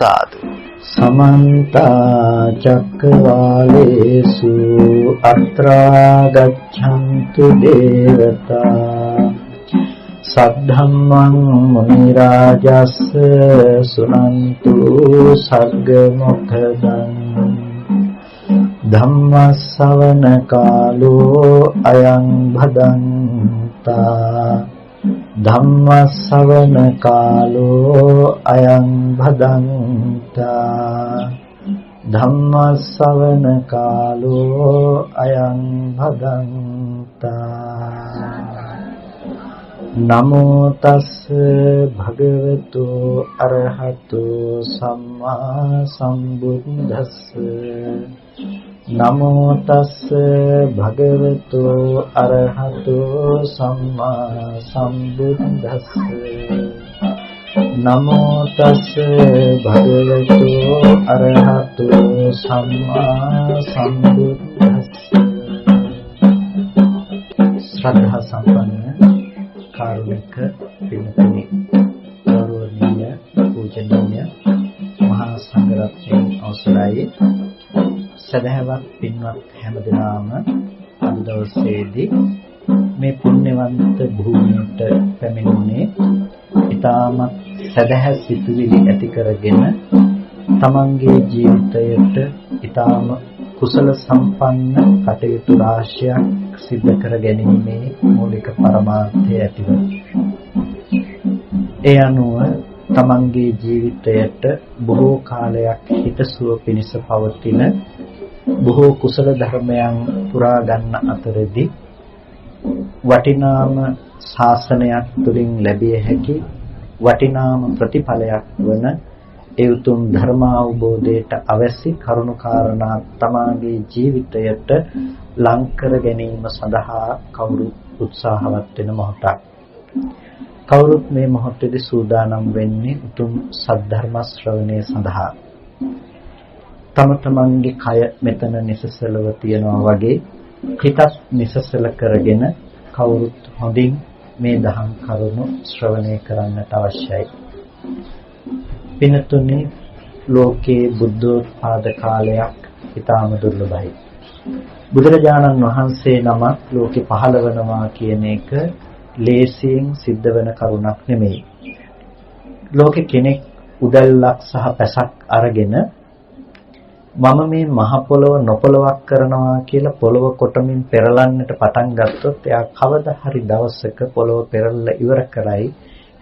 සාදු समन्त चक्रवालेषु अत्रा गच्छन्तु देवता सद्धम्मं मुनि राजस्य सुनन्तु सर्गमुखदं धम्मश्रवण कालो अयं भदन्ता धम्मश्रवण कालो अयं भदन्ता धम्मश्रवण कालो अयं भदन्ता नमो तस् भगवतो अरहतो सम्मा सम्बुद्धस्स नमो तस् भगवतो अरहतो सम्मा सम्बुद्धस्स नमो तस् भगवतो अरहतो सम्मा सम्बुद्धस्स श्रद्धा संपन्न कारुणिक पिंपनी गौरवनीय पूजनीय මහා සංඝරත්නයන් අවසරයි සදහවත් පින්වත් හැමදෙනාම අද දවසේදී මේ පුණ්‍යවන්ත භූමියට පැමිණුනේ ඊටමත් සදහ සිතුවිලි ඇති කරගෙන තමන්ගේ ජීවිතයට ඊටම කුසල සම්පන්න කටයුතු රාශියක් සිද්ධ කර ගැනීමේ මූලික පරමාර්ථය ඇතිව ඒ අනුව තමන්ගේ ජීවිතයට බොහෝ කාලයක් හිතසුව පිණිස පවතින බොහෝ කුසල ධර්මයන් පුරා ගන්න අතරදී වටිනාම ශාසනයක් තුළින් ලැබිය හැකි වටිනාම ප්‍රතිඵලයක් වන ඒ උතුම් ධර්ම අවබෝධයට අවශ්‍ය කරුණු කාරණා තමාගේ ජීවිතයට ලං කර ගැනීම සඳහා කවුරු උත්සාහවත් වෙන මොහොතක් කවුරුත් මේ මොහොතේදී සූදානම් වෙන්නේ උතුම් සද්ධර්ම ශ්‍රවණය සඳහා තම තමන්ගේ කය මෙතන නිසසලව තියනවා වගේ හිතත් නිසසල කරගෙන කවුරුත් හොඳින් මේ දහම් කරුණු ශ්‍රවණය කරන්නට අවශ්‍යයි පින්තුනේ ලෝකේ බුද්ධෝත්පාද කාලයක් ඉතාම දුර්ලභයි. බුදුරජාණන් වහන්සේ නමක් ලෝකේ පහළ වෙනවා කියන එක ලේසියෙන් සිද්ධ වෙන කරුණක් නෙමෙයි. ලෝකේ කෙනෙක් උදැල්ලක් සහ පැසක් අරගෙන මම මේ මහ පොළව නොපොළවක් කරනවා කියලා පොළව කොටමින් පෙරලන්නට පටන් ගත්තොත් එයා කවදා හරි දවසක පොළව පෙරලලා ඉවර කරයි.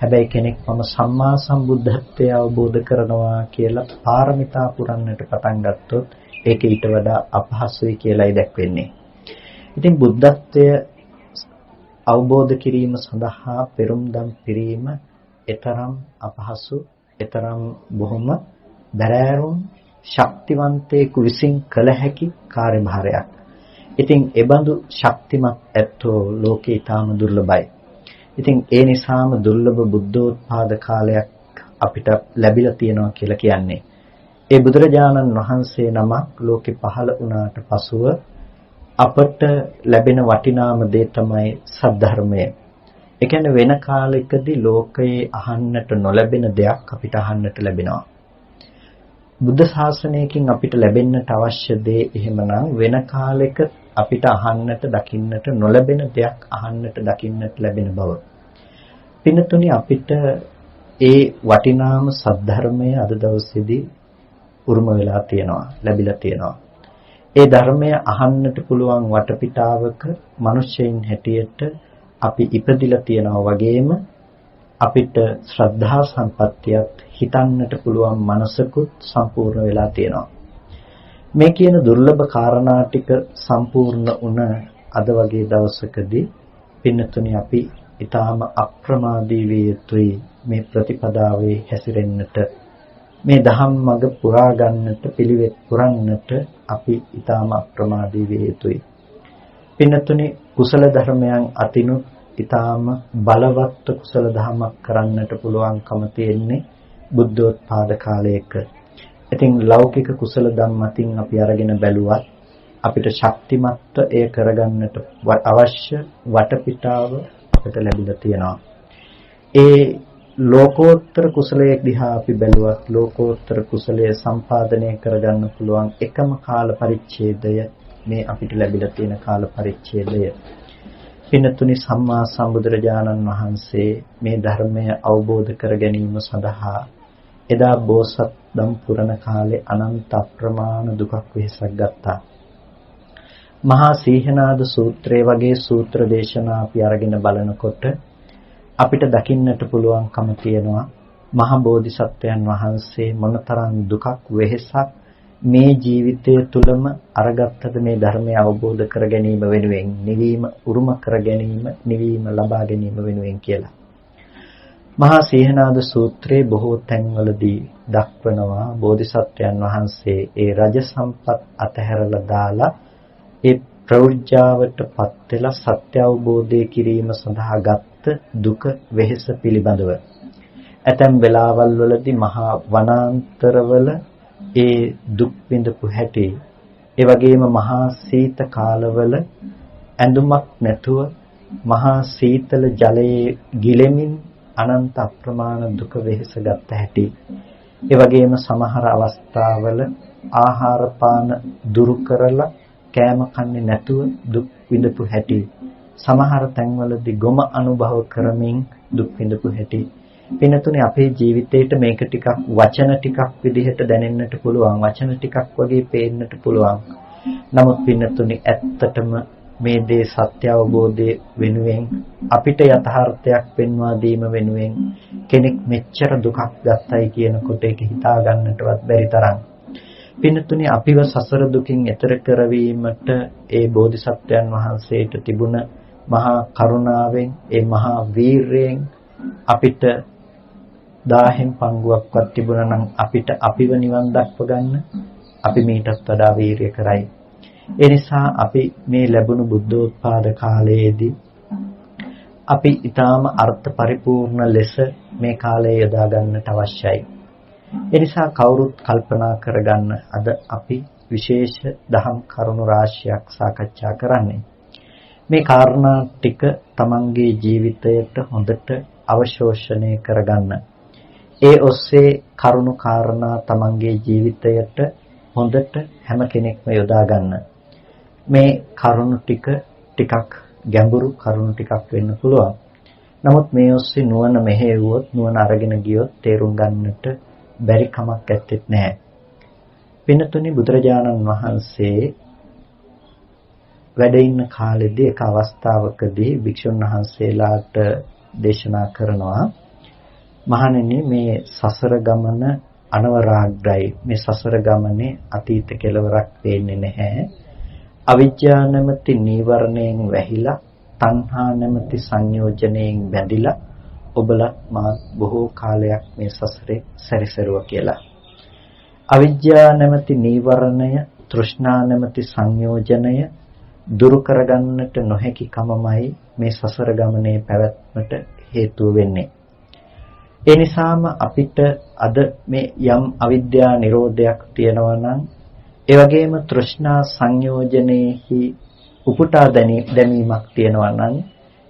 හැබැයි කෙනෙක් මම සම්මා සම්බුද්ධත්වය අවබෝධ කරනවා කියලා පාරමිතා පුරන්නට පටන් ගත්තොත් ඒක ඊට වඩා අපහසුයි කියලායි දැක්වෙන්නේ. ඉතින් බුද්ධත්වය අවබෝධ කිරීම සඳහා පෙරම්දම් පිරීම ඊතරම් අපහසු, ඊතරම් බොහොම බැරෑරුම් ශක්තිවන්තයෙකු විසින් කළ හැකි කාර්යභාරයක්. ඉතින් එබඳු ශක්තිමත් ඇත්තෝ ලෝකේ ඊටාම දුර්ලභයි. ඉතින් ඒ නිසාම දුර්ලභ බුද්ධෝත්පාද කාලයක් අපිට ලැබිලා තියෙනවා කියලා කියන්නේ. ඒ බුදුරජාණන් වහන්සේ නමක් ලෝකෙ පහළ වුණාට පසුව අපට ලැබෙන වටිනාම දේ තමයි සද්ධර්මය. ඒ කියන්නේ වෙන කාලයකදී ලෝකයේ අහන්නට නොලැබෙන දෙයක් අපිට අහන්නට ලැබෙනවා. බුද්ධ ශාසනයකින් අපිට ලැබෙන්නට අවශ්‍ය දේ එහෙමනම් වෙන කාලයක අපිට අහන්නට දකින්නට නොලැබෙන දෙයක් අහන්නට දකින්නට ලැබෙන බව. පින්තුනි අපිට ඒ වටිනාම සද්ධර්මය අද දවසේදී උරුම වෙලා තියෙනවා, ලැබිලා තියෙනවා. ඒ ධර්මය අහන්නට පුළුවන් වටපිටාවක මිනිසෙයින් හැටියට අපි ඉපදිලා තියෙනවා වගේම අපිට ශ්‍රද්ධා සම්පත්තියත් හිතන්නට පුළුවන් මනසකුත් සම්පූර්ණ වෙලා තියෙනවා. මේ කියන දුර්ලභ කාරණා ටික සම්පූර්ණ වුණ අද වගේ දවසකදී පින්නතුනි අපි ඊටාම අප්‍රමාදී වේ යුතුයි මේ ප්‍රතිපදාවේ හැසිරෙන්නට මේ දහම් මඟ පුරා ගන්නට පිළිවෙත් පුරන්නට අපි ඊටාම අප්‍රමාදී වේ යුතුයි. පින්නතුනි කුසල ධර්මයන් අතිනුත් ඊටාම බලවත් කුසල ධර්මයක් කරන්නට පුළුවන්කම තියෙන්නේ බුද්ධෝත්පාද කාලයක. ඉතින් ලෞකික කුසල ධම්ම අතින් අපි අරගෙන බැලුවත් අපිට ශක්තිමත්ව එය කරගන්නට අවශ්‍ය වටපිටාව අපිට ලැබිලා තියෙනවා. ඒ ලෝකෝත්තර කුසලයේ දිහා අපි බැලුවත් ලෝකෝත්තර කුසලයේ සම්පාදනය කරගන්න පුළුවන් එකම කාල පරිච්ඡේදය මේ අපිට ලැබිලා තියෙන කාල පරිච්ඡේදය. පින්තුනි සම්මා සම්බුදුරජාණන් වහන්සේ මේ ධර්මය අවබෝධ කර ගැනීම සඳහා එදා බෝසත් දම් පුරණ කාලේ අනන්ත අප්‍රමාණ දුකක් වෙහසක් ගත්තා. මහා සීහනාද සූත්‍රය වගේ සූත්‍ර දේශනා අපි අරගෙන බලනකොට අපිට දකින්නට පුළුවන්කම තියෙනවා මහා බෝධිසත්වයන් වහන්සේ මොනතරම් දුකක් වෙහසක් මේ ජීවිතය තුළම අරගත්තද මේ ධර්මය අවබෝධ කර ගැනීම වෙනුවෙන් නිවීම උරුම කර ගැනීම නිවීම ලබා ගැනීම වෙනුවෙන් කියලා. මහා සීහනාද සූත්‍රයේ බොහෝ තැන්වලදී දක්වනවා බෝධිසත්වයන් වහන්සේ ඒ රජ සම්පත් අතහැරලා දාලා ඒ ප්‍රෞර්ජාවටපත් වෙලා සත්‍ය අවබෝධය කිරීම සඳහා ගත්ත දුක වෙහෙස පිළිබඳව ඇතැම් වෙලාවල් වලදී මහා වනාන්තරවල ඒ දුක් විඳපු හැටි ඒ වගේම මහා සීත කාලවල ඇඳුමක් නැතුව මහා සීතල ජලයේ ගිලෙමින් අනන්ත අප්‍රමාණ දුක වෙහෙස ගත්ත හැටි ඒ වගේම සමහර අවස්ථාවල ආහාර පාන දුරු කරලා කෑම කන්නේ නැතුව දුක් විඳපු හැටි සමහර තැන්වලදී ගොම අනුභව කරමින් දුක් විඳපු හැටි පින්නතුනේ අපේ ජීවිතේට මේක ටිකක් වචන ටිකක් විදිහට දැනෙන්නට පුළුවන් වචන ටිකක් වගේ පේන්නට පුළුවන් නමුත් පින්නතුනේ ඇත්තටම මේ දේ සත්‍ය අවබෝධයේ වෙනුවෙන් අපිට යථාර්ථයක් පෙන්වා දීම වෙනුවෙන් කෙනෙක් මෙච්චර දුකක් ගත්තයි කියනකොට ඒක හිතා ගන්නටවත් බැරි තරම් පින්නතුනේ අපිව සසර දුකින් එතර කරවීමට ඒ බෝධිසත්වයන් වහන්සේට තිබුණ මහා කරුණාවෙන් ඒ මහා වීරයෙන් අපිට 1000න් පංගුවක්වත් තිබුණා නම් අපිට අපිව නිවන් දක්ව ගන්න අපි මීටත් වඩා වීරිය කරයි. ඒ නිසා අපි මේ ලැබුණු බුද්ධෝත්පාද කාලයේදී අපි ඊටාම අර්ථ පරිපූර්ණ ලෙස මේ කාලය යොදා ගන්නට අවශ්‍යයි. ඒ නිසා කවුරුත් කල්පනා කරගන්න අද අපි විශේෂ දහම් කරුණු රාශියක් සාකච්ඡා කරන්නේ. මේ කාරණා ටික තමන්ගේ ජීවිතයට හොඳට අවශෝෂණය කරගන්න. ඒ ඔස්සේ කරුණු කාරණා තමන්ගේ ජීවිතයට හොඳට හැම කෙනෙක්ම යොදා ගන්න. මේ කරුණු ටිකක් ගැඹුරු කරුණු ටිකක් වෙන්න පුළුවන්. නමුත් මේ ඔස්සේ නුවණ මෙහෙයුවොත් නුවණ අරගෙන ගියොත් තේරුම් ගන්නට බැරි කමක් ඇත්තෙත් නැහැ. පින්නතුනි බුදුරජාණන් වහන්සේ වැඩ ඉන්න කාලෙදී එක අවස්ථාවකදී භික්ෂුන් වහන්සේලාට දේශනා කරනවා මහණෙනි මේ සසර ගමන අනවරාග්‍රයි මේ සසර ගමනේ අතීත කෙලවරක් පේන්නේ නැහැ අවිජ්ජා නැමැති නීවරණයෙන් වැහිලා තණ්හා නැමැති සංයෝජනයෙන් බැඳිලා ඔබලා මා බොහෝ කාලයක් මේ සසරේ සැරිසරුවා කියලා අවිජ්ජා නැමැති නීවරණය තෘෂ්ණා නැමැති සංයෝජනය දුරු කරගන්නට නොහැකි කමමයි මේ සසර ගමනේ පැවැත්මට හේතුව වෙන්නේ. ඒ නිසාම අපිට අද මේ යම් අවිද්‍යා නිරෝධයක් තියෙනවා නම් ඒ වගේම තෘෂ්ණා සංයෝජනයේහි උපුටා දැමීමක් තියෙනවා නම්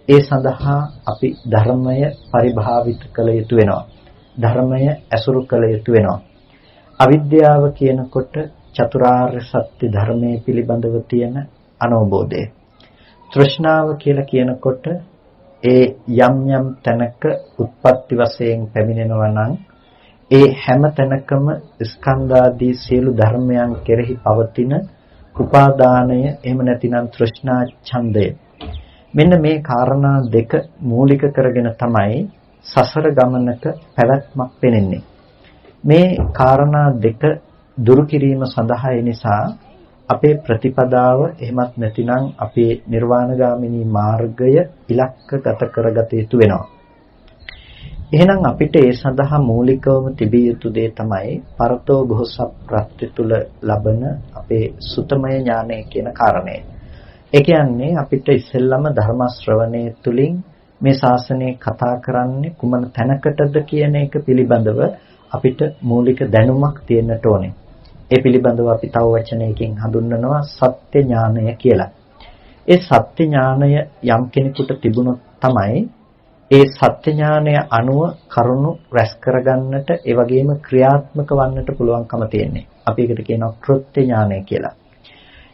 ඒ සඳහා අපි ධර්මය පරිභාවිත කළ යුතු වෙනවා. ධර්මය ඇසුරු කළ යුතු වෙනවා. අවිද්‍යාව කියනකොට චතුරාර්ය සත්‍ය ධර්මයේ පිළිබඳව තියෙන අනෝබෝධය. තෘෂ්ණාව කියලා කියනකොට ඒ යම් තැනක උත්පත්ති වශයෙන් පැමිණෙනවා නම් ඒ හැම තැනකම ස්කන්ධාදී සියලු ධර්මයන් කෙරෙහි පවතින උපාදානය එහෙම නැතිනම් තෘෂ්ණා ඡන්දය. මෙන්න මේ කාරණා දෙක මූලික කරගෙන තමයි සසර ගමනක පැවැත්මක් පෙනෙන්නේ. මේ කාරණා දෙක දුරු කිරීම සඳහා නිසා අපේ ප්‍රතිපදාව එහෙමත් නැතිනම් අපේ නිර්වාණගාමිනී මාර්ගය ඉලක්කගත කරගත යුතු වෙනවා. එහෙනම් අපිට ඒ සඳහා මූලිකවම තිබිය යුතු දේ තමයි පරතෝ බෝසත්ප්‍රත්‍ය තුල ලබන අපේ සුතමය ඥානය කියන කාරණය. ඒ කියන්නේ අපිට ඉස්සෙල්ලම ධර්ම ශ්‍රවණය තුලින් මේ ශාසනය කතා කරන්නේ කුමන තැනකටද කියන එක පිළිබඳව අපිට මූලික දැනුමක් තියෙන්නට ඕනේ. ඒ පිළිබඳව අපි තව වචනයකින් හඳුන්වනවා සත්‍ය ඥානය කියලා. ඒ සත්‍ය ඥානය යම් කෙනෙකුට තිබුණොත් තමයි ඒ සත්‍ය ඥානය අනුව කරුණු රැස් කරගන්නට ඒ වගේම ක්‍රියාත්මක වන්නට පුළුවන්කම තියෙන්නේ. අපි ඒකට කියනවා කෘත්‍ය ඥානය කියලා.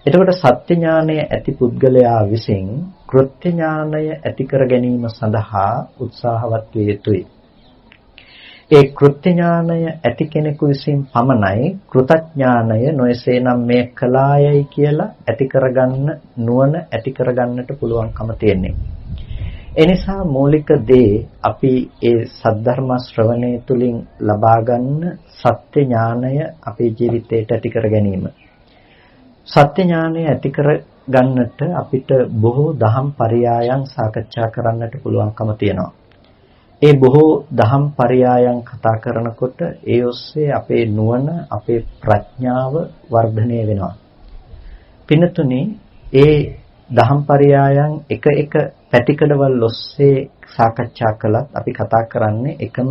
එතකොට සත්‍ය ඥානය ඇති පුද්ගලයා විසින් කෘත්‍ය ඥානය ඇති කර ගැනීම සඳහා උත්සාහවත් විය යුතුයි. ඒ කෘත්‍ය ඥානය ඇති කෙනෙකු විසින් පමණයි කෘතඥානය නොයසේනම් මේ කලායයි කියලා ඇති කරගන්න නුවණ ඇති කරගන්නට පුළුවන්කම තියෙන්නේ. එනිසා මූලික දේ අපි ඒ සද්ධර්ම ශ්‍රවණය තුලින් ලබා ගන්න සත්‍ය ඥානය අපේ ජීවිතයට ඇති කර ගැනීම. සත්‍ය ඥානය ඇති කර ගන්නට අපිට බොහෝ දහම් පරයයන් සාකච්ඡා කරන්නට පුළුවන්කම තියෙනවා. ඒ බොහෝ දහම් පරයයන් කතා කරනකොට ඒ ඔස්සේ අපේ නුවණ, අපේ ප්‍රඥාව වර්ධනය වෙනවා. පින්නතුනි, ඒ දහම් පරයයන් එක එක පැතිකඩවල ඔස්සේ සාකච්ඡා කළත් අපි කතා කරන්නේ එකම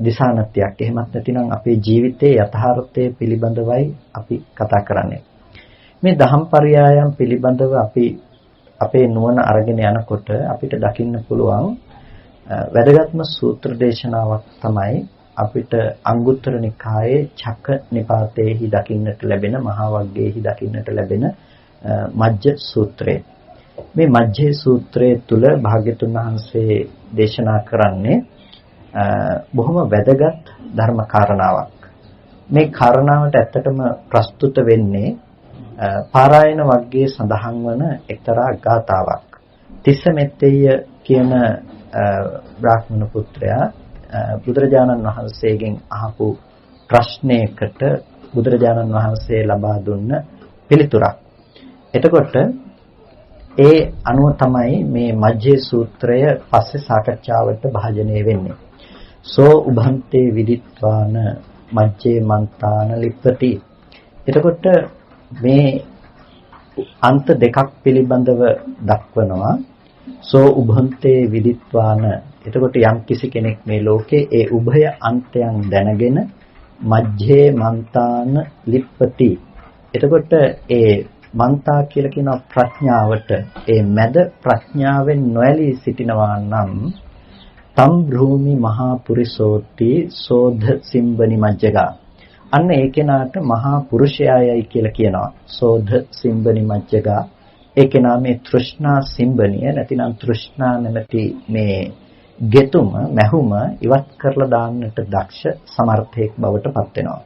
දිශානතියක්. එහෙමත් නැතිනම් අපේ ජීවිතයේ යථාර්ථය පිළිබඳවයි අපි කතා කරන්නේ. මේ දහම් පරයයන් පිළිබඳව අපි අපේ නුවණ අරගෙන යනකොට අපිට දකින්න පුළුවන් වැදගත්ම සූත්‍ර දේශනාවක් තමයි අපිට අංගුත්තර නිකායේ චක්ක නිපාතයේහි දකින්නට ලැබෙන මහා වග්ගයේහි දකින්නට ලැබෙන මජ්ජ සූත්‍රය. මේ මජ්ජේ සූත්‍රයේ තුල භාග්‍යතුන් වහන්සේ දේශනා කරන්නේ බොහොම වැදගත් ධර්ම කාරණාවක්. මේ කාරණාවට ඇත්තටම ප්‍රස්තුත වෙන්නේ පාරායන වග්ගයේ සඳහන් වන එක්තරා ගාථාවක්. තිස්ස මෙත්තේය කියන බ්‍රාහ්මණ පුත්‍රයා බුදුරජාණන් වහන්සේගෙන් අහපු ප්‍රශ්නයකට බුදුරජාණන් වහන්සේ ලබා දුන්න පිළිතුරක්. එතකොට ඒ අනුව තමයි මේ මජ්ජේ සූත්‍රය පස්සේ සාකච්ඡාවට භාජනය වෙන්නේ. සෝ උභන්තේ විදිත්වාන මජ්ජේ මන්තාන ලිප්පති. එතකොට මේ අන්ත දෙකක් පිළිබඳව දක්වනවා. සෝ උභන්තේ විදිත්වාන. එතකොට යම් කිසි කෙනෙක් මේ ලෝකේ ඒ උභය අන්තයන් දැනගෙන මජ්ජේ මන්තාන ලිප්පති. එතකොට ඒ මන්තා කියලා කියන ප්‍රඥාවට ඒ මැද ප්‍රඥාවෙන් නොඇලී සිටිනවා නම් තම් භූමි මහා පුරිසෝති සෝධ සිම්බනි මජ්ජගා. අන්න ඒ කෙනාට මහා පුරුෂයායයි කියලා කියනවා. සෝධ සිම්බනි මජ්ජගා. ඒ කෙනා මේ තෘෂ්ණා සිම්බනිය නැතිනම් තෘෂ්ණා නැමැති මේ ගෙතුම මැහුම ඉවත් කරලා දාන්නට දක්ෂ සමර්ථයෙක් බවට පත් වෙනවා.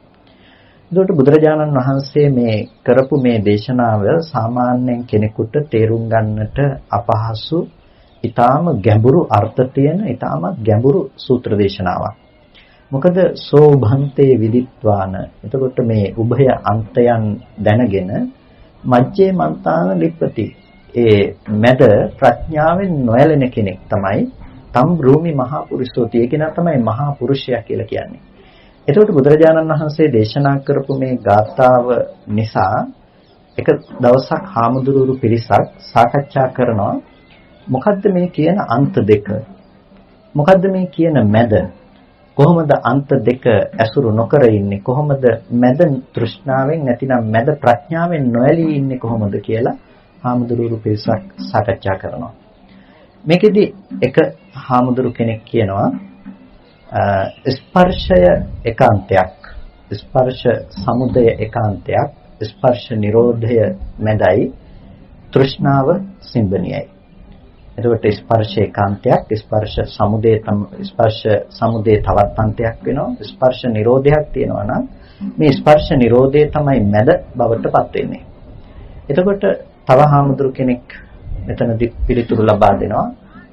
එතකොට බුදුරජාණන් වහන්සේ මේ කරපු මේ දේශනාව සාමාන්‍යයෙන් කෙනෙකුට තේරුම් ගන්නට අපහසු, ඊටාම ගැඹුරු අර්ථ තියෙන, ඊටාම ගැඹුරු සූත්‍ර දේශනාවක්. මොකද සෝභන්තේ විදිත්වාන. එතකොට මේ උභය අන්තයන් දැනගෙන මජ්ජේ මන්තාන ලිප්පති. ඒ මැද ප්‍රඥාවෙන් නොයැලෙන කෙනෙක් තමයි තම් භූමි මහා පුරුෂෝති. ඒ කෙනා තමයි මහා පුරුෂයා කියලා කියන්නේ. එතකොට බුදුරජාණන් වහන්සේ දේශනා කරපු මේ ගාථාව නිසා එක දවසක් හාමුදුරුවෝ පිරිසක් සාකච්ඡා කරනවා, මොකද්ද මේ කියන අන්ත දෙක? මොකද්ද මේ කියන මැද? කොහොමද අන්ත දෙක ඇසුරු නොකර ඉන්නේ? කොහොමද මැද තෘෂ්ණාවෙන් නැතිනම් මැද ප්‍රඥාවෙන් නොඇලී ඉන්නේ කොහොමද කියලා හාමුදුරුවෝ පිරිසක් සාකච්ඡා කරනවා. මේකෙදි එක හාමුදුරු කෙනෙක් කියනවා ස්පර්ශය එකාන්තයක්, ස්පර්ශ සමුදය එකාන්තයක්, ස්පර්ශ නිරෝධය මැදයි, තෘෂ්ණාව සිම්බනියයි. එතකොට ස්පර්ශ එකාන්තයක්, ස්පර්ශ සමුදය තවත් අන්තයක් වෙනවා. ස්පර්ශ නිරෝධයක් තියෙනවා නම් මේ ස්පර්ශ නිරෝධය තමයි මැද බවට පත් වෙන්නේ. එතකොට තව හාමුදුරු කෙනෙක් මෙතනදී පිළිතුරු ලබා දෙනවා.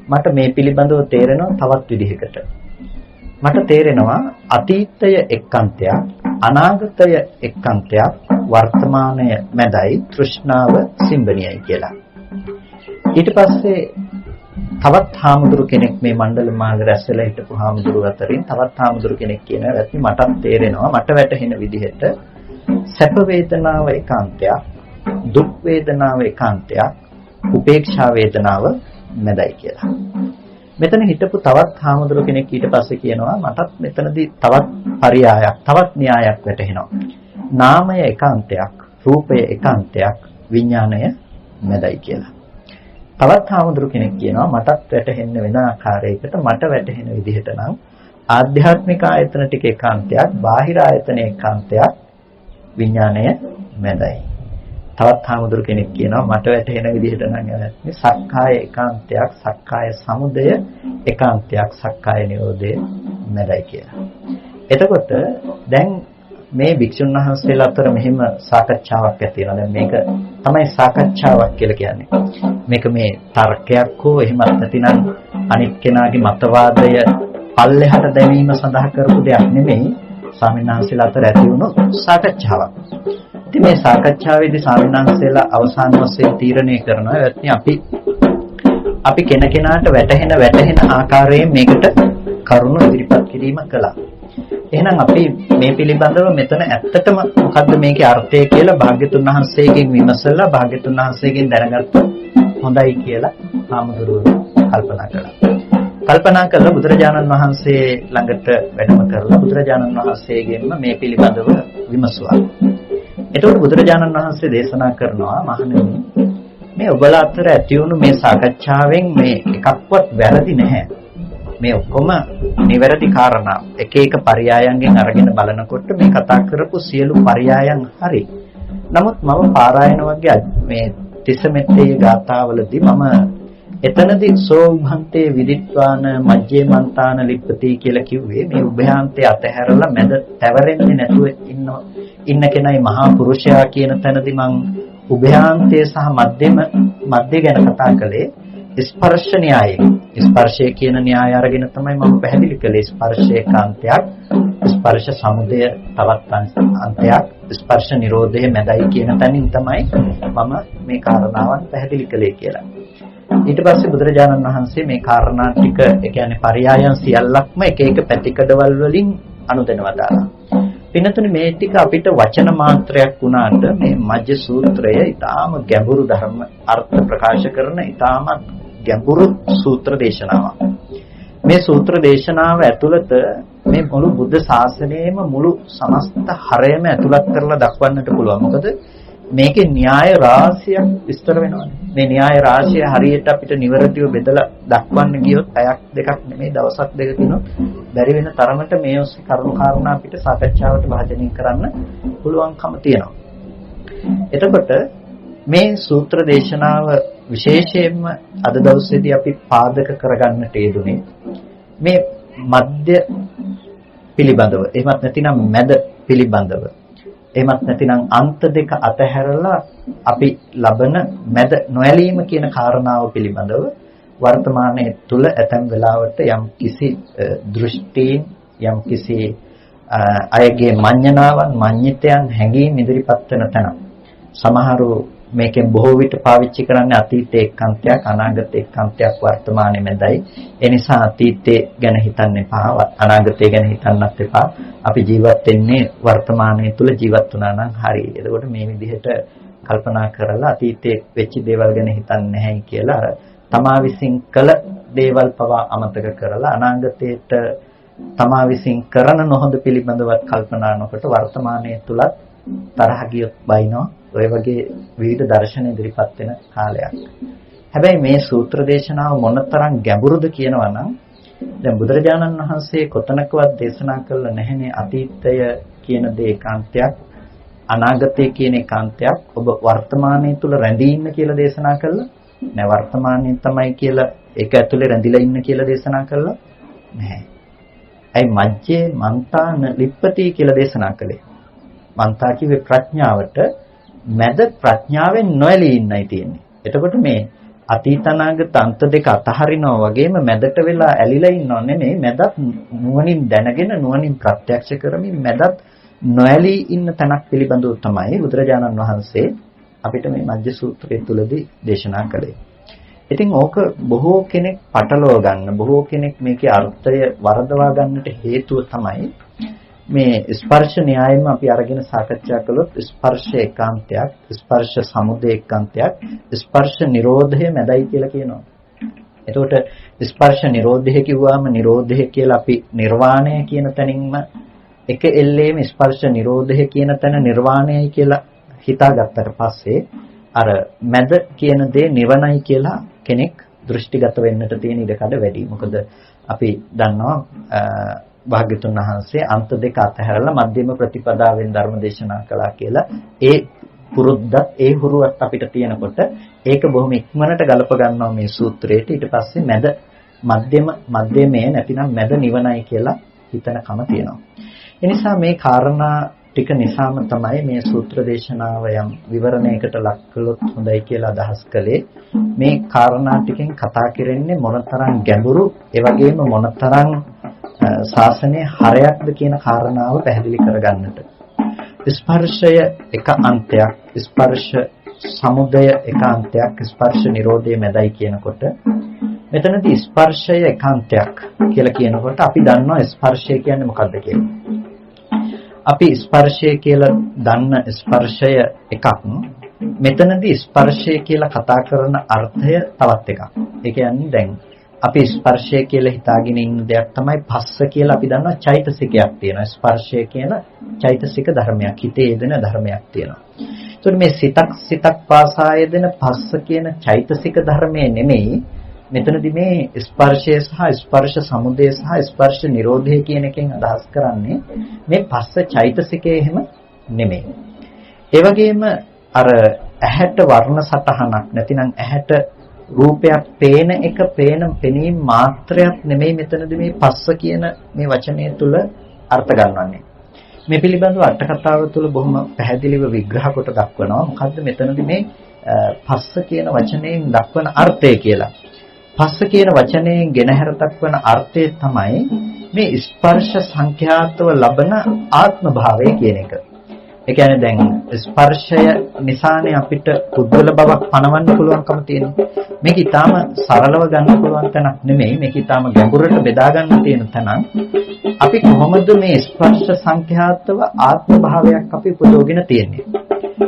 මට මේ පිළිබඳව තේරෙනවා තවත් විදිහකට. මට තේරෙනවා අතීතය එක්කන්තයක්, අනාගතය එක්කන්තයක්, වර්තමානය මැදයි, තෘෂ්ණාව සිම්බනියයි කියලා. ඊට පස්සේ තවත් හාමුදුරු කෙනෙක් මේ මණ්ඩල මාර්ග රැස්වලා හිටපු හාමුදුරු අතරින් තවත් හාමුදුරු කෙනෙක් කියනවා ඇත්ත මටත් තේරෙනවා මට වැටහෙන විදිහට සැප වේදනාව එකාන්තයක්, දුක් වේදනාව එකාන්තයක්, උපේක්ෂා වේදනාව මැදයි කියලා. මෙතන හිටපු තවත් හාමුදුරු කෙනෙක් ඊට පස්සේ කියනවා මටත් මෙතනදී තවත් පරයයක්, තවත් න්‍යායක් වැටහෙනවා. නාමය එකාන්තයක්, රූපය එකාන්තයක්, විඥාණය මැදයි කියලා. තවත් හාමුදුරු කෙනෙක් කියනවා මටත් වැටහෙන්න වෙන ආකාරයකට මට වැටහෙන විදිහට නම් ආධ්‍යාත්මික ආයතන ටික ඒකාන්තයක්, බාහිර ආයතන ඒකාන්තයක්, විඥාණය මැදයි. තවත් හාමුදුරු කෙනෙක් කියනවා මට වැටහෙන විදිහට නම් මේ සක්කාය ඒකාන්තයක්, සක්කාය සමුදය ඒකාන්තයක්, සක්කාය නිරෝධය මැදයි කියලා. එතකොට දැන් මේ භික්ෂුන් වහන්සේලා අතර මෙහෙම සාකච්ඡාවක් ඇති වෙනවා. දැන් මේක තමයි සාකච්ඡාවක් කියලා කියන්නේ. මේක මේ තර්කයක් හෝ එහෙමත් නැතිනම් අනිත් කෙනාගේ මතවාදය පල්ලෙහාට දැමීම සඳහා කරපු දෙයක් නෙමෙයි. ස්වාමීන් වහන්සේලා අතර ඇති වුණු සාකච්ඡාවක්. ඉතින් මේ සාකච්ඡාවේදී ස්වාමීන් වහන්සේලා අවසාන වශයෙන් තීරණය කරනවා එවත්නි අපි කෙනකෙනාට වැටහෙන ආකාරයෙන් මේකට කරුණු ඉදිරිපත් කිරීම කළා. එහෙනම් අපි මේ පිළිබඳව මෙතන ඇත්තටම මොකද්ද මේකේ අර්ථය කියලා භාග්‍යතුන් වහන්සේගෙන් විමසලා භාග්‍යතුන් වහන්සේගෙන් දැනගත්ත හොඳයි කියලා හාමුදුරුවෝ කල්පනා කළා බුදුරජාණන් වහන්සේ ළඟට වැඩම කරලා බුදුරජාණන් වහන්සේගෙන්ම මේ පිළිබඳව විමසුවා. එතකොට බුදුරජාණන් වහන්සේ දේශනා කරනවා මහණෙනි මේ ඔබලා අතර ඇති වුණු මේ සාකච්ඡාවෙන් මේ එකක්වත් වැරදි නැහැ. මේ ඔක්කොම නිවැරදි කාරණා. එක එක පරයයන්ගෙන් අරගෙන බලනකොට මේ කතා කරපු සියලු පරයයන් හරි. නමුත් මම පාරායන වගේ මේ තිසමෙත්තේ ගාථාවලදී මම එතනදී සෝභන්තේ විදිත්වාන මජ්ජේ මන්තාන ලිප්පති කියලා කිව්වේ මේ උභයාන්තය අතහැරලා මැද තැවරෙන්නේ නැතුව ඉන්න කෙනයි මහා පුරුෂයා කියන තැනදී මං උභයාන්තය සහ මධ්‍ය ගැන කතා කළේ ස්පර්ශ න්‍යායයෙන්. ස්පර්ශය කියන න්‍යාය අරගෙන තමයි මම පැහැදිලි කළේ ස්පර්ශයේ කාන්තයක්, ස්පර්ශ සමුදය තවත් අන්තයක්, ස්පර්ශ නිරෝධය මැදයි කියන තැනින් තමයි මම මේ කාරණාවන් පැහැදිලි කළේ කියලා. ඊට පස්සේ බුදුරජාණන් වහන්සේ මේ කාරණා ටික ඒ කියන්නේ පරයයන් සියල්ලක්ම එක එක පැතිකඩවල වලින් අනුදැනව දාලා. පින්නතුනේ මේ ටික අපිට වචන මාත්‍රයක් වුණාට මේ මජ්ජ සූත්‍රය ඊටාම ගැඹුරු ධර්ම අර්ථ ප්‍රකාශ කරන ඊටාම ගැඹුරු සූත්‍ර දේශනාවක්. මේ සූත්‍ර දේශනාව ඇතුළත මේ මුළු බුද්ධ ශාසනයේම මුළු සමස්ත හරයම ඇතුළත් කරලා දක්වන්නට පුළුවන්. මොකද මේකේ න්‍යාය රාශියක් විස්තර වෙනවානේ. මේ න්‍යාය රාශිය හරියට අපිට නිවැරදිව බෙදලා දක්වන්න ගියොත් පැයක් දෙකක් නෙමෙයි දවසක් දෙකකිනොත් බැරි වෙන තරමට මේ ඔස්සේ කරුණු කාරණා අපිට සාකච්ඡාවට භාජනය කරන්න පුළුවන්කම තියෙනවා. එතකොට මේ සූත්‍ර දේශනාව විශේෂයෙන්ම අද දවසේදී අපි පාදක කරගන්නට යෙදුනේ මේ මධ්‍ය පිළිබඳව. එහෙමත් නැතිනම් මැද පිළිබඳව. එහෙමත් නැතිනම් අන්ත දෙක අතහැරලා අපි ලබන මැද නොඇලීම කියන කාරණාව පිළිබඳව වර්තමානයේ තුල ඇතැම් වෙලාවට යම් කිසි දෘෂ්ටීන් යම් කිසි අයගේ මඤ්ඤණාවන් මඤ්ඤිතයන් හැඟීම් ඉදිරිපත් වෙන තැන සමහරු මේකෙන් බොහෝ විට පාවිච්චි කරන්නේ අතීතයේ එක්කන්තයක් අනාගතයේ එක්කන්තයක් වර්තමානයේ මැදයි. ඒ නිසා අතීතයේ ගැන හිතන්න එපා, අනාගතය ගැන හිතන්නත් එපා. අපි ජීවත් වෙන්නේ වර්තමානයේ තුල ජීවත් වුණා නම් හරි. එතකොට මේ විදිහට කල්පනා කරලා අතීතයේ වෙච්ච දේවල් ගැන හිතන්නේ නැහැයි කියලා අර තමා විසින් කළ දේවල් පවා අමතක කරලා අනාගතයට තමා විසින් කරන නොහොඳ පිළිබඳවත් කල්පනා නොකොට වර්තමානයේ තුලත් තරහ ගියොත් බයිනවා. ඔය වගේ විවිධ දර්ශන ඉදිරිපත් වෙන කාලයක්. හැබැයි මේ සූත්‍ර දේශනාව මොනතරම් ගැඹුරුද කියනවා නම් දැන් බුදුරජාණන් වහන්සේ කොතනකවත් දේශනා කළා නැහැනේ අතීතය කියන දේ ඒකාන්තයක් අනාගතය කියන ඒකාන්තයක් ඔබ වර්තමානයේ තුල රැඳී ඉන්න කියලා දේශනා කළා. නෑ වර්තමානයේ තමයි කියලා ඒක ඇතුලේ රැඳිලා ඉන්න කියලා දේශනා කළා නැහැ. අයි මජ්ජේ මන්තාන ලිප්පති කියලා දේශනා කළේ. මන්තා කිව්වේ ප්‍රඥාවට මැද ප්‍රඥාවෙන් නොඇලී ඉන්නයි තියෙන්නේ. එතකොට මේ අතීත අනාගත අන්ත දෙක අතහරිනවා වගේම මැදට වෙලා ඇලිලා ඉන්නව නෙමෙයි මැදත් නුවණින් දැනගෙන නුවණින් ප්‍රත්‍යක්ෂ කරමින් මැදත් නොඇලී ඉන්න තැනක් පිළිබඳව තමයි බුදුරජාණන් වහන්සේ අපිට මේ මජ්ජ සූත්‍රය තුලදී දේශනා කළේ. ඉතින් ඕක බොහෝ කෙනෙක් පටලව ගන්න බොහෝ කෙනෙක් මේකේ අර්ථය වරදවා ගන්නට හේතුව තමයි මේ ස්පර්ශ න්‍යායෙම අපි අරගෙන සාකච්ඡා කළොත් ස්පර්ශ ඒකාන්තයක් ස්පර්ශ සමුදය ඒකාන්තයක් ස්පර්ශ නිරෝධය මැදයි කියලා කියනවා. එතකොට ස්පර්ශ නිරෝධය කිව්වම නිරෝධය කියලා අපි නිර්වාණය කියන තැනින්ම එක එල්ලේම ස්පර්ශ නිරෝධය කියන තැන නිර්වාණයයි කියලා හිතාගත්තට පස්සේ අර මැද කියන දේ නිවනයි කියලා කෙනෙක් දෘෂ්ටිගත වෙන්නට තියෙන ඉඩකඩ වැඩි. මොකද අපි දන්නවා භාග්‍යතුන් වහන්සේ අන්ත දෙක අතහැරලා මධ්‍යම ප්‍රතිපදාවෙන් ධර්ම දේශනා කළා කියලා. ඒ පුරුද්දත් ඒ හුරුවත් අපිට තියෙනකොට ඒක බොහොම ඉක්මනට ගලප ගන්නවා මේ සූත්‍රයට. ඊට පස්සේ මැද මධ්‍යමයේ නැතිනම් මැද නිවනයි කියලා හිතනකම තියෙනවා. ඒ නිසා මේ කාරණා ටික නිසාම තමයි මේ සූත්‍ර දේශනාව යම් විවරණයකට ලක් කළොත් හොඳයි කියලා අදහස් කළේ. මේ කාරණා ටිකෙන් කතා කරන්නේ මොනතරම් ගැඹුරු ඒ වගේම මොනතරම් ශාසනයේ හරයක්ද කියන කාරණාව පැහැදිලි කරගන්නට. ස්පර්ශය එක අන්තයක්, ස්පර්ශ සමුදය එක අන්තයක්, ස්පර්ශ නිරෝධය මැදයි කියනකොට මෙතනදී ස්පර්ශය එකාන්තයක් කියලා කියනකොට අපි දන්නවා ස්පර්ශය කියන්නේ මොකක්ද කියලා. අපි ස්පර්ශය කියලා දන්න ස්පර්ශය එකක්. මෙතනදී ස්පර්ශය කියලා කතා කරන අර්ථය තවත් එකක්. ඒ කියන්නේ දැන් අපි ස්පර්ශය කියලා හිතාගෙන ඉන්න දෙයක් තමයි පස්ස කියලා අපි දන්නවා චෛතසිකයක් තියෙනවා. ස්පර්ශය කියන චෛතසික ධර්මයක්, හිතේ යෙදෙන ධර්මයක් තියෙනවා. ඒතකොට මේ සිතක් පාසා යෙදෙන පස්ස කියන චෛතසික ධර්මයේ නෙමෙයි මෙතනදී මේ ස්පර්ශය සහ ස්පර්ශ සමුදය සහ ස්පර්ශ නිරෝධය කියන එකෙන් අදහස් කරන්නේ මේ පස්ස චෛතසිකයේ එහෙම නෙමෙයි. ඒ වගේම අර ඇහැට වර්ණ සටහනක් නැතිනම් ඇහැට රූපයක් පේන එක පෙනීම මාත්‍රයක් නෙමෙයි මෙතනදී මේ පස්ස කියන මේ වචනය තුල අර්ථ ගන්නවන්නේ. මේ පිළිබඳව අට කතාව තුල බොහොම පැහැදිලිව විග්‍රහ කොට දක්වනවා. මොකද්ද මෙතනදී මේ පස්ස කියන වචනයෙන් දක්වන අර්ථය කියලා. පස්ස කියන වචනයෙන් ගෙනහැර දක්වන අර්ථය තමයි මේ ස්පර්ශ සංඛ්‍යාතව ලබන ආත්ම භාවය කියන එක. ඒ කියන්නේ දැන් ස්පර්ශය නිසානේ අපිට පුද්ගල බවක් පනවන්න පුළුවන්කම තියෙනවා. මේක ඊටාම සරලව ගන්න පුළුවන් තැනක් නෙමෙයි. මේක ඊටාම ගැඹුරට බෙදා ගන්න තියෙන තැනක්. අපි කොහොමද මේ ස්පර්ශ සංඛ්‍යාතව ආත්ම භාවයක් අපි උපදෝගෙන තියෙන්නේ?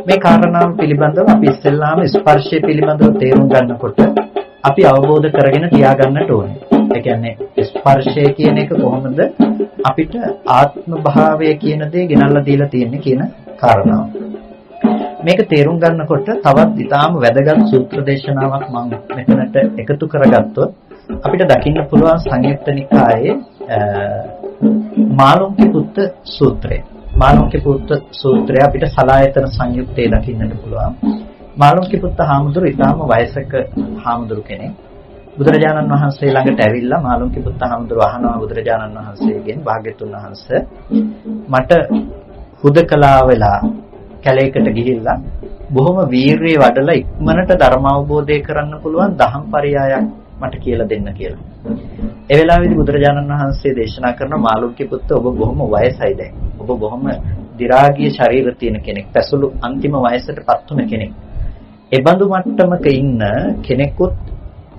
මේ කාරණාව පිළිබඳව අපි ඉස්සෙල්ලාම ස්පර්ශය පිළිබඳව තේරුම් ගන්නකොට අපි අවබෝධ කරගෙන තියාගන්නට ඕනේ. ඒ කියන්නේ ස්පර්ශය කියන එක කොහොමද අපිට ආත්ම භාවය කියන දේ ගෙනල්ලා දීලා තියෙන්නේ කියන කාරණාව. මේක තේරුම් ගන්නකොට තවත් ඊටාම වැදගත් සූත්‍ර දේශනාවක් මම මෙතනට එකතු කරගත්තොත් අපිට දකින්න පුළුවන් සංයුක්ත නිකායේ මාළුන්ගේ පුත්ත සූත්‍රය. මාළුන්ගේ පුත්ත සූත්‍රය අපිට සලායතන සංයුත්තේ දකින්නට පුළුවන්. මාළුන්ගේ පුත්ත හාමුදුරු ඊටාම වයසක හාමුදුරු කෙනෙක්. බුදුරජාණන් වහන්සේ ළඟට ඇවිල්ලා මාළුන්ගේ පුත්ත හාමුදුරු අහනවා බුදුරජාණන් වහන්සේගෙන් භාග්‍යතුන් වහන්සේ මට හුදකලා වෙලා කැලේකට ගිහිල්ලා බොහොම වීරිය වඩලා ඉක්මනට ධර්ම අවබෝධය කරන්න පුළුවන් දහම් පරයයක් මට කියලා දෙන්න කියලා. ඒ වෙලාවේදී බුදුරජාණන් වහන්සේ දේශනා කරන මාළුන්ගේ පුත්ත ඔබ බොහොම වයසයි දැන්. ඔබ බොහොම දි รา ගිය ශරීර තියෙන කෙනෙක්. පැසළු අන්තිම වයසටපත් වුණ කෙනෙක්. ඒ බඳු මට්ටමක ඉන්න කෙනෙකුත්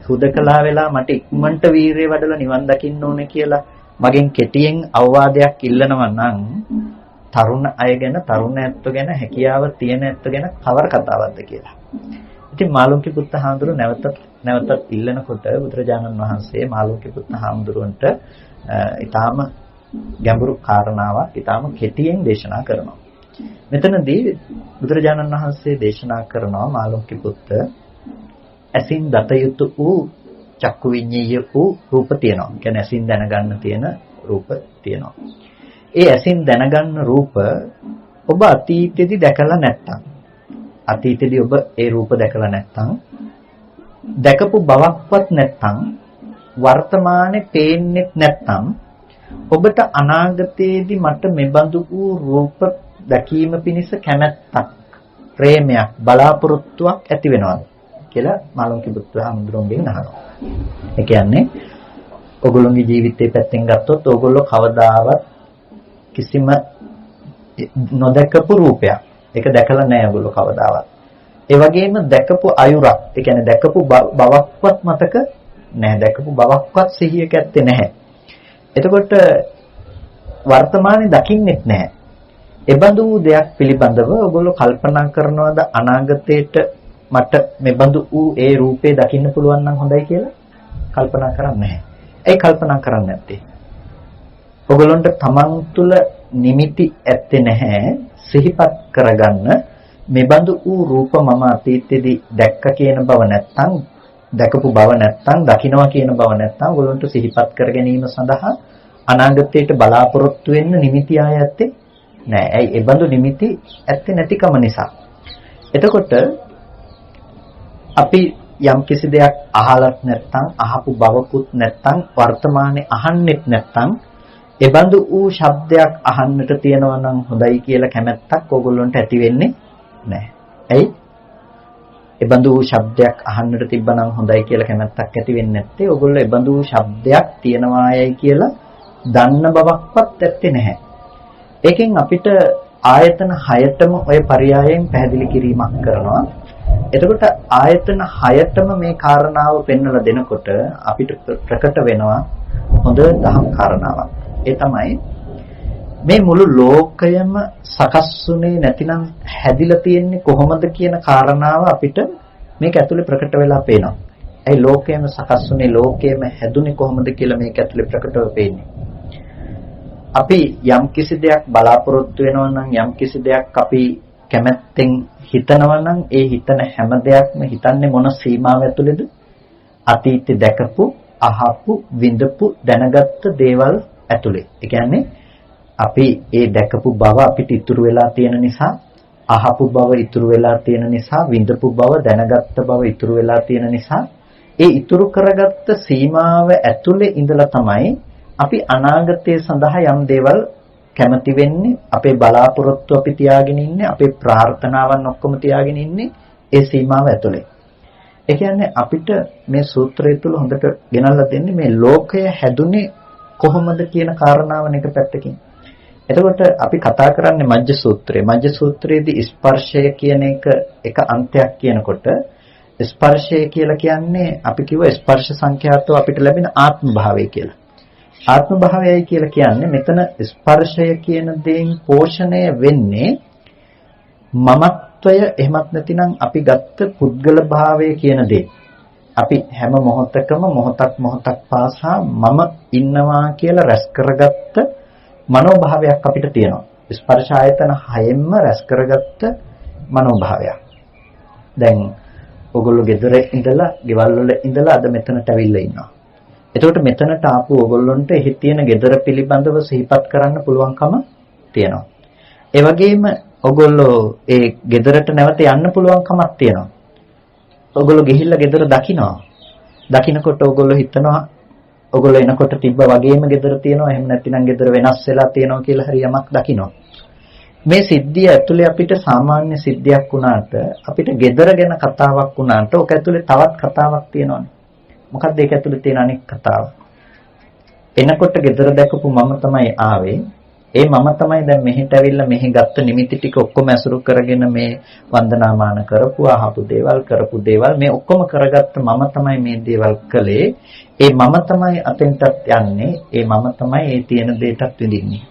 හුදකලා වෙලා මට ඉක්මනට වීරිය වඩලා නිවන් දකින්න ඕනේ කියලා මගෙන් කෙටියෙන් අවවාදයක් ඉල්ලනවා නම් තරුණ අය ගැන, තරුණ ඇත්තෝ ගැන, හැකියාව තියෙන ඇත්තෝ ගැන කවර කතාවක්ද කියලා. ඉතින් මාළුන්ගේ පුත්ත හාමුදුරුවෝ නැවතත් ඉල්ලනකොට බුදුරජාණන් වහන්සේ මාළුන්ගේ පුත්ත හාමුදුරුවන්ට ඊටාම ගැඹුරු කාරණාවක් ඊටාම කෙටියෙන් දේශනා කරනවා. මෙතනදී බුදුරජාණන් වහන්සේ දේශනා කරනවා මාළුන්ගේ පුත්ත ඇසින් දත යුතු වූ චක්කු විඤ්ඤාය වූ රූප තියෙනවා. කියන්නේ ඇසින් දැනගන්න තියෙන රූප තියෙනවා. ඒ ඇසින් දැනගන්න රූප ඔබ අතීතයේදී දැකලා නැත්තම් අතීතයේදී ඔබ ඒ රූප දැකලා නැත්තම් දැකපු බවක්වත් නැත්තම් වර්තමානයේ පේන්නේ නැත්තම් ඔබට අනාගතයේදී මට මෙබඳු වූ රූප දැකීම පිණිස කැමැත්තක් ප්‍රේමයක් බලාපොරොත්තුවක් ඇති වෙනවද කියලා මාළුන්ගේ පුත්‍ර හඳුරෝගෙන් අහනවා. ඒ කියන්නේ ඔයගොල්ලෝගේ ජීවිතේ පැත්තෙන් ගත්තොත් ඔයගොල්ලෝ කවදාවත් කිසිම නොදැකපු රූපයක්. ඒක දැකලා නැහැ ඔයගොල්ලෝ කවදාවත්. ඒ වගේම දැකපු අයුරක්, ඒ කියන්නේ දැකපු බවක්වත් මතක නැහැ. දැකපු බවක්වත් සිහියක ඇත්තේ නැහැ. එතකොට වර්තමානයේ දකින්නෙත් නැහැ. එබඳු දෙයක් පිළිබඳව ඔයගොල්ලෝ කල්පනා කරනවද අනාගතයේට මට මෙබඳු වූ ඒ රූපේ දකින්න පුළුවන් නම් හොඳයි කියලා කල්පනා කරන්නේ නැහැ. ඒ කල්පනා කරන්නේ නැත්තේ ඔයගොල්ලන්ට තමන් තුළ නිමිති ඇත්තේ නැහැ සිහිපත් කරගන්න මෙබඳු වූ රූප මම අතීතයේදී දැක්ක කියන බව නැත්තම් දැකපු බව නැත්තම් දකින්නවා කියන බව නැත්තම් ඔයගොල්ලන්ට සිහිපත් කර ගැනීම සඳහා අනාගතයට බලාපොරොත්තු වෙන්න නිමිති ආය ඇත්තේ නෑ. ඇයි? ඒ බඳු නිමිති ඇත්තේ නැතිකම නිසා. එතකොට අපි යම් කිසි දෙයක් අහලත් නැත්තම් අහපු බවකුත් නැත්තම් වර්තමානයේ අහන්නෙත් නැත්තම් ඒ බඳු වූ ශබ්දයක් අහන්නට තියෙනවා නම් හොඳයි කියලා කැමැත්තක් ඕගොල්ලන්ට ඇති වෙන්නේ නෑ. ඇයි? ඒ බඳු වූ ශබ්දයක් අහන්නට තිබ්බනම් හොඳයි කියලා කැමැත්තක් ඇති වෙන්නේ නැත්තේ ඕගොල්ලෝ ඒ බඳු වූ ශබ්දයක් තියෙනවායයි කියලා දන්න බවක්වත් ඇත්තේ නැහැ. ඒකෙන් අපිට ආයතන 6ටම ඔය පරයයන් පැහැදිලි කිරීමක් කරනවා. එතකොට ආයතන 6ටම මේ කාරණාව පෙන්වලා දෙනකොට අපිට ප්‍රකට වෙනවා හොඳ දහම් කාරණාවක්. ඒ තමයි මේ මුළු ලෝකයම සකස් වුණේ නැතිනම් හැදිලා තියෙන්නේ කොහොමද කියන කාරණාව අපිට මේක ඇතුලේ ප්‍රකට වෙලා පේනවා. ඒ ලෝකයම සකස් වුණේ ලෝකයම හැදුනේ කොහොමද කියලා මේක ඇතුලේ ප්‍රකටව පේන්නේ. අපි යම් කිසි දෙයක් බලාපොරොත්තු වෙනවා නම් යම් කිසි දෙයක් අපි කැමැත්තෙන් හිතනවා නම් ඒ හිතන හැම දෙයක්ම හිතන්නේ මොන සීමාව ඇතුළේද? අතීතේ දැකපු, අහපු, විඳපු, දැනගත්ත දේවල් ඇතුලේ. ඒ කියන්නේ අපි ඒ දැකපු බව අපිට ඉතුරු වෙලා තියෙන නිසා, අහපු බව ඉතුරු වෙලා තියෙන නිසා, විඳපු බව, දැනගත්ත බව ඉතුරු වෙලා තියෙන නිසා, ඒ ඉතුරු කරගත්ත සීමාව ඇතුලේ ඉඳලා තමයි අපි අනාගතය සඳහා යම් දේවල් කැමති වෙන්නේ, අපේ බලාපොරොත්තු අපි තියාගෙන ඉන්නේ, අපේ ප්‍රාර්ථනාවන් ඔක්කොම තියාගෙන ඉන්නේ ඒ සීමාව ඇතුලේ. ඒ කියන්නේ අපිට මේ සූත්‍රය තුල හොඳට ගෙනල්ලා දෙන්නේ මේ ලෝකය හැදුනේ කොහොමද කියන කාරණාවන එක පැත්තකින්. එතකොට අපි කතා කරන්නේ මජ්ජ සූත්‍රය. මජ්ජ සූත්‍රයේදී ස්පර්ශය කියන එක අන්තයක් කියනකොට ස්පර්ශය කියලා කියන්නේ අපි කිව්ව ස්පර්ශ සංඛ්‍යාතව අපිට ලැබෙන ආත්ම භාවය කියලා. ආත්ම භාවයයි කියලා කියන්නේ මෙතන ස්පර්ශය කියන දේෙන් පෝෂණය වෙන්නේ මමත්වය, එහෙමත් නැතිනම් අපි ගත්ත පුද්ගල භාවය කියන දේ. අපි හැම මොහොතකම මොහොතක් පාසා මම ඉන්නවා කියලා රැස් කරගත්ත මනෝභාවයක් අපිට තියෙනවා. ස්පර්ශ ආයතන 6ෙන්ම රැස් කරගත්ත මනෝභාවයක්. දැන් ඔයගොල්ලෝ ගෙදර ඉඳලා, ගෙවල් වල ඉඳලා අද මෙතනට ඇවිල්ලා ඉන්නවා. එතකොට මෙතනට ආපු ඔයගොල්ලන්ට එහි තියෙන ගෙදර පිළිබඳව සිහිපත් කරන්න පුළුවන්කම තියෙනවා. ඒ වගේම ඔයගොල්ලෝ ඒ ගෙදරට නැවත යන්න පුළුවන්කමක් තියෙනවා. ඔයගොල්ලෝ ගිහිල්ලා ගෙදර දකිනවා. දකින්නකොට ඔයගොල්ලෝ හිතනවා ඔයගොල්ලෝ එනකොට තිබ්බ වගේම ගෙදර තියෙනවා, එහෙම නැත්නම් ගෙදර වෙනස් වෙලා තියෙනවා කියලා හරි යමක් දකිනවා. මේ සිද්ධිය ඇතුලේ අපිට සාමාන්‍ය සිද්ධියක් වුණාට, අපිට ගෙදර ගැන කතාවක් වුණාට ඔක ඇතුලේ තවත් කතාවක් තියෙනවානේ. මොකක්ද ඒක ඇතුලේ තියෙන අනෙක් කතාව? එනකොට ගෙදර දැකපු මම තමයි ආවේ. ඒ මම තමයි දැන් මෙහෙට ඇවිල්ලා මෙහි ගත්ත නිමිති ටික ඔක්කොම ඇසුරු කරගෙන මේ වන්දනාමාන කරපු, අහපු දේවල්, කරපු දේවල් මේ ඔක්කොම කරගත්ත මම තමයි මේ දේවල් කළේ. ඒ මම තමයි අතෙන්ටත් යන්නේ. ඒ මම තමයි ඒ තියෙන දේටත් විඳින්නේ.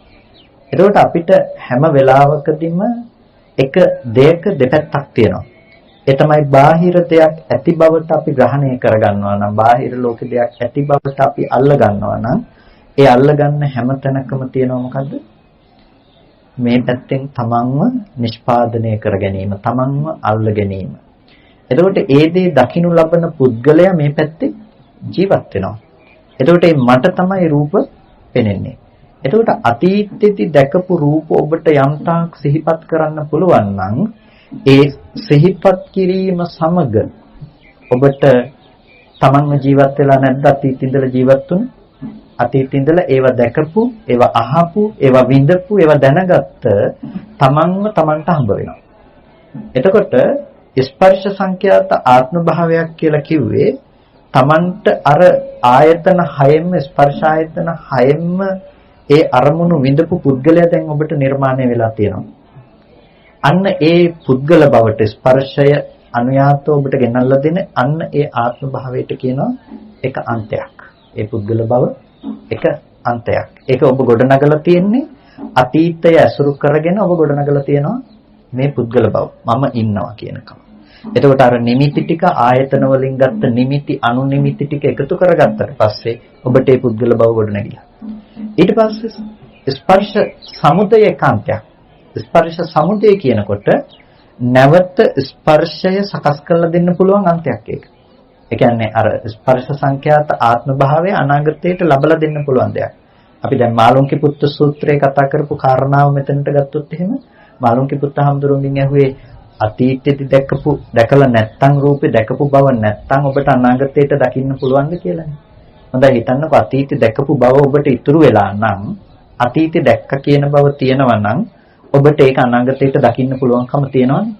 එතකොට අපිට හැම වෙලාවකදීම එක දෙයක දෙපැත්තක් තියෙනවා. ඒ තමයි බාහිර දෙයක් ඇති බවට අපි ග්‍රහණය කරගන්නවා නම්, බාහිර ලෝක දෙයක් ඇති බවට අපි අල්ල ගන්නවා නම්, ඒ අල්ලගන්න හැම තැනකම තියෙනවා මොකද්ද? මේ පැත්තෙන් තමන්ව නිෂ්පාදනය කර ගැනීම, තමන්ව අල්ල ගැනීම. එතකොට ඒ දේ දකින්න ලබන පුද්ගලයා මේ පැත්තේ ජීවත් වෙනවා. එතකොට මට තමයි රූප පෙනෙන්නේ. එතකොට අතීතයේදී දැකපු රූප ඔබට යම්තාක් සිහිපත් කරන්න පුළුවන් නම් ඒ සිහිපත් කිරීම සමග ඔබට තමන්ව ජීවත් වෙලා නැද්ද? අතීතේ ඉඳලා ජීවත් වුණේ? අතීතේ ඉඳලා ඒවා දැකපු, ඒවා අහපු, ඒවා විඳපු, ඒවා දැනගත්ත තමන්ව තමන්ට හම්බ වෙනවා. එතකොට ස්පර්ශ සංඛ්‍යාත ආත්ම භාවයක් කියලා කිව්වේ තමන්ට අර ආයතන 6ෙන්ම, ස්පර්ශ ආයතන 6ෙන්ම ඒ අරමුණු විඳපු පුද්ගලයා දැන් ඔබට නිර්මාණය වෙලා තියෙනවා. අන්න ඒ පුද්ගල බවට ස්පර්ශය අනුයාතව ඔබට ගෙනල්ලා දෙන අන්න ඒ ආත්ම භාවයට කියනවා එක අන්තයක්. ඒ පුද්ගල බව එක අන්තයක්. ඒක ඔබ ගොඩනගලා තියෙන්නේ අතීතය ඇසුරු කරගෙන ඔබ ගොඩනගලා තියෙනවා මේ පුද්ගල බව. මම ඉන්නවා කියනකම. එතකොට අර නිමිති ටික ආයතන වලින් ගත්ත නිමිති අනුනිමිති ටික එකතු කරගත්තට පස්සේ ඔබට ඒ පුද්ගල බව ගොඩනැගිලා. ඊට පස්සේ ස්පර්ශ සමුදය ඒකාන්තයක්. ස්පර්ශ සමුදය කියනකොට නැවත ස්පර්ශය සකස් කරලා දෙන්න පුළුවන් අන්තයක් ඒක. ඒ කියන්නේ අර ස්පර්ශ සංඛ්‍යාත ආත්ම භාවය අනාගතයට ලබලා දෙන්න පුළුවන් දෙයක්. අපි දැන් මාළුන්ගේ පුත්තු සූත්‍රයේ කතා කරපු කාරණාව මෙතනට ගත්තොත් එහෙම මාළුන්ගේ පුත්ත හඳුරුන්ගෙන් ඇහුවේ අතීතයේදී දැකලා නැත්තම් රූපේ දැකපු බව නැත්තම් ඔබට අනාගතයට දකින්න පුළුවන්ද කියලානේ. හොඳයි හිතන්නකෝ අතීතේ දැකපු බව ඔබට ඉතුරු වෙලා නම් අතීතේ දැක්ක කියන බව තියෙනවා නම් ඔබට ඒක අනාගතයට දකින්න පුළුවන්කම තියෙනවනේ.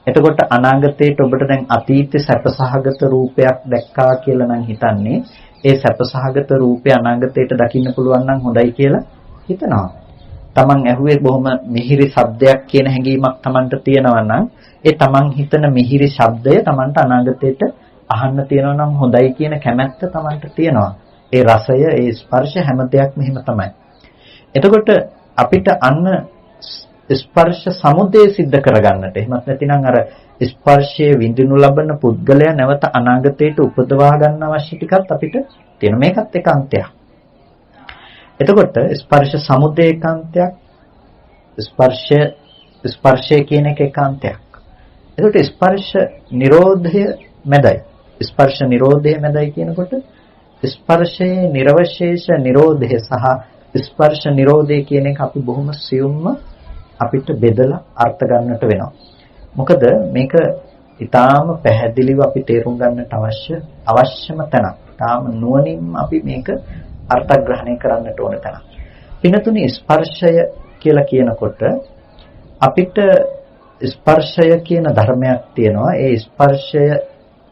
එතකොට අනාගතයට ඔබට දැන් අතීතේ සැපසහගත රූපයක් දැක්කා කියලා නම් හිතන්නේ ඒ සැපසහගත රූපය අනාගතයට දකින්න පුළුවන් නම් හොඳයි කියලා හිතනවා. තමන් ඇහුවේ බොහොම මිහිරි ශබ්දයක් කියන හැඟීමක් තමන්ට තියෙනවා නම් ඒ තමන් හිතන මිහිරි ශබ්දය තමන්ට අනාගතයට අහන්න තියෙනවා නම් හොඳයි කියන කැමැත්ත තමන්ට තියෙනවා. ඒ රසය, ඒ ස්පර්ශ හැම දෙයක්ම එහෙම තමයි. එතකොට අපිට අන්න ස්පර්ශ සමුදය සිද්ධ කරගන්නට එහෙමත් නැතිනම් අර ස්පර්ශයේ විඳිනු ලබන පුද්ගලයා නැවත අනාගතයට උපදවා ගන්න අවශ්‍ය ටිකත් අපිට තියෙන මේකත් එක අන්තයක්. එතකොට ස්පර්ශ සමුදය ඒකාන්තයක් ස්පර්ශය කියන එක ඒකාන්තයක්. එතකොට ස්පර්ශ නිරෝධය මැදයි. ස්පර්ශ නිරෝධය මැදයි කියනකොට ස්පර්ශයේ නිර්වශේෂ නිරෝධය සහ ස්පර්ශ නිරෝධය කියන එක අපි බොහොම සියුම්ම අපිට බෙදලා අර්ථ ගන්නට වෙනවා. මොකද මේක ඊටාම පැහැදිලිව අපි තේරුම් ගන්නට අවශ්‍යම තැනක්. ඊටාම නුවණින් අපි මේක අර්ථග්‍රහණය කරන්නට ඕන තැනක්. පිනතුනි ස්පර්ශය කියලා කියනකොට අපිට ස්පර්ශය කියන ධර්මයක් තියෙනවා. ඒ ස්පර්ශය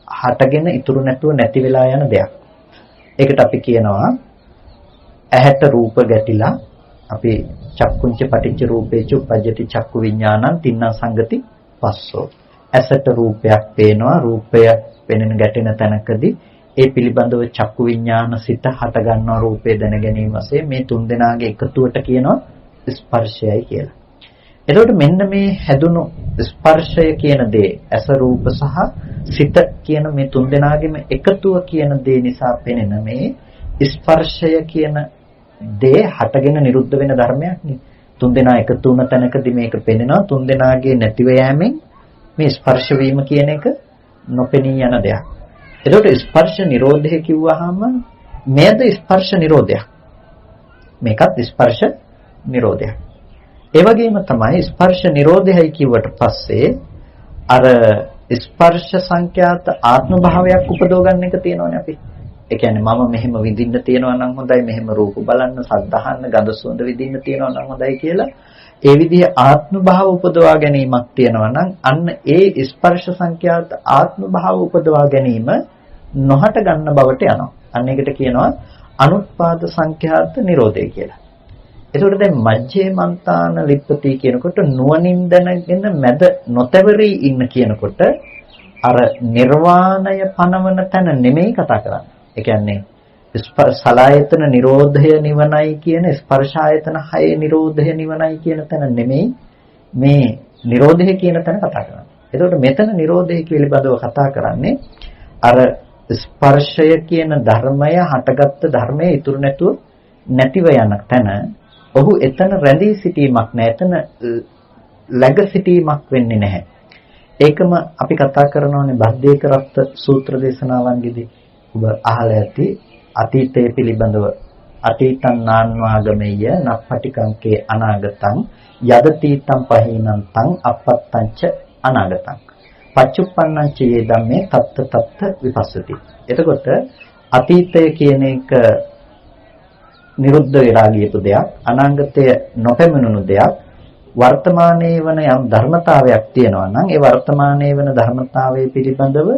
හටගෙන ඉතුරු නැතුව නැති වෙලා යන දෙයක්. ඒකට අපි කියනවා ඇහැට රූප ගැටිලා අපි චක්කුංච පටිච්ච රූපේච උපජ්ජති චක්කු විඥානං තින්න සංගති පස්සෝ. ඇසට රූපයක් පේනවා. රූපය පෙනෙන ගැටෙන තැනකදී ඒ පිළිබඳව චක්කු විඥාන සිත හට ගන්නවා රූපේ දැන ගැනීම වශයෙන් මේ තුන් දෙනාගේ එකතුවට කියනවා ස්පර්ශයයි කියලා. එතකොට මෙන්න මේ හැදුණු ස්පර්ශය කියන දේ ඇස රූප සහ සිත කියන මේ තුන් දෙනාගේම එකතුව කියන දේ නිසා පෙනෙන මේ ස්පර්ශය කියන දේ හටගෙන නිරුද්ධ වෙන ධර්මයක් නේ. තුන් දෙනා එකතු වුණ තැනකදී මේක පෙනෙනවා. තුන් දෙනාගේ නැතිව යෑමෙන් මේ ස්පර්ශ වීම කියන එක නොපෙනී යන දෙයක්. එතකොට ස්පර්ශ නිරෝධය කිව්වහම මේද ස්පර්ශ නිරෝධයක්. මේකත් ස්පර්ශ නිරෝධයක්. ඒ වගේම තමයි ස්පර්ශ නිරෝධයයි කිව්වට පස්සේ අර ස්පර්ශ සංඛ්‍යාත ආත්ම භාවයක් උපදව ගන්න එක තියෙනවනේ අපි. ඒ කියන්නේ මම මෙහෙම විඳින්න තියනවා නම් හොඳයි, මෙහෙම රූප බලන්න, සද්ද අහන්න, ගඳ සුවඳ විඳින්න තියනවා නම් හොඳයි කියලා ඒ විදිහේ ආත්ම භාව උපදවා ගැනීමක් තියෙනවා නම් අන්න ඒ ස්පර්ශ සංඛ්‍යාත ආත්ම භාව උපදවා ගැනීම නොහට ගන්න බවට යනවා. අන්න ඒකට කියනවා අනුත්පාද සංඛ්‍යාත නිරෝධය කියලා. එතකොට දැන් මජ්ජේ මන්තාන ලිප්පති කියනකොට නුවණින් දැනගෙන මැද නොතවරී ඉන්න කියනකොට අර නිර්වාණය පනවන තැන නෙමෙයි කතා කරන්නේ. ඒ කියන්නේ සලායතන නිරෝධය නිවනයි කියන ස්පර්ශායතන 6 නිරෝධය නිවනයි කියන තැන නෙමෙයි මේ නිරෝධය කියන තැන කතා කරන්නේ. එතකොට මෙතන නිරෝධය පිළිබඳව කතා කරන්නේ අර ස්පර්ශය කියන ධර්මය හටගත්තු ධර්මයේ ඉතුරු නැතුව නැතිව යන තැන ඔහු එතන රැඳී සිටීමක් නැහැ. එතන läග සිටීමක් වෙන්නේ නැහැ. ඒකම අපි කතා කරනවානේ බද්දේක රත්ත සූත්‍ර දේශනාවන්ගෙදී ඔබ අහලා ඇති අතීතයේ පිළිබඳව අතීතං නාන්වාගමෙය්‍ය නප්පටිකංකේ අනාගතං යදතීතං පහීනන්තං අපත්තංච අනාගතං පච්චුප්පන්නං චේ ධම්මේ තත්ත තත්ත විපස්සති. එතකොට අතීතය කියන එක නිරුද්ධ වෙලා ගියපු දෙයක්, අනාගතය නොපැමිණුණු දෙයක්, වර්තමානයේ වන යම් ධර්මතාවයක් තියෙනවා නම් ඒ වර්තමානයේ වන ධර්මතාවයේ පිළිබඳව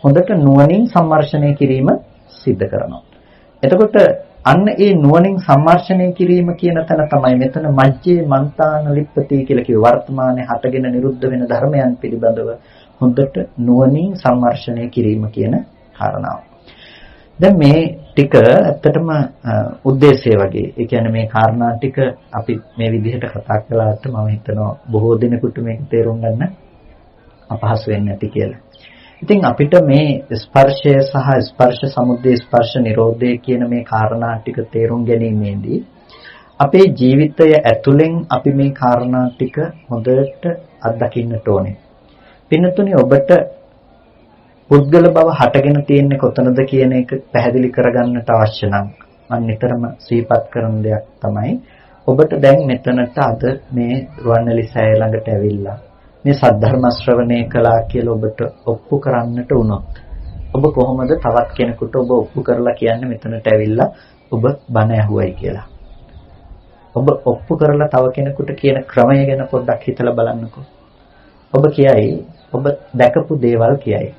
හොඳට නුවණින් සම්මර්ෂණය කිරීම සිද්ධ කරනවා. එතකොට අන්න ඒ නුවණින් සම්මර්ෂණය කිරීම කියන තැන තමයි මෙතන මජ්ජේ මන්තාන ලිප්පති කියලා කිව්ව වර්තමානයේ හටගෙන නිරුද්ධ වෙන ධර්මයන් පිළිබඳව හොඳට නුවණින් සම්මර්ෂණය කිරීම කියන කාරණාව. දැන් මේ ටික ඇත්තටම ಉದ್ದೇಶය වගේ. ඒ කියන්නේ මේ කාරණා ටික අපි මේ විදිහට කතා කළාට මම හිතනවා බොහෝ දෙනෙකුට මේක තේරුම් ගන්න අපහසු වෙන්නේ නැති කියලා. ඉතින් අපිට මේ ස්පර්ශය සහ ස්පර්ශ සමුදය ස්පර්ශ නිරෝධය කියන මේ කාරණා ටික තේරුම් ගැනීමේදී අපේ ජීවිතය ඇතුළෙන් අපි මේ කාරණා ටික හොඳට අත්දකින්නට ඕනේ. පින්නතුනි ඔබට පුද්ගල බව හටගෙන තියෙන්නේ කොතනද කියන එක පැහැදිලි කරගන්නට අවශ්‍ය නම් මම නිතරම සිහිපත් කරන දෙයක් තමයි ඔබට දැන් මෙතනට අද මේ රුවන්වැලි සෑය ළඟට ඇවිල්ලා මේ සද්ධර්ම ශ්‍රවණය කළා කියලා ඔබට ඔප්පු කරන්නට වුණොත් ඔබ කොහොමද තවත් කෙනෙකුට ඔබ ඔප්පු කරලා කියන්නේ මෙතනට ඇවිල්ලා ඔබ බණ ඇහුවයි කියලා. ඔබ ඔප්පු කරලා තව කෙනෙකුට කියන ක්‍රමය ගැන පොඩ්ඩක් හිතලා බලන්නකෝ. ඔබ කියයි ඔබ දැකපු දේවල් කියයි.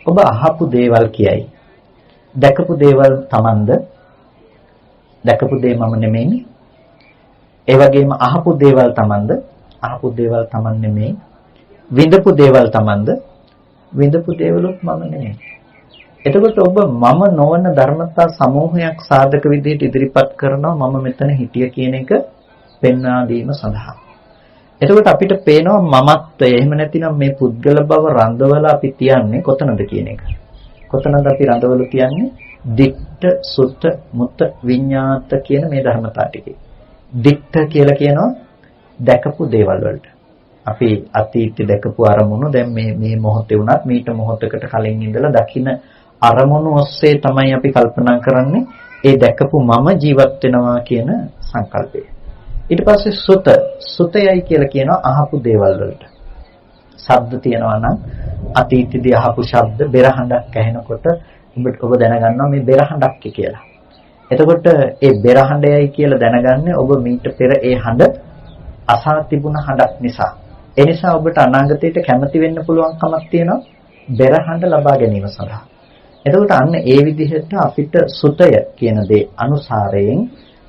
ඔබ අහපු දේවල් කියයි. දැකපු දේවල් Tamand දැකපු දේ මම නෙමෙයි. ඒ වගේම අහපු දේවල් Tamand අහපු දේවල් Taman නෙමෙයි. විඳපු දේවල් Tamand විඳපු දේවලුත් මම නෙමෙයි. එතකොට ඔබ මම නොවන ධර්මතා සමූහයක් සාධක විදිහට ඉදිරිපත් කරනවා මම මෙතන හිටිය කියන එක පෙන්වා දීම සඳහා. එතකොට අපිට පේනවා මමත්වය. එහෙම නැතිනම් මේ පුද්ගල බව රඳවලා අපි තියන්නේ කොතනද කියන එක. කොතනද අපි රඳවලා තියන්නේ? දික්ඨ, සුත්ත, මුත්ත, විඤ්ඤාත කියන මේ ධර්මතා ටිකේ. දික්ඨ කියලා කියනවා දැකපු දේවල් වලට. අපි අතීතේ දැකපු අරමුණු දැන් මේ මොහොතේ වුණත් මීට මොහොතකට කලින් ඉඳලා දකින අරමුණු ඔස්සේ තමයි අපි කල්පනා කරන්නේ ඒ දැකපු මම ජීවත් වෙනවා කියන සංකල්පය. ඊට පස්සේ සුතයයි කියලා කියනවා අහපු දේවල් වලට. ශබ්ද තියෙනවා නම් අතීතයේදී අහපු ශබ්ද බෙරහඬක් ඇහෙනකොට ඔබ දැනගන්නවා මේ බෙරහඬක් කියලා. එතකොට ඒ බෙරහඬයයි කියලා දැනගන්නේ ඔබ මීට පෙර ඒ හඬ අසා තිබුණ හඬක් නිසා. ඒ නිසා ඔබට අනාගතයට කැමති වෙන්න පුළුවන්කමක් තියෙනවා බෙරහඬ ලබා ගැනීම සඳහා. එතකොට අන්න ඒ විදිහට අපිට සුතය කියන දේ අනුසාරයෙන්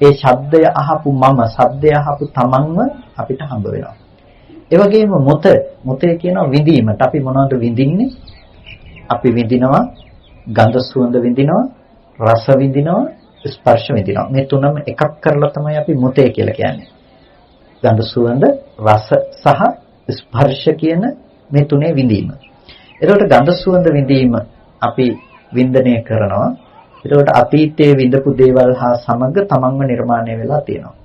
ඒ ශබ්දය අහපු මම, ශබ්දය අහපු තමන්ව අපිට හම්බ වෙනවා. ඒ වගේම මුතේ කියනවා විඳීමට. අපි මොනවද විඳින්නේ? අපි විඳිනවා ගන්ධ සුවඳ විඳිනවා, රස විඳිනවා, ස්පර්ශ විඳිනවා. මේ තුනම එකක් කරලා තමයි අපි මුතේ කියලා කියන්නේ. ගන්ධ සුවඳ, රස සහ ස්පර්ශ කියන මේ තුනේ විඳීම. එතකොට ගන්ධ සුවඳ විඳීම අපි වින්දනය කරනවා. එතකොට අතීතයේ විඳපු දේවල් හා සමග තමන්ව නිර්මාණය වෙලා තියෙනවා.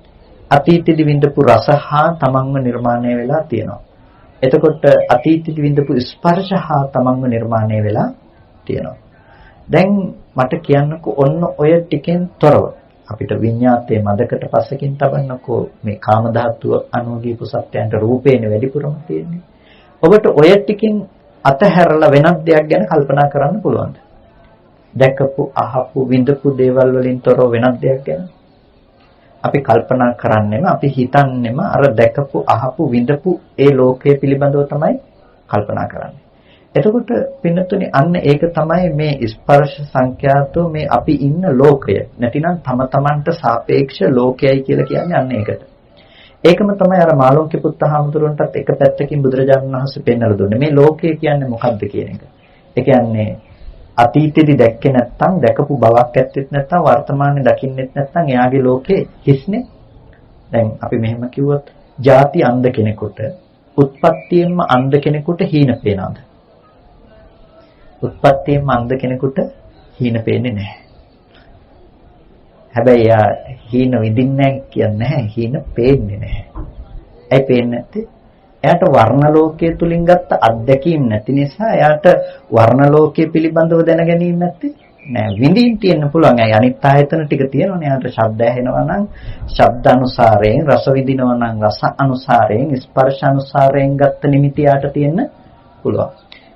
අතීතයේදී විඳපු රස හා තමන්ව නිර්මාණය වෙලා තියෙනවා. එතකොට අතීතයේදී විඳපු ස්පර්ශ හා තමන්ව නිර්මාණය වෙලා තියෙනවා. දැන් මට කියන්නකෝ ඔන්න ඔය ටිකෙන් තොරව අපිට විඤ්ඤාතයේ මදකට පස්සකින් තබන්නකෝ මේ කාම ධාතුව අනුගීපු සත්‍යයන්ට රූපේනේ වැඩිපුරම තියෙන්නේ. ඔබට ඔය ටිකෙන් අතහැරලා වෙනත් දෙයක් ගැන කල්පනා කරන්න පුළුවන්ද? දැකපු අහපු විඳපු දේවල් වලින් තොරව වෙනත් දෙයක් ගැන අපි කල්පනා කරන්නෙම අපි හිතන්නෙම අර දැකපු අහපු විඳපු ඒ ලෝකය පිළිබඳව තමයි කල්පනා කරන්නේ. එතකොට පින්නතුනි අන්න ඒක තමයි මේ ස්පර්ශ සංඛ්‍යාතෝ මේ අපි ඉන්න ලෝකය. නැතිනම් තම තමන්ට සාපේක්ෂ ලෝකයයි කියලා කියන්නේ අන්න ඒකට. ඒකම තමයි අර මාළුන්ගේ පුත්තහාමුදුරන්ටත් එක පැත්තකින් බුදුරජාණන් වහන්සේ පෙන්වලා දුන්නේ. මේ ලෝකය කියන්නේ මොකක්ද කියන එක. ඒ කියන්නේ අතීතෙදි දැක්කේ නැත්නම් දැකපු බවක් ඇත්තෙත් නැත්නම් වර්තමානයේ දකින්නෙත් නැත්නම් එයාගේ ලෝකේ හිස්නේ. දැන් අපි මෙහෙම කිව්වොත් ಜಾති අන්ධ කෙනෙකුට උත්පත්තියෙන්ම අන්ධ කෙනෙකුට හීන පේනවද? උත්පත්තියෙන්ම අන්ධ කෙනෙකුට හීන පේන්නේ නැහැ. හැබැයි එයා හීන විඳින්නේ නැහැ කියන්නේ නැහැ. හීන පේන්නේ නැහැ. ඇයි පේන්නේ නැත්තේ? එයාට වර්ණ ලෝකයේ තුලින් ගත්ත අත්දැකීම් නැති නිසා එයාට වර්ණ ලෝකයේ පිළිබඳව දැනගැනීම නැත්තේ නෑ. විඳින්න තියෙන්න පුළුවන්. අය අනිත් ආයතන ටික තියෙනවනේ. එයාට ශබ්ද ඇහෙනවා නම් ශබ්ද අනුසාරයෙන්, රස විඳිනවා නම් රස අනුසාරයෙන්, ස්පර්ශ අනුසාරයෙන් ගත්ත නිමිති යාට තියෙන්න පුළුවන්.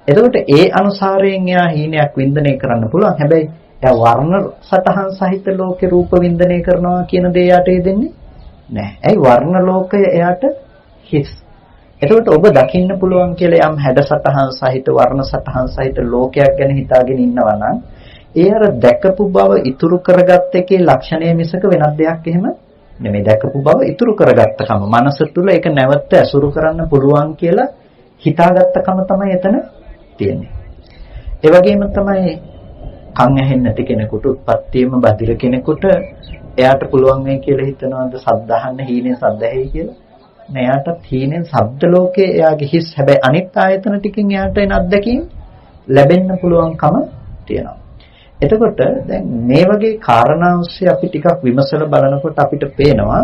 එතකොට ඒ අනුසාරයෙන් එයා හීනයක් වින්දනය කරන්න පුළුවන්. හැබැයි එයා වර්ණ සතහන් සහිත ලෝකේ රූප වින්දනය කරනවා කියන දේ යාට දෙන්නේ නෑ. ඇයි වර්ණ ලෝකය එයාට හිස්. එතකොට ඔබ දකින්න පුළුවන් කියලා යම් හැඩසතහන් සහිත වර්ණ සතහන් සහිත ලෝකයක් ගැන හිතාගෙන ඉන්නවා නම් ඒ අර දැකපු බව ඉතුරු කරගත්ත එකේ ලක්ෂණය මිසක වෙනත් දෙයක් එහෙම නෙමෙයි. දැකපු බව ඉතුරු කරගත්තකම මනස තුල ඒක නැවත ඇසුරු කරන්න පුළුවන් කියලා හිතාගත්තකම තමයි එතන තියෙන්නේ. ඒ වගේම තමයි කන් ඇහෙන්නේ නැති කෙනෙකුට උත්පත්තියම බදිර කෙනෙකුට එයාට පුළුවන් වෙයි කියලා හිතනවාද සද්ද අහන්න හීනෙන් සද්ද ඇහෙයි කියලා? එයාට හීනෙන් ශබ්ද ලෝකේ එයාගේ හිස්. හැබැයි අනිත් ආයතන ටිකෙන් එයාට එන අත්දැකීම් ලැබෙන්න පුළුවන්කම තියෙනවා. එතකොට දැන් මේ වගේ කාරණා ඔස්සේ අපි ටිකක් විමසලා බලනකොට අපිට පේනවා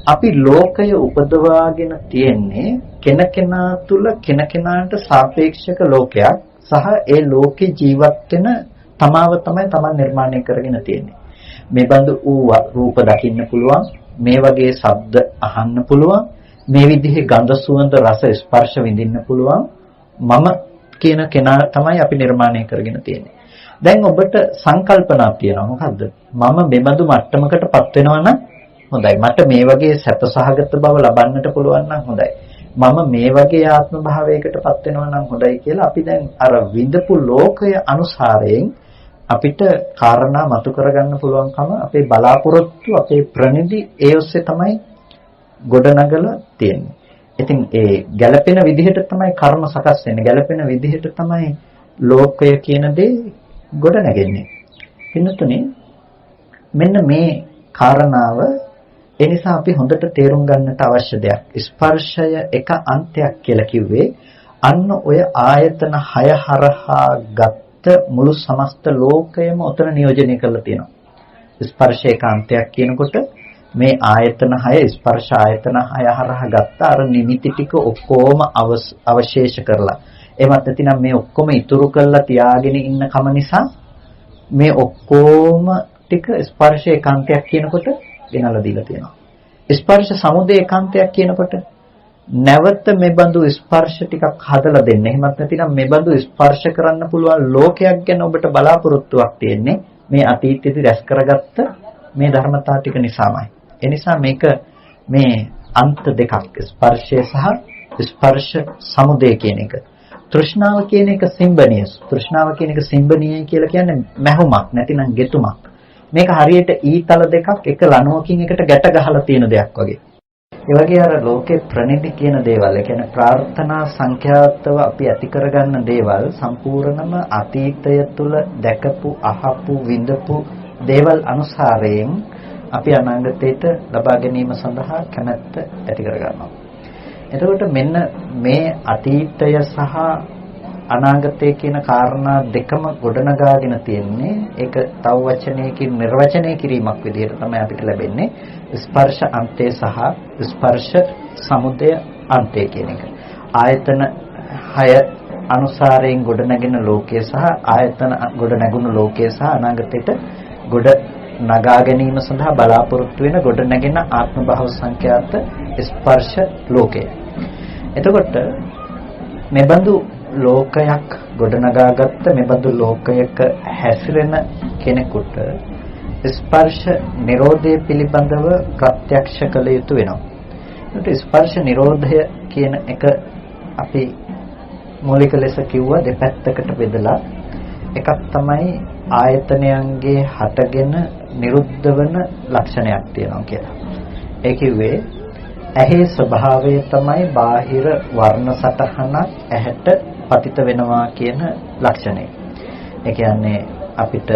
අපි ලෝකය උපදවාගෙන තියෙන්නේ කෙනකෙනා තුල කෙනකෙනාට සාපේක්ෂක ලෝකයක් සහ ඒ ලෝකේ ජීවත් වෙන තමාව තමයි Taman නිර්මාණය කරගෙන තියෙන්නේ. මේ බඳු වූ රූප දකින්න පුළුවන්, මේ වගේ ශබ්ද අහන්න පුළුවන්, මේ විදිහේ ගඳ සුවඳ රස ස්පර්ශ විඳින්න පුළුවන්. මම කියන කෙනා තමයි අපි නිර්මාණය කරගෙන තියෙන්නේ. දැන් ඔබට සංකල්පනාවක් තියෙනවා. මොකද්ද? මම මෙබඳු මට්ටමකටපත් වෙනවා නම් හොඳයි. මට මේ වගේ සැපසහගත බව ලබන්නට පුළුවන් නම් හොඳයි. මම මේ වගේ ආත්ම භාවයකටපත් වෙනවා නම් හොඳයි කියලා අපි දැන් අර විඳපු ලෝකය අනුසාරයෙන් අපිට කාරණා මතු කරගන්න පුළුවන්කම අපේ බලාපොරොත්තු අපේ ප්‍රනිධි ඒ ඔස්සේ තමයි ගොඩනගලා තියෙන්නේ. ඉතින් ඒ ගැළපෙන විදිහට තමයි කර්ම සකස් වෙන්නේ. ගැළපෙන විදිහට තමයි ලෝකය කියන දේ ගොඩනගන්නේ. පින්නතුනේ මෙන්න මේ කාරණාව එනිසා අපි හොඳට තේරුම් ගන්නට අවශ්‍ය දෙයක්. ස්පර්ශය එක අන්තයක් කියලා කිව්වේ අන්න ඔය ආයතන 6 හරහා ගත්ත මුළු සමස්ත ලෝකයම උතන නියෝජනය කරලා තියෙනවා. ස්පර්ශය එක අන්තයක් කියනකොට මේ ආයතන 6 ස්පර්ශ ආයතන 6 හරහා ගත්ත අර නිමිති ටික ඔක්කොම අවශේෂ කරලා එමත් නැතිනම් මේ ඔක්කොම ඉතුරු කරලා තියාගෙන ඉන්න කම නිසා මේ ඔක්කොම ටික ස්පර්ශ ඒකාන්තයක් කියනකොට ගෙනල්ලා දීලා තියෙනවා. ස්පර්ශ සමුදය ඒකාන්තයක් කියනකොට නැවත මේ බඳු ස්පර්ශ ටිකක් හදලා දෙන්න. එහෙමත් නැතිනම් මේ බඳු ස්පර්ශ කරන්න පුළුවන් ලෝකයක් ගැන ඔබට බලාපොරොත්තුවක් තියෙන්නේ මේ අතීතයේදී රැස් කරගත්ත මේ ධර්මතා ටික නිසාමයි. ඒ නිසා මේක මේ අන්ත දෙකක් ස්පර්ශය සහ ස්පර්ශ සමුදය කියන එක. තෘෂ්ණාව කියන එක සිම්බනිය. තෘෂ්ණාව කියන එක සිම්බනිය කියලා කියන්නේ මැහුමක් නැතිනම් ගෙතුමක්. මේක හරියට ඊතල දෙකක් එක ලණුවකින් එකට ගැට ගහලා තියෙන දෙයක් වගේ. ඒ වගේ අර ලෝකේ ප්‍රනිධි කියන දේවල්, ඒ කියන්නේ ප්‍රාර්ථනා සංඛ්‍යාතව අපි ඇති කරගන්න දේවල් සම්පූර්ණම අතීතය තුල දැකපු, අහපු, විඳපු දේවල් අනුසාරයෙන් අපි අනාගතයට ලබා ගැනීම සඳහා කැමැත්ත ඇති කරගන්නවා. එතකොට මෙන්න මේ අතීතය සහ අනාගතය කියන කාරණා දෙකම ගොඩනගාගෙන තියෙන්නේ ඒක තව වචනයකින් නිර්වචනය කිරීමක් විදිහට තමයි අපිට ලැබෙන්නේ ස්පර්ශ අන්තය සහ ස්පර්ශ සමුදය අන්තය කියන එක. ආයතන 6 අනුසාරයෙන් ගොඩනගෙන ලෝකය සහ ආයතන ගොඩනගුණු ලෝකය සහ අනාගතයට ගොඩ නගා ගැනීම සඳහා බලාපොරොත්තු වෙන ගොඩනගෙන ආත්ම භව සංඛ්‍යාත ස්පර්ශ ලෝකය. එතකොට මෙබඳු ලෝකයක් ගොඩනගාගත්ත මෙබඳු ලෝකයක හැසිරෙන කෙනෙකුට ස්පර්ශ නිරෝධය පිළිබඳව ප්‍රත්‍යක්ෂ කළ යුතු වෙනවා. ඒකට ස්පර්ශ නිරෝධය කියන එක අපි මූලික ලෙස කිව්වා දෙපැත්තකට බෙදලා. එකක් තමයි ආයතනයන්ගේ හටගෙන නිරුද්ධ වෙන ලක්ෂණයක් තියෙනවා කියලා. ඒ කිව්වේ ඇහි ස්වභාවය තමයි බාහිර වර්ණ සටහනක් ඇහැට පතිත වෙනවා කියන ලක්ෂණය. ඒ කියන්නේ අපිට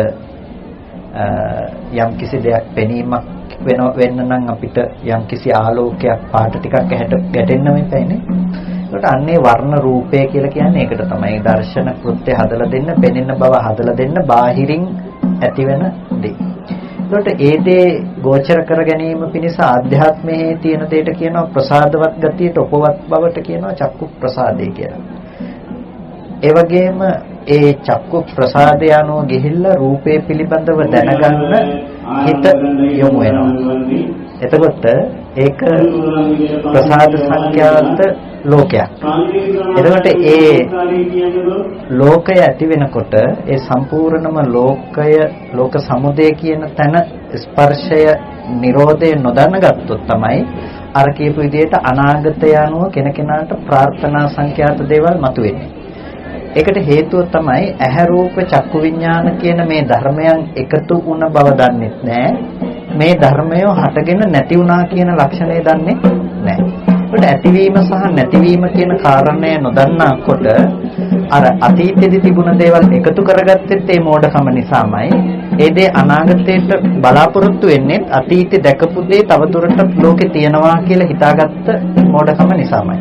යම් කිසි දෙයක් පෙනීමක් වෙන්න නම් අපිට යම් කිසි ආලෝකයක් පාට ටිකක් ඇහැට ගැටෙන්න වෙන්නේ. ඒකට අන්නේ වර්ණ රූපය කියලා කියන්නේ ඒකට තමයි. දර්ශන කෘත්‍ය හදලා දෙන්න, පෙනෙන බව හදලා දෙන්න බාහිරින් ඇතිවෙන දේ. ඒකට ඒ දේ ගෝචර කර ගැනීම පිණිස ආධ්‍යාත්මයේ තියෙන දෙයට කියනවා ප්‍රසාදවත් ගතියට, උපවත් බවට කියනවා චක්කු ප්‍රසාදේ කියලා. ඒ වගේම ඒ චක්කු ප්‍රසාදය අනුව ගිහිල්ලා රූපේ පිළිබඳව දැනගන්න හිත යොමු වෙනවා. එතකොට ඒක ප්‍රසාද සංඛ්‍යාත ලෝකයක්. එතකොට ඒ ලෝකය ඇති වෙනකොට ඒ සම්පූර්ණම ලෝකය ලෝක සමුදය කියන තැන ස්පර්ශය නිරෝධය නොදැනගත්තොත් තමයි අර කියපු විදිහට අනාගතය අනුව කෙනකෙනාට ප්‍රාර්ථනා සංඛ්‍යාත දේවල් මතුවෙන්නේ. ඒකට හේතුව තමයි ඇහැ රූප චක්කු විඥාන කියන මේ ධර්මයන් එකතු වුණ බව දන්නේ නැහැ. මේ ධර්මය හටගෙන නැති වුණා කියන ලක්ෂණය දන්නේ නැහැ. ඒකට ඇතිවීම සහ නැතිවීම කියන කාරණය නොදන්නාකොට අර අතීතයේදී තිබුණ දේවල් එකතු කරගත්තෙත් ඒ මෝඩකම නිසාමයි. ඒ දේ අනාගතයට බලාපොරොත්තු වෙන්නේ අතීතේ දැකපු දේ තවදුරටත් ලෝකේ තියනවා කියලා හිතාගත්ත මෝඩකම නිසාමයි.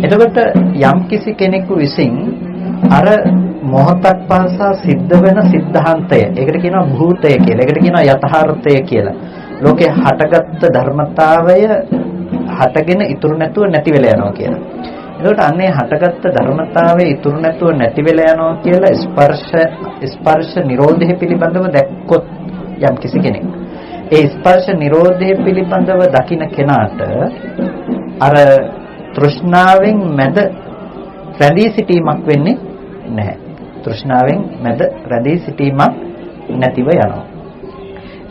එතකොට යම් කිසි කෙනෙකු විසින් අර මොහොතක් පාසා සිද්ධ වෙන සිද්ධාන්තය, ඒකට කියනවා භූතය කියලා. ඒකට කියනවා යථාර්ථය කියලා. ලෝකේ හටගත්ත ධර්මතාවය හටගෙන ඉතුරු නැතුව නැති වෙලා යනවා කියලා. එතකොට අන්නේ හටගත්ත ධර්මතාවයේ ඉතුරු නැතුව නැති වෙලා යනවා කියලා ස්පර්ශ නිරෝධය පිළිබඳව දැක්කොත් යම් කිසි කෙනෙක් ඒ ස්පර්ශ නිරෝධය පිළිබඳව දකින්න කෙනාට අර තෘෂ්ණාවෙන් මැද රැඳී සිටීමක් වෙන්නේ නැහැ. තෘෂ්ණාවෙන් මැද රැඳී සිටීමක් නැතිව යනවා.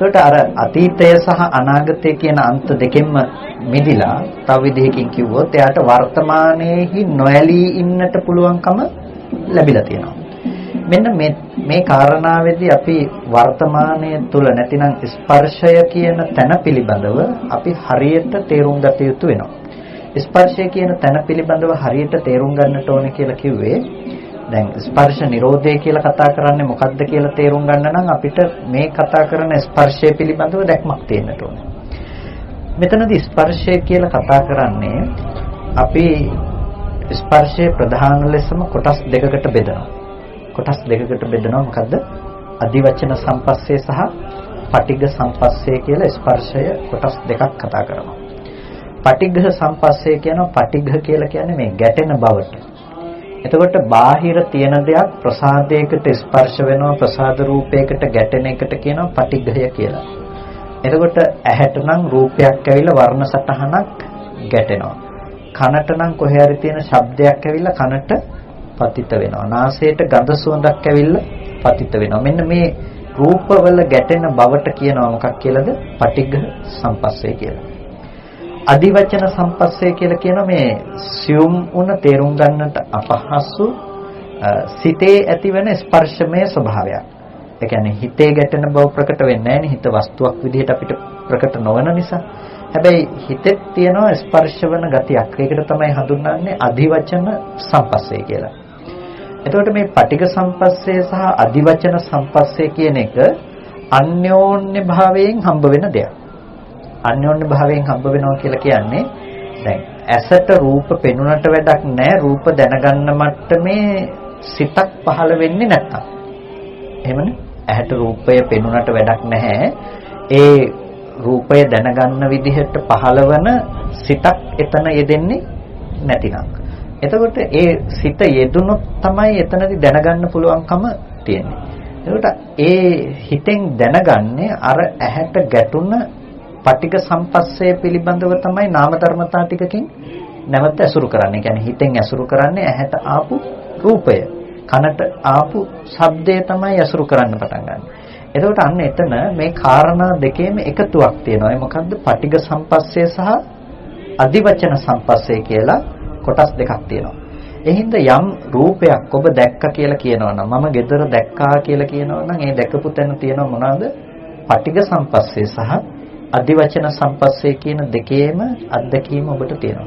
ඒකට අර අතීතය සහ අනාගතය කියන අන්ත දෙකෙන්ම මිදිලා තව විදිහකින් කිව්වොත් එයාට වර්තමානයේහි නොඇලී ඉන්නට පුළුවන්කම ලැබිලා තියෙනවා. මෙන්න මේ කාරණාවේදී අපි වර්තමානයේ තුල නැතිනම් ස්පර්ශය කියන තැන පිළිබඳව අපි හරියට තේරුම් ගත යුතු වෙනවා. ස්පර්ශය කියන තැන පිළිබඳව හරියට තේරුම් ගන්නට ඕනේ කියලා කිව්වේ දැන් ස්පර්ශ නිරෝධය කියලා කතා කරන්නේ මොකක්ද කියලා තේරුම් ගන්න නම් අපිට මේ කතා කරන ස්පර්ශය පිළිබඳව දැක්මක් තියෙන්නට ඕනේ. මෙතනදී ස්පර්ශය කියලා කතා කරන්නේ අපි ස්පර්ශයේ ප්‍රධාන ලෙසම කොටස් දෙකකට බෙදනවා. කොටස් දෙකකට බෙදනවා මොකද්ද? අදිවචන සම්පස්සේ සහ පටිඝ සම්පස්සේ කියලා ස්පර්ශය කොටස් දෙකක් කතා කරනවා. පටිඝ සම්පස්සේ කියනවා පටිඝ කියලා කියන්නේ මේ ගැටෙන බවට. එතකොට බාහිර තියෙන දෙයක් ප්‍රසාදයකට ස්පර්ශ වෙනවා ප්‍රසාද රූපයකට ගැටෙන එකට කියනවා පටිඝය කියලා. එතකොට ඇහැට නම් රූපයක් ඇවිල්ලා වර්ණ සටහනක් ගැටෙනවා. කනට නම් කොහේ හරි තියෙන ශබ්දයක් ඇවිල්ලා කනට පතිත වෙනවා. නාසයට ගඳ සුවඳක් ඇවිල්ලා පතිත වෙනවා. මෙන්න මේ රූපවල ගැටෙන බවට කියනවා මොකක් කියලාද? පටිඝ සම්පස්සේ කියලා. අදිවචන සම්පස්සේ කියලා කියන මේ සියුම් උන තේරුම් ගන්නට අපහසු සිතේ ඇතිවන ස්පර්ශමය ස්වභාවයක්. ඒ කියන්නේ හිතේ ගැටෙන බව ප්‍රකට වෙන්නේ නැහැ නේ. හිත වස්තුවක් විදිහට අපිට ප්‍රකට නොවන නිසා. හැබැයි හිතේ තියෙන ස්පර්ශවන ගතියක්. ඒකට තමයි හඳුන්වන්නේ අදිවචන සම්පස්සේ කියලා. එතකොට මේ පටිඝ සම්පස්සේ සහ අදිවචන සම්පස්සේ කියන එක අන්‍යෝන්‍ය භාවයෙන් හම්බ වෙන දෙයක්. අන්‍යෝන්‍ය භාවයෙන් හම්බ වෙනවා කියලා කියන්නේ දැන් ඇසට රූප පෙනුනට වැඩක් නැහැ රූප දැනගන්න මට්ටමේ සිතක් පහළ වෙන්නේ නැත්තම් එහෙමනේ ඇහැට රූපය පෙනුනට වැඩක් නැහැ ඒ රූපය දැනගන්න විදිහට පහළවන සිතක් එතන යෙදෙන්නේ නැතිනම් එතකොට ඒ සිත යෙදුනොත් තමයි එතනදි දැනගන්න පුළුවන්කම තියෙන්නේ එතකොට ඒ හිතෙන් දැනගන්නේ අර ඇහැට ගැටුණ පටිඝ සම්පස්සේ පිළිබඳව තමයි නාම ධර්මතා ටිකකින් නැවත ඇසුරු කරන්නේ. ඒ කියන්නේ හිතෙන් ඇසුරු කරන්නේ ඇහැට ආපු රූපය. කනට ආපු ශබ්දය තමයි ඇසුරු කරන්න පටන් ගන්න. එතකොට අන්න එතන මේ කාරණා දෙකේම එකතුවක් තියෙනවා. ඒ මොකද්ද? පටිඝ සම්පස්සේ සහ අදිවචන සම්පස්සේ කියලා කොටස් දෙකක් තියෙනවා. ඒ හින්දා යම් රූපයක් ඔබ දැක්ක කියලා කියනවනම් මම ගෙදර දැක්කා කියලා කියනවනම් ඒ දැකපු තැන තියෙනව මොනවාද? පටිඝ සම්පස්සේ සහ අදිවචන සම්පස්සේ කියන දෙකේම අත්දැකීම ඔබට තියෙනවා.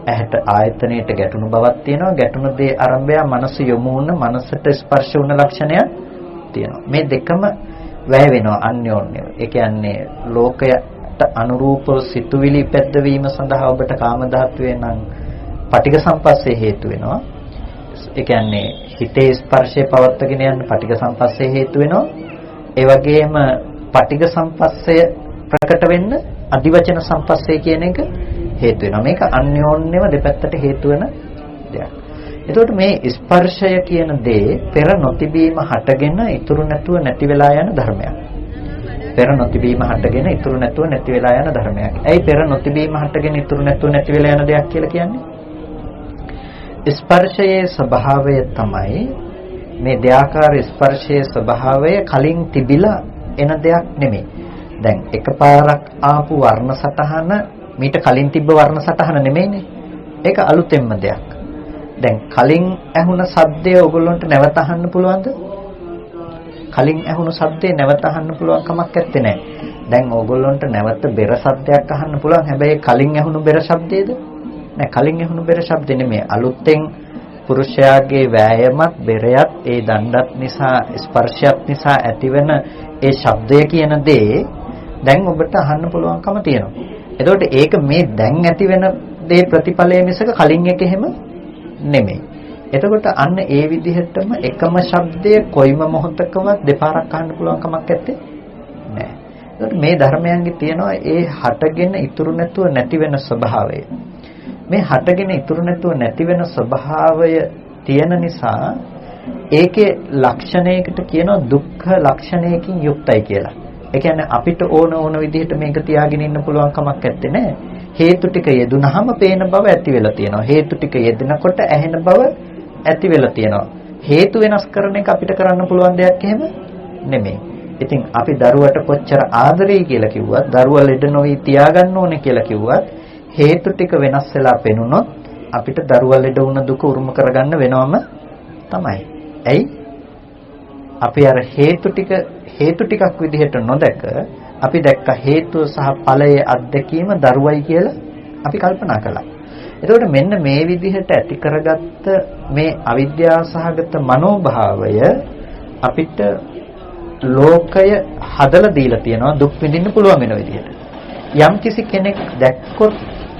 ඇහැට ආයතනයට ගැටුණු බවක් තියෙනවා. ගැටුණු දේ ආරම්භය මනස යොමු වුණ මනසට ස්පර්ශ වුණ ලක්ෂණයක් තියෙනවා. මේ දෙකම වැය වෙනවා අන්‍යෝන්‍යව. ඒ කියන්නේ ලෝකයට අනුරූපව සිතුවිලි පැද්දවීම සඳහා ඔබට කාම ධාතුවේ නම් පටිඝ සම්පස්සේ හේතු වෙනවා. ඒ කියන්නේ හිතේ ස්පර්ශය පවත්වාගෙන යන්න පටිඝ සම්පස්සේ හේතු වෙනවා. ඒ වගේම පටිඝ සම්පස්සය ප්‍රකට වෙන්න අදිවචන සම්පස්සේ කියන එක හේතු වෙනවා. මේක අන්‍යෝන්‍යව දෙපැත්තට හේතු වෙන දෙයක්. එතකොට මේ ස්පර්ශය කියන දේ පෙර නොතිබීම හටගෙන ඉතුරු නැතුව නැති වෙලා යන ධර්මයක්. පෙර නොතිබීම හටගෙන ඉතුරු නැතුව නැති වෙලා යන ධර්මයක්. ඇයි පෙර නොතිබීම හටගෙන ඉතුරු නැතුව නැති වෙලා යන දෙයක් කියලා කියන්නේ? ස්පර්ශයේ ස්වභාවය තමයි මේ දෙආකාර ස්පර්ශයේ ස්වභාවය කලින් තිබිලා එන දෙයක් නෙමෙයි. දැන් එකපාරක් ආපු වර්ණ සටහන මීට කලින් තිබ්බ වර්ණ සටහන නෙමෙයිනේ. ඒක අලුතෙන්ම දෙයක්. දැන් කලින් ඇහුණ ශබ්දය ඔයගොල්ලන්ට නැවත අහන්න පුළුවන්ද? කලින් ඇහුණු ශබ්දේ නැවත අහන්න පුළුවන් කමක් නැත්තේ නෑ. දැන් ඕගොල්ලන්ට නැවත බෙර ශබ්දයක් අහන්න පුළුවන්. හැබැයි කලින් ඇහුණු බෙර ශබ්දේද? නෑ කලින් ඇහුණු බෙර ශබ්දේ නෙමෙයි. අලුතෙන් පුරුෂයාගේ වෑයමත් බෙරයත් ඒ දණ්ඩත් නිසා ස්පර්ශයත් නිසා ඇතිවෙන ඒ ශබ්දය කියන දේ දැන් ඔබට අහන්න පුළුවන්කම තියෙනවා. එතකොට ඒක මේ දැන් ඇති වෙන දේ ප්‍රතිඵලය මිසක කලින් එක එහෙම නෙමෙයි. එතකොට අන්න ඒ විදිහටම එකම ශබ්දය කොයිම මොහොතකවත් දෙපාරක් අහන්න පුළුවන් කමක් නැත්තේ නෑ. එතකොට මේ ධර්මයන්ගේ තියෙනවා ඒ හටගෙන ඉතුරු නැතුව නැති වෙන ස්වභාවය. මේ හටගෙන ඉතුරු නැතුව නැති වෙන ස්වභාවය තියෙන නිසා ඒකේ ලක්ෂණයකට කියනවා දුක්ඛ ලක්ෂණයකින් යුක්තයි කියලා. ඒ කියන්නේ අපිට ඕන විදිහට මේක තියාගෙන ඉන්න පුළුවන් කමක් නැත්තේ නෑ. හේතු ටික යෙදුනහම පේන බව ඇති වෙලා තියෙනවා. හේතු ටික යෙදෙනකොට ඇහෙන බව ඇති වෙලා තියෙනවා. හේතු වෙනස් කරන එක අපිට කරන්න පුළුවන් දෙයක් එහෙම නෙමෙයි. ඉතින් අපි දරුවට කොච්චර ආදරෙයි කියලා කිව්වත්, දරුවා ලෙඩ නොවි තියාගන්න ඕනේ කියලා කිව්වත්, හේතු ටික වෙනස් වෙලා පෙනුනොත් අපිට දරුවා ලෙඩ වුණ දුක උරුම කරගන්න වෙනවම තමයි. ඇයි? අපි අර හේතු ටිකක් විදිහට නොදැක අපි දැක්ක හේතුව සහ ඵලයේ අත්දැකීම දරුවයි කියලා අපි කල්පනා කළා. එතකොට මෙන්න මේ විදිහට ඇති කරගත්ත මේ අවිද්‍යාව සහගත මනෝභාවය අපිට ලෝකය හදලා දීලා තියෙනවා දුක් විඳින්න පුළුවන් වෙන විදිහට. යම් කිසි කෙනෙක් දැක්කොත්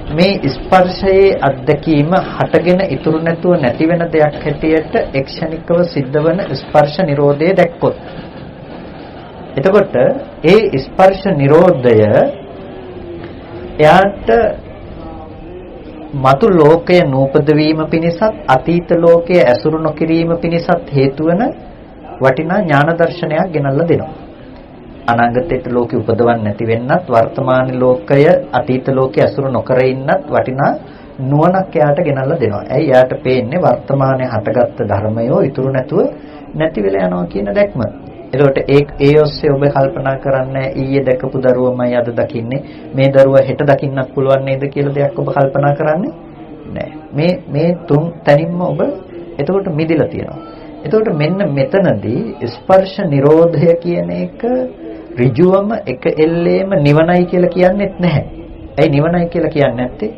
මේ ස්පර්ශයේ අත්දැකීම හටගෙන ඉතුරු නැතුව නැති වෙන දෙයක් හැටියට එක්ෂණිකව සිද්ධ වෙන ස්පර්ශ නිරෝධය දැක්කොත්, එතකොට ඒ ස්පර්ශ නිරෝධය එයාට මතු ලෝකය නූපද වීම පිණිසත් අතීත ලෝකයේ ඇසුරු නොකිරීම පිණිසත් හේතු වෙන වටිනා ඥාන දර්ශනයක් ගෙනල්ලා දෙනවා. අනාගතයට ලෝකෙ උපදවන්න නැති වෙන්නත් වර්තමාන ලෝකය අතීත ලෝකයේ ඇසුරු නොකර ඉන්නත් වටිනා නුවණක් එයාට ගෙනල්ලා දෙනවා. ඇයි? එයාට පේන්නේ වර්තමානයේ හටගත්තු ධර්මයෝ ඉතුරු නැතුව නැති වෙලා යනවා කියන දැක්ම. එතකොට ඒ ඔස්සේ ඔබ කල්පනා කරන්නේ ඊයේ දැකපු දරුවමයි අද දකින්නේ, මේ දරුවා හෙට දකින්නත් පුළුවන් නේද කියලා දෙයක් ඔබ කල්පනා කරන්නේ නැහැ. මේ තුන් තැනින්ම ඔබ එතකොට මිදිලා තියෙනවා. එතකොට මෙන්න මෙතනදී ස්පර්ශ නිරෝධය කියන එක ඍජුවම එක එල්ලේම නිවනයි කියලා කියන්නේත් නැහැ. ඇයි නිවනයි කියලා කියන්නේ නැත්තේ?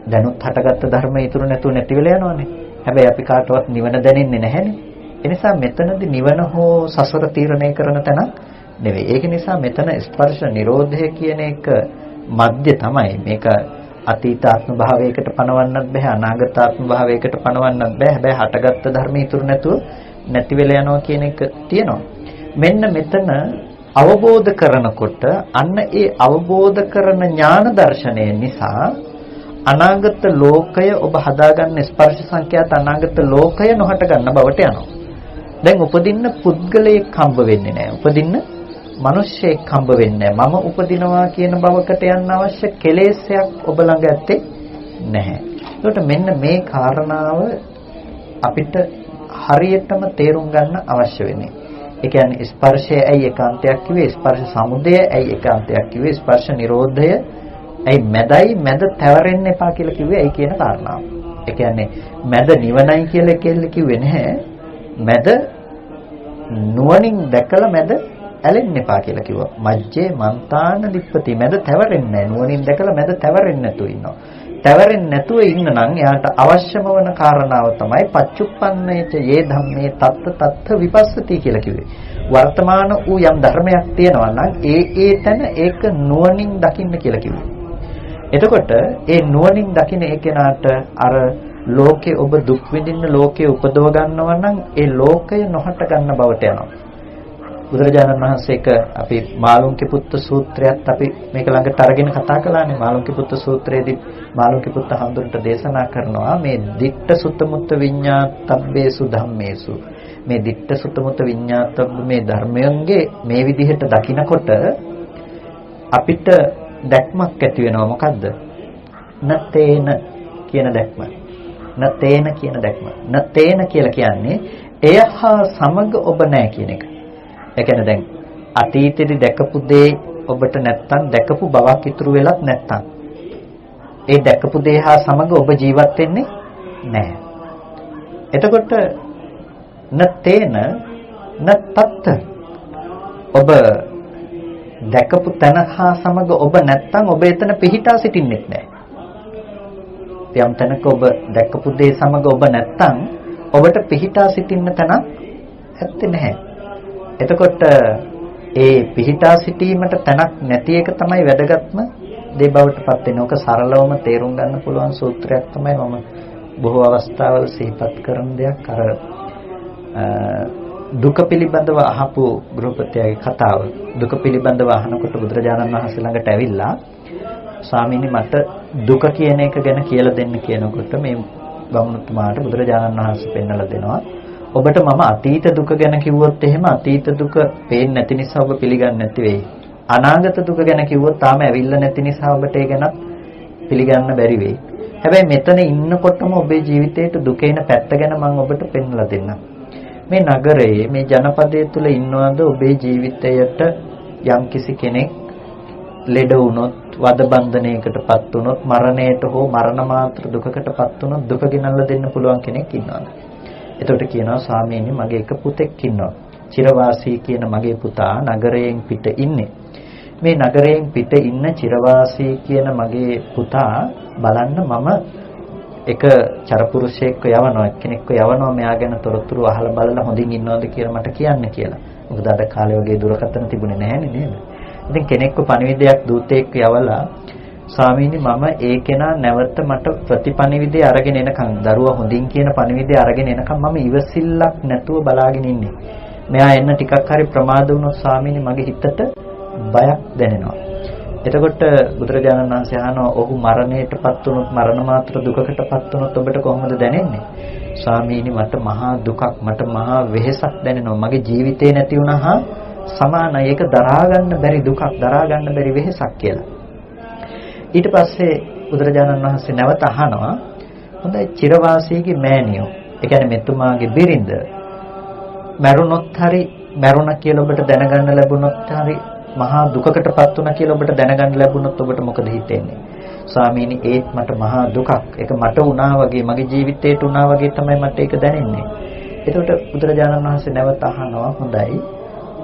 දැනුත් හටගත්ත ධර්ම ඉතුරු නැතුව නැති වෙලා යනවානේ. හැබැයි අපි කාටවත් නිවන දැනෙන්නේ නැහැනේ. ඒ නිසා මෙතනදී නිවන හෝ සසර තීරණය කරන තැනක් නෙවෙයි. ඒක නිසා මෙතන ස්පර්ශ නිරෝධය කියන එක මධ්‍ය තමයි. මේක අතීතාත්ම භාවයකට පනවන්නත් බෑ, අනාගතාත්ම භාවයකට පනවන්නත් බෑ. හැබැයි හටගත්ත ධර්ම ඉතුරු නැතුව නැති වෙලා යනවා කියන එක තියෙනවා. මෙන්න මෙතන අවබෝධ කරනකොට අන්න ඒ අවබෝධ කරන ඥාන දර්ශනය නිසා අනාගත ලෝකය ඔබ හදාගන්න ස්පර්ශ සංඛ්‍යාත අනාගත ලෝකය නොහට ගන්න බවට යනවා. දැන් උපදින්න පුද්ගලයෙක් හම්බ වෙන්නේ නැහැ. උපදින්න මිනිස්සෙක් හම්බ වෙන්නේ නැහැ. මම උපදිනවා කියන බවකට යන්න අවශ්‍ය කෙලෙසයක් ඔබ ළඟ ඇත්තේ නැහැ. ඒකට මෙන්න මේ කාරණාව අපිට හරියටම තේරුම් ගන්න අවශ්‍ය වෙන්නේ. ඒ කියන්නේ ස්පර්ශය ඇයි ඒකාන්තයක් කිව්වේ? ස්පර්ශ සමුදය ඇයි ඒකාන්තයක් කිව්වේ? ස්පර්ශ නිරෝධය ඇයි මැද තැවරෙන්න එපා කියලා කිව්වේ? ඇයි කියන කාරණාව. ඒ කියන්නේ මැද නිවනයි කියලා කිව්වේ නැහැ. මැද නුවණින් දැකලා මැද ඇලෙන්න එපා කියලා කිව්වා. මජ්ජේ මන්තාන දිප්පති මැද තැවරෙන්නේ නැහැ. නුවණින් දැකලා මැද තැවරෙන්නේ නැතුව ඉන්නවා. තැවරෙන්නේ නැතුව ඉන්න නම් එයාට අවශ්‍යම වන කාරණාව තමයි පච්චුප්පන්නේච යේ ධම්මේ තත්ත විපස්සති කියලා කිව්වේ. වර්තමාන වූ යම් ධර්මයක් තියෙනවා නම් ඒ තැන ඒක නුවණින් දකින්න කියලා කිව්වේ. එතකොට ඒ නුවණින් දකින්න ඒ කෙනාට අර ලෝකේ ඔබ දුක් විඳින්න ලෝකේ උපදව ගන්නවා නම් ඒ ලෝකය නොහට ගන්න බවට යනවා. බුදුරජාණන් වහන්සේක අපි මාළුන්ගේ පුත්ත සූත්‍රයත් අපි මේක ළඟට අරගෙන කතා කළානේ. මාළුන්ගේ පුත්ත සූත්‍රයේදී මාළුන්ගේ පුත්ත හඳුන්ට දේශනා කරනවා මේ ditta sutta mutta විඤ්ඤාතබ්බේසු ධම්මේසු. මේ ditta sutta mutta විඤ්ඤාතබ්බ මේ ධර්මයන්ගේ මේ විදිහට දකිනකොට අපිට දැක්මක් ඇති වෙනවා. මොකද්ද? නතේන කියන දැක්ම. නතේන කියන දැක්ම. නතේන කියලා කියන්නේ එය හා සමග ඔබ නැහැ කියන එක. ඒ කියන්නේ දැන් අතීතෙදි දැකපු දේ ඔබට නැත්තම් දැකපු බවක් ඉතුරු වෙලත් නැත්තම් ඒ දැකපු දේ හා සමග ඔබ ජීවත් වෙන්නේ නැහැ. එතකොට නතේන නතත් ඔබ දැකපු තැන හා සමග ඔබ නැත්තම් ඔබ එතන පිහිටා සිටින්නේ නැහැ. යම් තැනක ඔබ දැකපු දේ සමග ඔබ නැත්තම් ඔබට පිහිටා සිටින්න තැනක් ඇත්තේ නැහැ. එතකොට ඒ පිහිටා සිටීමට තැනක් නැති එක තමයි වැදගත්ම දේ බවට පත් වෙන්නේ. ඕක සරලවම තේරුම් ගන්න පුළුවන් සූත්‍රයක් තමයි මම බොහෝ අවස්ථාවල සිහිපත් කරන දෙයක්. අර දුක පිළිබඳව අහපු ගෘහපතියාගේ කතාව. දුක පිළිබඳව අහනකොට බුදුරජාණන් වහන්සේ ළඟට ඇවිල්ලා ස්වාමීනි මට දුක කියන එක ගැන කියලා දෙන්න කියනකොට මේ බමුණුතුමාට බුදුරජාණන් වහන්සේ පෙන්වලා දෙනවා. ඔබට මම අතීත දුක ගැන කිව්වොත් එහෙම අතීත දුක පේන්නේ නැති නිසා ඔබ පිළිගන්නේ නැති වෙයි. අනාගත දුක ගැන කිව්වොත් තාම ඇවිල්ලා නැති නිසා ඔබට ඒ ගැන පිළිගන්න බැරි වෙයි. හැබැයි මෙතන ඉන්නකොටම ඔබේ ජීවිතේට දුකේන පැත්ත ගැන මම ඔබට පෙන්වලා දෙන්නම්. මේ නගරයේ මේ ජනපදයේ තුල ඉන්නවද ඔබේ ජීවිතයට යම්කිසි කෙනෙක් ලෙඩ වුණොත්, වද බන්ධනයකටපත් වුණොත්, මරණයට හෝ මරණ මාත්‍ර දුකකටපත් වුණොත් දුක ගෙනල්ලා දෙන්න පුළුවන් කෙනෙක් ඉන්නවද? එතකොට කියනවා ස්වාමීනි මගේ එක පුතෙක් ඉන්නවා. චිරවාසී කියන මගේ පුතා නගරයෙන් පිට ඉන්නේ. මේ නගරයෙන් පිට ඉන්න චිරවාසී කියන මගේ පුතා බලන්න මම එක චරපුරුෂයෙක්ව යවනවා, එක්කෙනෙක්ව යවනවා මෙයා ගැන තොරතුරු අහලා බලලා හොඳින් ඉන්නවද කියලා මට කියන්න කියලා. මොකද අද කාලේ වගේ දුරකථන තිබුණේ නැහැනේ නේද? ඉතින් කෙනෙක්ව පණිවිඩයක් දූතයෙක් යවලා ස්වාමීනි මම ඒ කෙනා නැවත මට ප්‍රතිපණිවිඩය අරගෙන එනකන් දරුවා හොඳින් කියන පණිවිඩය අරගෙන එනකන් මම ඉවසිල්ලක් නැතුව බලාගෙන ඉන්නේ. මෙයා එන්න ටිකක් හරි ප්‍රමාද වුණොත් ස්වාමීනි මගේ හිතට බයක් දැනෙනවා. එතකොට බුදුරජාණන් වහන්සේ අහනවා ඔහු මරණයටපත් වුණොත් මරණ මාත්‍ර දුකකටපත් වුණොත් ඔබට කොහොමද දැනෙන්නේ? ස්වාමීනි මට මහා දුකක්, මට මහා වෙහෙසක් දැනෙනවා. මගේ ජීවිතේ නැති වුණා සමානයි. ඒක දරා ගන්න බැරි දුකක්, දරා ගන්න බැරි වෙහෙසක් කියලා. ඊට පස්සේ බුදුරජාණන් වහන්සේ නැවත අහනවා හොඳයි චිරවාසීගේ මෑණියෝ, ඒ කියන්නේ මෙතුමාගේ බිරිඳ මරුණොත් හරි මරුණා කියලා ඔබට දැනගන්න ලැබුණොත් හරි මහා දුකකටපත් වුණා කියලා ඔබට දැනගන්න ලැබුණොත් ඔබට මොකද හිතෙන්නේ? ස්වාමීනි ඒත් මට මහා දුකක්. ඒක මට වුණා වගේ, මගේ ජීවිතේට වුණා වගේ තමයි මට ඒක දැනෙන්නේ. එතකොට බුදුරජාණන් වහන්සේ නැවත අහනවා හොඳයි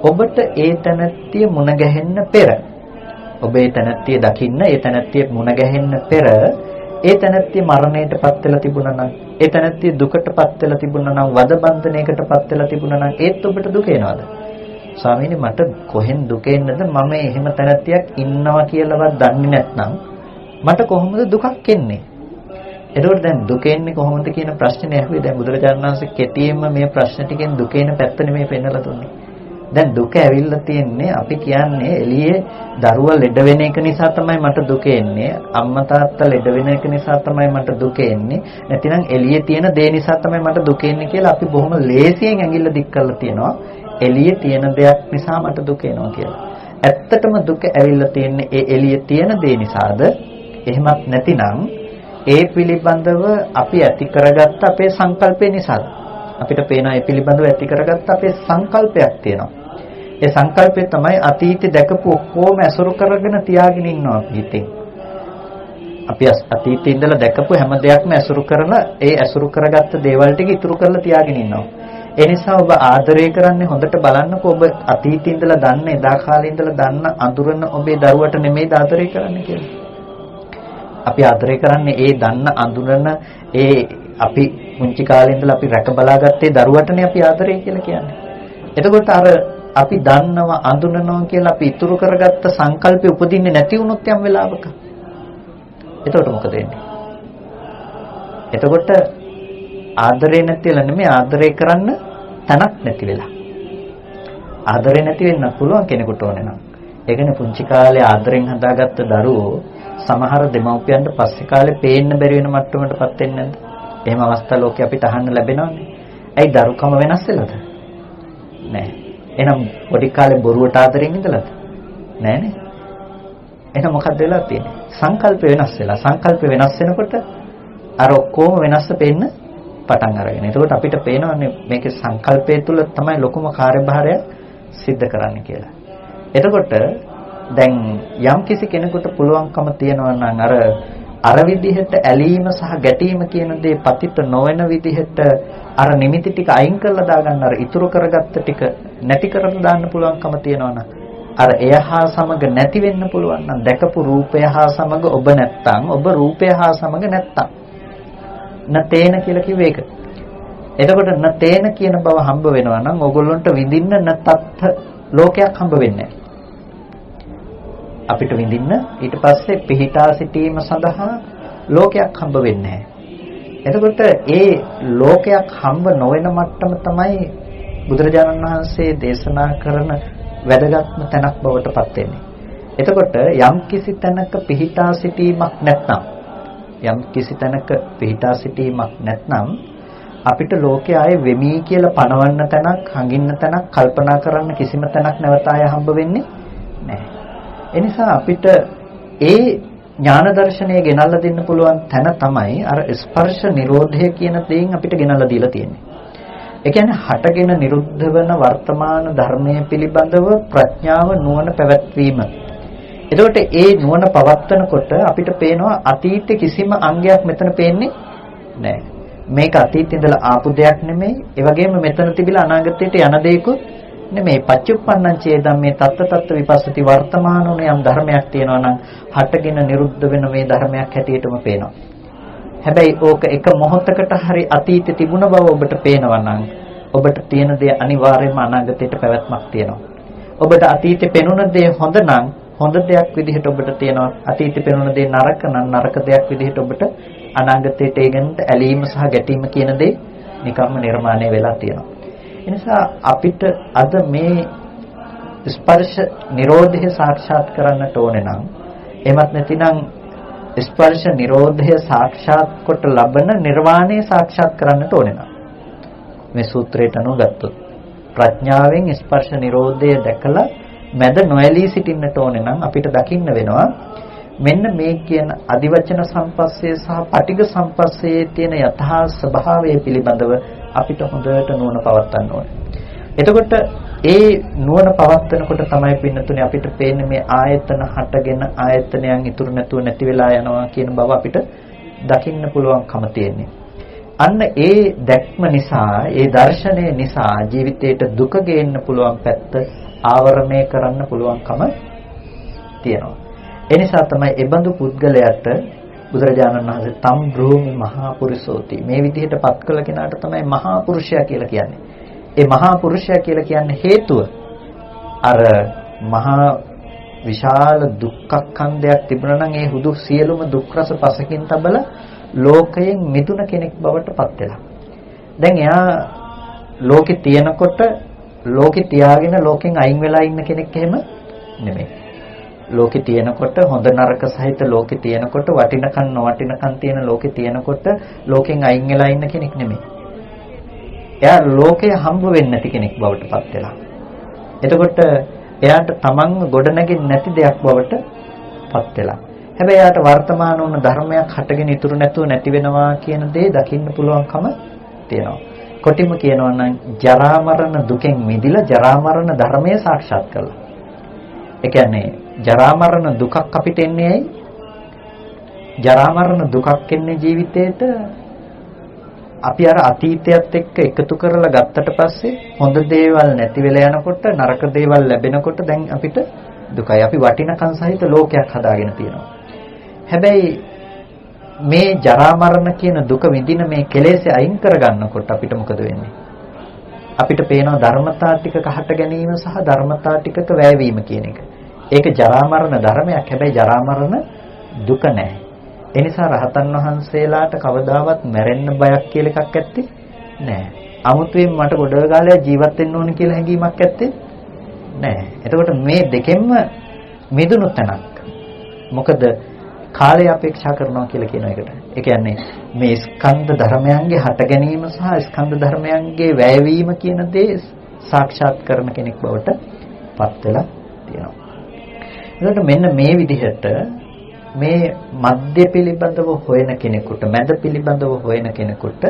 ඔබට ඒ තැනැත්තිය මුණ ගැහෙන්න පෙර, ඔබ ඒ තැනැත්තිය දකින්න, ඒ තැනැත්තිය මුණ ගැහෙන්න පෙර ඒ තැනැත්තිය මරණයටපත් වෙලා තිබුණා නම්, ඒ තැනැත්තිය දුකටපත් වෙලා තිබුණා නම්, වද බන්ධනයකටපත් වෙලා තිබුණා නම් ඒත් ඔබට දුක එනවද? ස්වාමීනි මට කොහෙන් දුක එන්නද? මම එහෙම තැනැත්තියක් ඉන්නවා කියලාවත් දන්නේ නැත්නම් මට කොහොමද දුකක් එන්නේ? එතකොට දැන් දුක එන්නේ කොහොමද කියන ප්‍රශ්නේ ඇහුවේ. දැන් බුදුරජාණන් වහන්සේ කෙටියෙන්ම මේ ප්‍රශ්න ටිකෙන් දුක එන පැත්ත නෙමෙයි පෙන්නලා දුන්නේ. දැන් දුක ඇවිල්ලා තියෙන්නේ අපි කියන්නේ එළියේ දරුවා ලෙඩ වෙන එක නිසා තමයි මට දුක එන්නේ, අම්මා තාත්තා ලෙඩ වෙන එක නිසා තමයි මට දුක එන්නේ, නැතිනම් එළියේ තියෙන දේ නිසා තමයි මට දුක එන්නේ කියලා අපි බොහොම ලේසියෙන් ඇඟිල්ල දික් කරලා තියෙනවා. එළියේ තියෙන දෙයක් නිසා මට දුක එනවා කියලා. ඇත්තටම දුක ඇවිල්ලා තියෙන්නේ ඒ එළියේ තියෙන දේ නිසාද? එහෙමත් නැතිනම් ඒ පිළිබඳව අපි ඇති කරගත්ත අපේ සංකල්පය නිසාද? අපිට පේනවා ඒ පිළිබඳව ඇති කරගත්ත අපේ සංකල්පයක් තියෙනවා. ඒ සංකල්පය තමයි අතීතේ දැකපු ඔක්කොම ඇසුරු කරගෙන තියාගෙන ඉන්නවා අපි හිතේ. අපි අතීතේ ඉඳලා දැකපු හැම දෙයක්ම ඇසුරු කරලා ඒ ඇසුරු කරගත්ත දේවල් ටික ඉතුරු කරලා තියාගෙන ඉන්නවා. ඒ නිසා ඔබ ආදරය කරන්නේ හොඳට බලන්නකෝ ඔබ අතීතේ ඉඳලා දන්න, එදා කාලේ ඉඳලා දන්න අඳුරන ඔබේ දරුවට නෙමෙයිද ආදරය කරන්නේ කියලා. අපි ආදරය කරන්නේ ඒ දන්න අඳුරන ඒ අපි මුංචි කාලේ ඉඳලා අපි රැක බලාගත්තේ දරුවටනේ අපි ආදරය කියලා කියන්නේ. එතකොට අර අපි දන්නවා අඳුනනවා කියලා අපි ඉතුරු කරගත්ත සංකල්පෙ උපදින්නේ නැති වුණොත් යම් වෙලාවක. එතකොට මොකද වෙන්නේ? එතකොට ආදරේ නැතිලා නෙමෙයි ආදරය කරන්න තැනක් නැති වෙලා. ආදරේ නැති වෙන්න පුළුවන් කෙනෙකුට ඕනේ නම්. ඒ කියන්නේ පුංචි කාලේ ආදරෙන් හදාගත්ත දරුවෝ සමහර දෙමව්පියන්ට පස්සේ කාලේ පේන්න බැරි වෙන මට්ටමකටපත් වෙන්නේ නැද්ද? එහෙම අවස්ථා ලෝකේ අපිට අහන්න ලැබෙනවනේ. ඇයි දරුකම වෙනස් වෙලාද? නෑ. එහෙනම් පොඩි කාලේ බොරුවට ආදරෙන් ඉඳලාද? නෑනේ. එහෙනම් මොකක්ද වෙලා තියෙන්නේ? සංකල්ප වෙනස් වෙලා. සංකල්ප වෙනස් වෙනකොට අර ඔක්කොම වෙනස්ස පේන්න පටන් අරගෙන. එතකොට අපිට පේනවානේ මේකේ සංකල්පය තුල තමයි ලොකුම කාර්යභාරය සිද්ධ කරන්නේ කියලා. එතකොට දැන් යම් කිසි කෙනෙකුට පුළුවන්කම තියනවා නම් අර විදිහට ඇලීම සහ ගැටීම කියන දේ පතිත නොවන විදිහට අර නිමිති ටික අයින් කරලා දාගන්න, අර ඉතුරු කරගත්ත ටික නැති කරලා දාන්න පුළුවන්කම තියනවා නම් අර එයහා සමග නැති වෙන්න පුළුවන් නම් දැකපු රූපය හා සමග ඔබ නැත්තම්, ඔබ රූපය හා සමග නැත්තම් නතේන කියලා කිව්වේ ඒක. එතකොට නතේන කියන බව හම්බ වෙනවා නම් ඕගොල්ලන්ට විඳින්න නතත් ලෝකයක් හම්බ වෙන්නේ නැහැ. අපිට විඳින්න ඊට පස්සේ පිහිටා සිටීම සඳහා ලෝකයක් හම්බ වෙන්නේ නැහැ. එතකොට ඒ ලෝකයක් හම්බ නොවන මට්ටම තමයි බුදුරජාණන් වහන්සේ දේශනා කරන වැදගත්ම තැනක් බවට පත් වෙන්නේ. එතකොට යම් කිසි තැනක පිහිටා සිටීමක් නැත්නම් අපිට ලෝකයේ ආයේ වෙමි කියලා පණවන්න තැනක්, හංගින්න තැනක්, කල්පනා කරන්න කිසිම තැනක් නැවත ආය හම්බ වෙන්නේ නැහැ. ඒ නිසා අපිට ඒ ඥාන දර්ශනය ගෙනල්ලා දෙන්න පුළුවන් තැන තමයි අර ස්පර්ශ නිරෝධය කියන දේෙන් අපිට ගෙනල්ලා දීලා තියෙන්නේ. ඒ කියන්නේ හටගෙන නිරුද්ධ වෙන වර්තමාන ධර්මයේ පිළිබඳව ප්‍රඥාව නුවණ පැවැත්වීම. එතකොට ඒ නුවණ පවත්වනකොට අපිට පේනවා අතීතේ කිසිම අංගයක් මෙතන පේන්නේ නැහැ. මේක අතීතේ ඉඳලා ආපු දෙයක් නෙමෙයි. ඒ වගේම මෙතන තිබිලා අනාගතයට යන දෙයක්ුත් නෙමෙයි. පච්චුප්පන්නං චේදම් මේ තත්ත විපස්සති වර්තමානෝන යම් ධර්මයක් තියෙනවා නම් හටගෙන නිරුද්ධ වෙන මේ ධර්මයක් හැටියටම පේනවා. හැබැයි ඕක එක මොහොතකට හරි අතීතේ තිබුණ බව ඔබට පේනවා නම් ඔබට තියෙන දේ අනිවාර්යයෙන්ම අනාගතයට පැවැත්මක් තියෙනවා. ඔබට අතීතේ පෙනුන දේ හොඳ නම් හොඳ දෙයක් විදිහට ඔබට තියෙනවා. අතීතේ පෙනුන දේ නරක නම් නරක දෙයක් විදිහට ඔබට අනාගතයට ඒගෙන්ට ඇලීම සහ ගැටීම කියන දේ නිකම්ම නිර්මාණය වෙලා තියෙනවා. ඒ නිසා අපිට අද මේ ස්පර්ශ නිරෝධය සාක්ෂාත් කරන්නට ඕනේ නම් එමත් නැතිනම් ස්පර්ශ නිරෝධය සාක්ෂාත් කොට ලබන නිර්වාණය සාක්ෂාත් කරන්නට ඕනේ නම් මේ සූත්‍රයට අනුව ගත්තොත් ප්‍රඥාවෙන් ස්පර්ශ නිරෝධය දැකලා මැද නොඇලී සිටින්නට ඕනේ නම් අපිට දකින්න වෙනවා මෙන්න මේ කියන අදිවචන සම්පස්සේ සහ පටිඝ සම්පස්සේ තියෙන යථා ස්වභාවය පිළිබඳව අපිට හොඳට නුවණ පවත්වන්න ඕනේ. එතකොට ඒ නුවණ පවත්වනකොට තමයි පින්නතුනේ අපිට පේන්නේ මේ ආයතන හටගෙන ආයතනයන් ඉතුරු නැතුව නැති වෙලා යනවා කියන බව අපිට දකින්න පුළුවන්කම තියෙන්නේ. අන්න ඒ දැක්ම නිසා, ඒ දර්ශනය නිසා ජීවිතේට දුක ගේන්න පුළුවන් පැත්ත ආවරණය කරන්න පුළුවන්කම තියෙනවා. ඒ නිසා තමයි එබඳු පුද්ගලයාට බුදුරජාණන් වහන්සේ තම් බ්‍රෝමි මහා පුරුෂෝති මේ විදිහට පත් කළ කෙනාට තමයි මහා පුරුෂයා කියලා කියන්නේ. ඒ මහා පුරුෂයා කියලා කියන්නේ හේතුව අර මහා විශාල දුක්ඛඛන්දයක් තිබුණා නම් ඒ හුදු සියලුම දුක් රස පසකින් තබල ලෝකයෙන් මිදුණ කෙනෙක් බවට පත් වෙලා. දැන් එයා ලෝකේ තියෙනකොට ලෝකේ තියාගෙන ලෝකෙන් අයින් වෙලා ඉන්න කෙනෙක් එහෙම නෙමෙයි. ලෝකේ තියෙනකොට හොඳ නරක සහිත ලෝකේ තියෙනකොට වටිනකම් නොවටිනකම් තියෙන ලෝකේ තියෙනකොට ලෝකෙන් අයින් වෙලා ඉන්න කෙනෙක් නෙමෙයි. එයා ලෝකේ හම්බ වෙන්නේ නැති කෙනෙක් බවට පත් වෙලා. එතකොට එයාට තමන්ව ගොඩනගෙන්නේ නැති දෙයක් බවට පත් වෙලා. හැබැයි එයාට වර්තමාන වුණ ධර්මයක් හටගෙන ඉතුරු නැතුව නැති වෙනවා කියන දේ දකින්න පුළුවන්කම තියෙනවා. කොටිම කියනවා නම් ජරා මරණ දුකෙන් මිදිලා ජරා මරණ ධර්මය සාක්ෂාත් කළා. ඒ කියන්නේ ජරා මරණ දුකක් අපිට එන්නේ ඇයි? ජරා මරණ දුකක් එන්නේ ජීවිතේට අපි අර අතීතයත් එක්ක එකතු කරලා ගත්තට පස්සේ හොඳ දේවල් නැති වෙලා යනකොට නරක දේවල් ලැබෙනකොට දැන් අපිට දුකයි. අපි වටිනකම් සහිත ලෝකයක් හදාගෙන තියෙනවා. හැබැයි මේ ජරා මරණ කියන දුක විඳින මේ කෙලෙස් අයින් කරගන්නකොට අපිට මොකද වෙන්නේ? අපිට පේනවා ධර්මතා ටිකක හට ගැනීම සහ ධර්මතා ටිකක වැයවීම කියන එක. ඒක ජරා මරණ ධර්මයක්. හැබැයි ජරා මරණ දුක නැහැ. ඒ නිසා රහතන් වහන්සේලාට කවදාවත් මැරෙන්න බයක් කියලා එකක් ඇත්තේ නැහැ. 아무තෙන් මට ගොඩ ගාලා ජීවත් වෙන්න ඕන කියලා හැඟීමක් ඇත්තේ නැහැ. එතකොට මේ දෙකෙන්ම මිදුණු තැනක්. මොකද කාලය අපේක්ෂා කරනවා කියලා කියන එකට. ඒ කියන්නේ මේ ස්කන්ධ ධර්මයන්ගේ හට ගැනීම සහ ස්කන්ධ ධර්මයන්ගේ වැයවීම කියන දේ සාක්ෂාත් කරන කෙනෙක් බවට පත් වෙලා තියෙනවා. එතකොට මෙන්න මේ විදිහට මේ මධ්‍ය පිළිබඳව හොයන කෙනෙකුට මැද පිළිබඳව හොයන කෙනෙකුට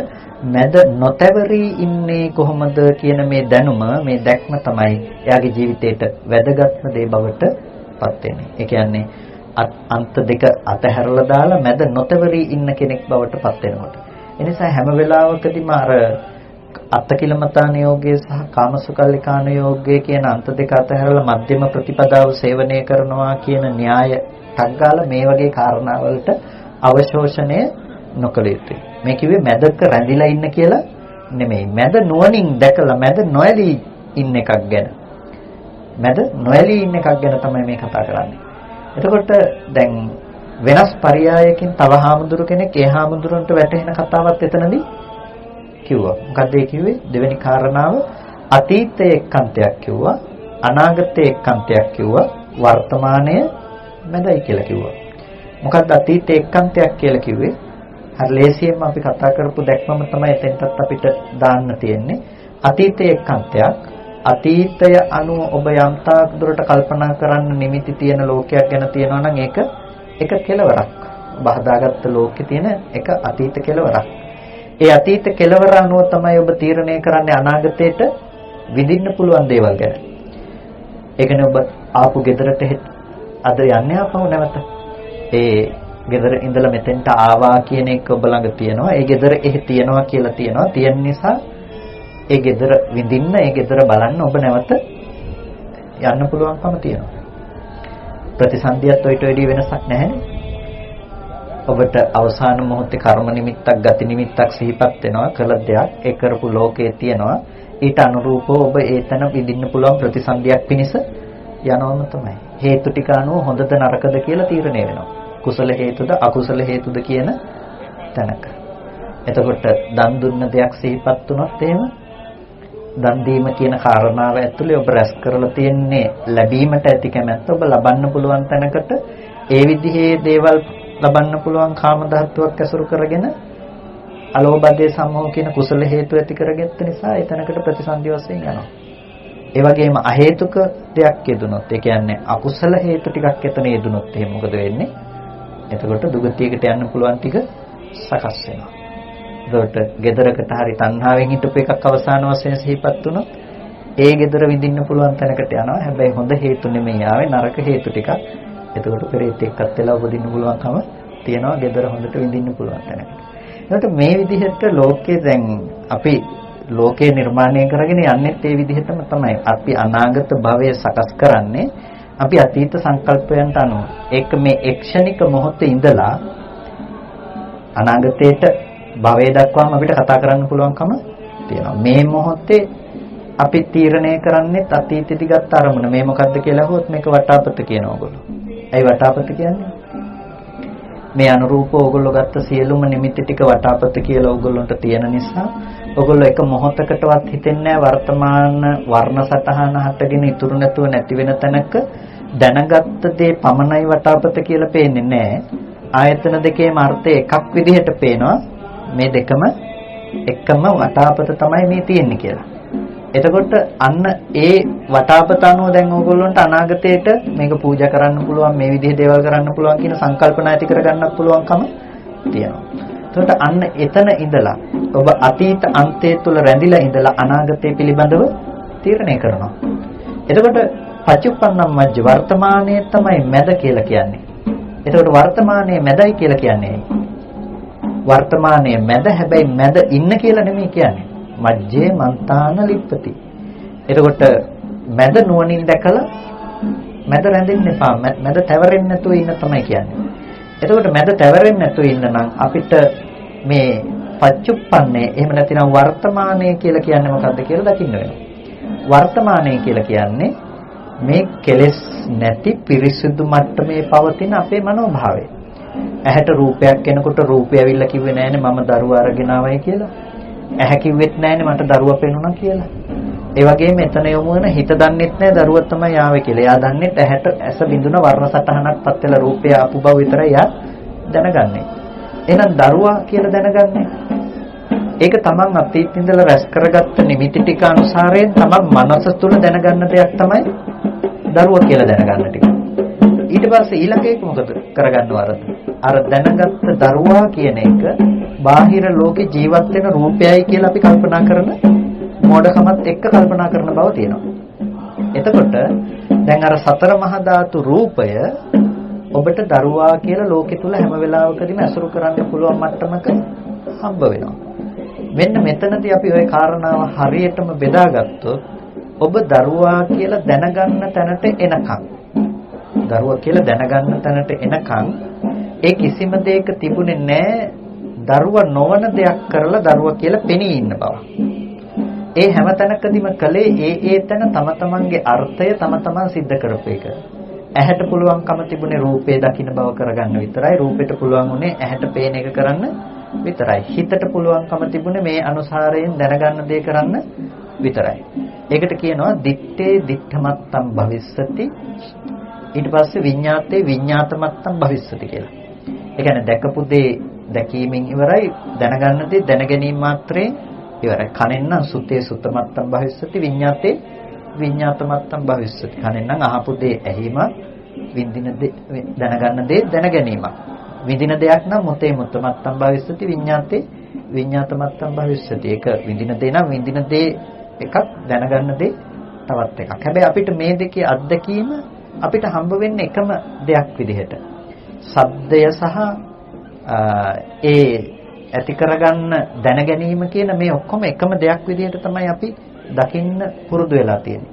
මැද නොතැවරී ඉන්නේ කොහොමද කියන මේ දැනුම මේ දැක්ම තමයි එයාගේ ජීවිතේට වැදගත්ම දේ බවට පත් වෙන්නේ. ඒ කියන්නේ අන්ත දෙක අතහැරලා දාලා මැද නොතැවරී ඉන්න කෙනෙක් බවට පත් වෙනකොට. ඒ නිසා හැම වෙලාවකදීම අර අත්තකිලමතාන යෝගයේ සහ කාමසුකල්ලිකාන යෝගයේ කියන අන්ත දෙක අතහැරලා මධ්‍යම ප්‍රතිපදාව සේවනය කරනවා කියන න්‍යාය ටග්ගාලා මේ වගේ කාරණාවලට අවශෝෂණය නොකළ යුතුයි. මේ කිව්වේ මැදක රැඳිලා ඉන්න කියලා නෙමෙයි. මැද නුවණින් දැකලා මැද නොඇලී ඉන්න එකක් ගැන. මැද නොඇලී ඉන්න එකක් ගැන තමයි මේ කතා කරන්නේ. එතකොට දැන් වෙනස් පරයයකින් තව හාමුදුරු කෙනෙක් ඒ හාමුදුරන්ට වැටහෙන කතාවක් එතනදී කිව්වා. මොකද්ද ඒ කිව්වේ? දෙවෙනි කාරණාව අතීතයේ එක්කන්තයක් කිව්වා, අනාගතයේ එක්කන්තයක් කිව්වා, වර්තමානයේ මැදයි කියලා කිව්වා. මොකද්ද අතීතයේ එක්කන්තයක් කියලා කිව්වේ? හරි ලේසියෙන්ම අපි කතා කරපු දැක්මම තමයි එතෙන්ටත් අපිට දාන්න තියෙන්නේ. අතීතයේ එක්කන්තයක්. අතීතය අනුව ඔබ යම් තාක් දුරට කල්පනා කරන්න නිමිති තියෙන ලෝකයක් ගැන තියෙනවා නම් ඒක එක කෙලවරක්. ඔබ හදාගත්ත ලෝකේ තියෙන එක අතීත කෙලවරක්. ඒ අතීත කෙලවර අනුව තමයි ඔබ තීරණය කරන්නේ අනාගතයට විඳින්න පුළුවන් දේවල් ගැන. ඒ කියන්නේ ඔබ ආපු ගෙදරට අද යන්නේ ආපහු නැවත. ඒ ගෙදර ඉඳලා මෙතෙන්ට ආවා කියන එක ඔබ ළඟ තියෙනවා. ඒ ගෙදර එහෙ තියෙනවා කියලා තියෙනවා. තියෙන නිසා ඒ ගෙදර විඳින්න, ඒ ගෙදර බලන්න ඔබ නැවත යන්න පුළුවන්කම තියෙනවා. ප්‍රතිසන්දියත් ඔයිට වැඩි වෙනසක් නැහැනේ. ඔබට අවසාන මොහොතේ කර්ම නිමිත්තක්, ගති නිමිත්තක් සිහිපත් වෙනවා. කළ දෙයක් ඒ කරපු ලෝකයේ තියෙනවා. ඊට අනුරූපව ඔබ ඒතන විඳින්න පුළුවන් ප්‍රතිසන්දියක් පිණිස යනවම තමයි. හේතු ටික අනුව හොඳද නරකද කියලා තීරණය වෙනවා. කුසල හේතුද අකුසල හේතුද කියන තැනක. එතකොට දන් දුන්න දෙයක් සිහිපත් වුණොත් එහෙම දන් දීම කියන කාරණාව ඇතුලේ ඔබ රැස් කරලා තියෙන්නේ ලැබීමට ඇති කැමැත්ත ඔබ ලබන්න පුළුවන් තැනකට ඒ විදිහේ දේවල් ලබන්න පුළුවන් කාම ධාතුවක් ඇසුරු කරගෙන අලෝභය සම්මෝහ කියන කුසල හේතු ඇති කරගත්ත නිසා ඒ තැනකට ප්‍රතිසන්දි වශයෙන් යනවා. ඒ වගේම අහේතුක දෙයක් යෙදුනොත් ඒ කියන්නේ අකුසල හේතු ටිකක් එතන යෙදුනොත් එහෙනම් මොකද වෙන්නේ? එතකොට දුගතියකට යන්න පුළුවන් ටික සකස් වෙනවා. එතකොට ගෙදරකට හරි තණ්හාවෙන් හිටපු එකක් අවසාන වශයෙන් සිහිපත් වුණොත් ඒ ගෙදර විඳින්න පුළුවන් තැනකට යනවා. හැබැයි හොඳ හේතු නෙමෙයි ආවේ නරක හේතු ටිකක්. එතකොට පෙරේත එක්කත් වෙලා උපදින්න පුළුවන්කම තියෙනවා. ගෙදර හොඳට විඳින්න පුළුවන් තැනකට. එතකොට මේ විදිහට ලෝකේ දැන් අපි ලෝකේ නිර්මාණය කරගෙන යන්නේත් ඒ විදිහටම තමයි. අපි අනාගත භවය සකස් කරන්නේ අපි අතීත සංකල්පයන්ට අනුව. ඒක මේ එක්ෂණික මොහොතේ ඉඳලා අනාගතයට භවය දක්වාම අපිට කතා කරන්න පුළුවන්කම තියෙනවා. මේ මොහොතේ අපි තීරණය කරන්නේ අතීතෙදි ගත්ත අරමුණ. මේ මොකද්ද කියලා අහුවොත් මේක වටාපත කියනවා ඔයගොල්ලෝ. ඇයි වටාපත කියන්නේ? මේ අනුරූපව ඔයගොල්ලෝ ගත්ත සියලුම නිමිති ටික වටාපත කියලා ඔයගොල්ලන්ට තියෙන නිසා ඔයගොල්ලෝ එක මොහොතකටවත් හිතෙන්නේ වර්තමාන වර්ණ සටහන හටගෙන ඉතුරු නැතුව නැති වෙන තැනක දැනගත්ත දේ පමණයි වටාපත කියලා පේන්නේ නැහැ. ආයතන දෙකේම අර්ථය එකක් විදිහට පේනවා. මේ දෙකම එකම වටාපත තමයි මේ තියෙන්නේ කියලා. එතකොට අන්න ඒ වටාපත අනුව දැන් ඕගොල්ලන්ට අනාගතයට මේක පූජා කරන්න පුළුවන්, මේ විදිහේ දේවල් කරන්න පුළුවන් කියන සංකල්පනා ඇති කරගන්නත් පුළුවන්කම තියෙනවා. එතකොට අන්න එතන ඉඳලා ඔබ අතීත අන්තය තුල රැඳිලා ඉඳලා අනාගතය පිළිබඳව තීරණය කරනවා. එතකොට පච්චුප්පන්නම් මජ්ජ වර්තමානයේ තමයි මැද කියලා කියන්නේ. එතකොට වර්තමානයේ මැදයි කියලා කියන්නේ වර්තමානයේ මැද, හැබැයි මැද ඉන්න කියලා නෙමෙයි කියන්නේ. මජ්ජේ මන්තාන ලිප්පති. එතකොට මැද නුවණින් දැකලා මැද රැඳෙන්න එපා. මැද තැවරෙන්නේ නැතුව ඉන්න තමයි කියන්නේ. එතකොට මැද තැවරෙන්නේ නැතුව ඉන්න නම් අපිට මේ පච්චුප්පන්නේ එහෙම නැතිනම් වර්තමානයේ කියලා කියන්නේ මොකද්ද කියලා දකින්න වෙනවා. වර්තමානයේ කියලා කියන්නේ මේ කෙලෙස් නැති පිරිසිදු මට්ටමේ පවතින අපේ මනෝභාවය. ඇහැට රූපයක් එනකොට රූපය ඇවිල්ලා කිව්වේ නෑනේ මම දරුවා අරගෙන ආවයි කියලා. ඇහැ කිව්වෙත් නෑනේ මට දරුවා පෙනුණා කියලා. ඒ වගේම එතන යොමු වෙන හිත දන්නෙත් නෑ දරුවා තමයි ආවේ කියලා. එයා දන්නෙත් ඇහැට ඇස බිඳුන වර්ණ සටහනක් පත් වෙලා රූපය ආපු බව විතරයි එයා දැනගන්නේ. එහෙනම් දරුවා කියලා දැනගන්නේ. ඒක තමන් අතීත ඉඳලා රැස් කරගත්ත නිමිති ටික අනුසාරයෙන් තමන් මනස තුල දැනගන්න දෙයක් තමයි දරුවා කියලා දැනගන්න ටික. ඊට පස්සේ ඊළඟ එක මොකද කරගන්නවද? අර දැනගත්ත දරුවා කියන එක බාහිර ලෝකේ ජීවත් වෙන රූපයයි කියලා අපි කල්පනා කරන මෝඩකමත් එක්ක කල්පනා කරන බව තියෙනවා. එතකොට දැන් අර සතර මහා ධාතු රූපය ඔබට දරුවා කියලා ලෝකෙ තුල හැම වෙලාවකදීම ඇසුරු කරන්න පුළුවන් මට්ටමක හම්බ වෙනවා. මෙන්න මෙතනදී අපි ওই කාරණාව හරියටම බෙදාගත්තොත් ඔබ දරුවා කියලා දැනගන්න තැනට එනකම් දරුවා කියලා දැනගන්න තැනට එනකම් ඒ කිසිම දෙයක තිබුණේ නැහැ දරුවා නොවන දෙයක් කරලා දරුවා කියලා පෙනී ඉන්න බව. ඒ හැම තැනකදීම කලේ ඒ තැන තම තමන්ගේ අර්ථය තම තමන් सिद्ध කරපු එක. ඇහැට පුළුවන්කම තිබුණේ රූපේ දකින්න බව කරගන්න විතරයි. රූපෙට පුළුවන් උනේ ඇහැට පේන එක කරන්න විතරයි. හිතට පුළුවන්කම තිබුණේ මේ අනුසාරයෙන් දැනගන්න දේ කරන්න විතරයි. ඒකට කියනවා දිත්තේ දිත්තමත්තම් භවිස්සති ඊට පස්සේ විඤ්ඤාතේ විඤ්ඤාතමත්තම් භවිස්සති කියලා. ඒ කියන්නේ දැකපු දේ දැකීමෙන් ඉවරයි, දැනගන්න දේ දැනගැනීම මාත්‍රේ ඉවරයි. කනෙන් නම් සුතේ සුතමත්තම් භවිස්සති, විඤ්ඤාතේ විඤ්ඤාතමත්තම් භවිස්සති. කනෙන් නම් අහපු දේ ඇහිම, විඳින දේ දැනගන්න දේ දැනගැනීම. විඳින දෙයක් නම් මුතේ මුතමත්තම් භවිස්සති, විඤ්ඤාතේ විඤ්ඤාතමත්තම් භවිස්සති. ඒක විඳින දේ නම් විඳින දේ එකක්, දැනගන්න දේ තවත් එකක්. හැබැයි අපිට මේ දෙකේ අත්දැකීම අපිට හම්බ වෙන්නේ එකම දෙයක් විදිහට. ශබ්දය සහ ඒ ඇති කරගන්න දැනගැනීම කියන මේ ඔක්කොම එකම දෙයක් විදිහට තමයි අපි දකින්න පුරුදු වෙලා තියෙන්නේ.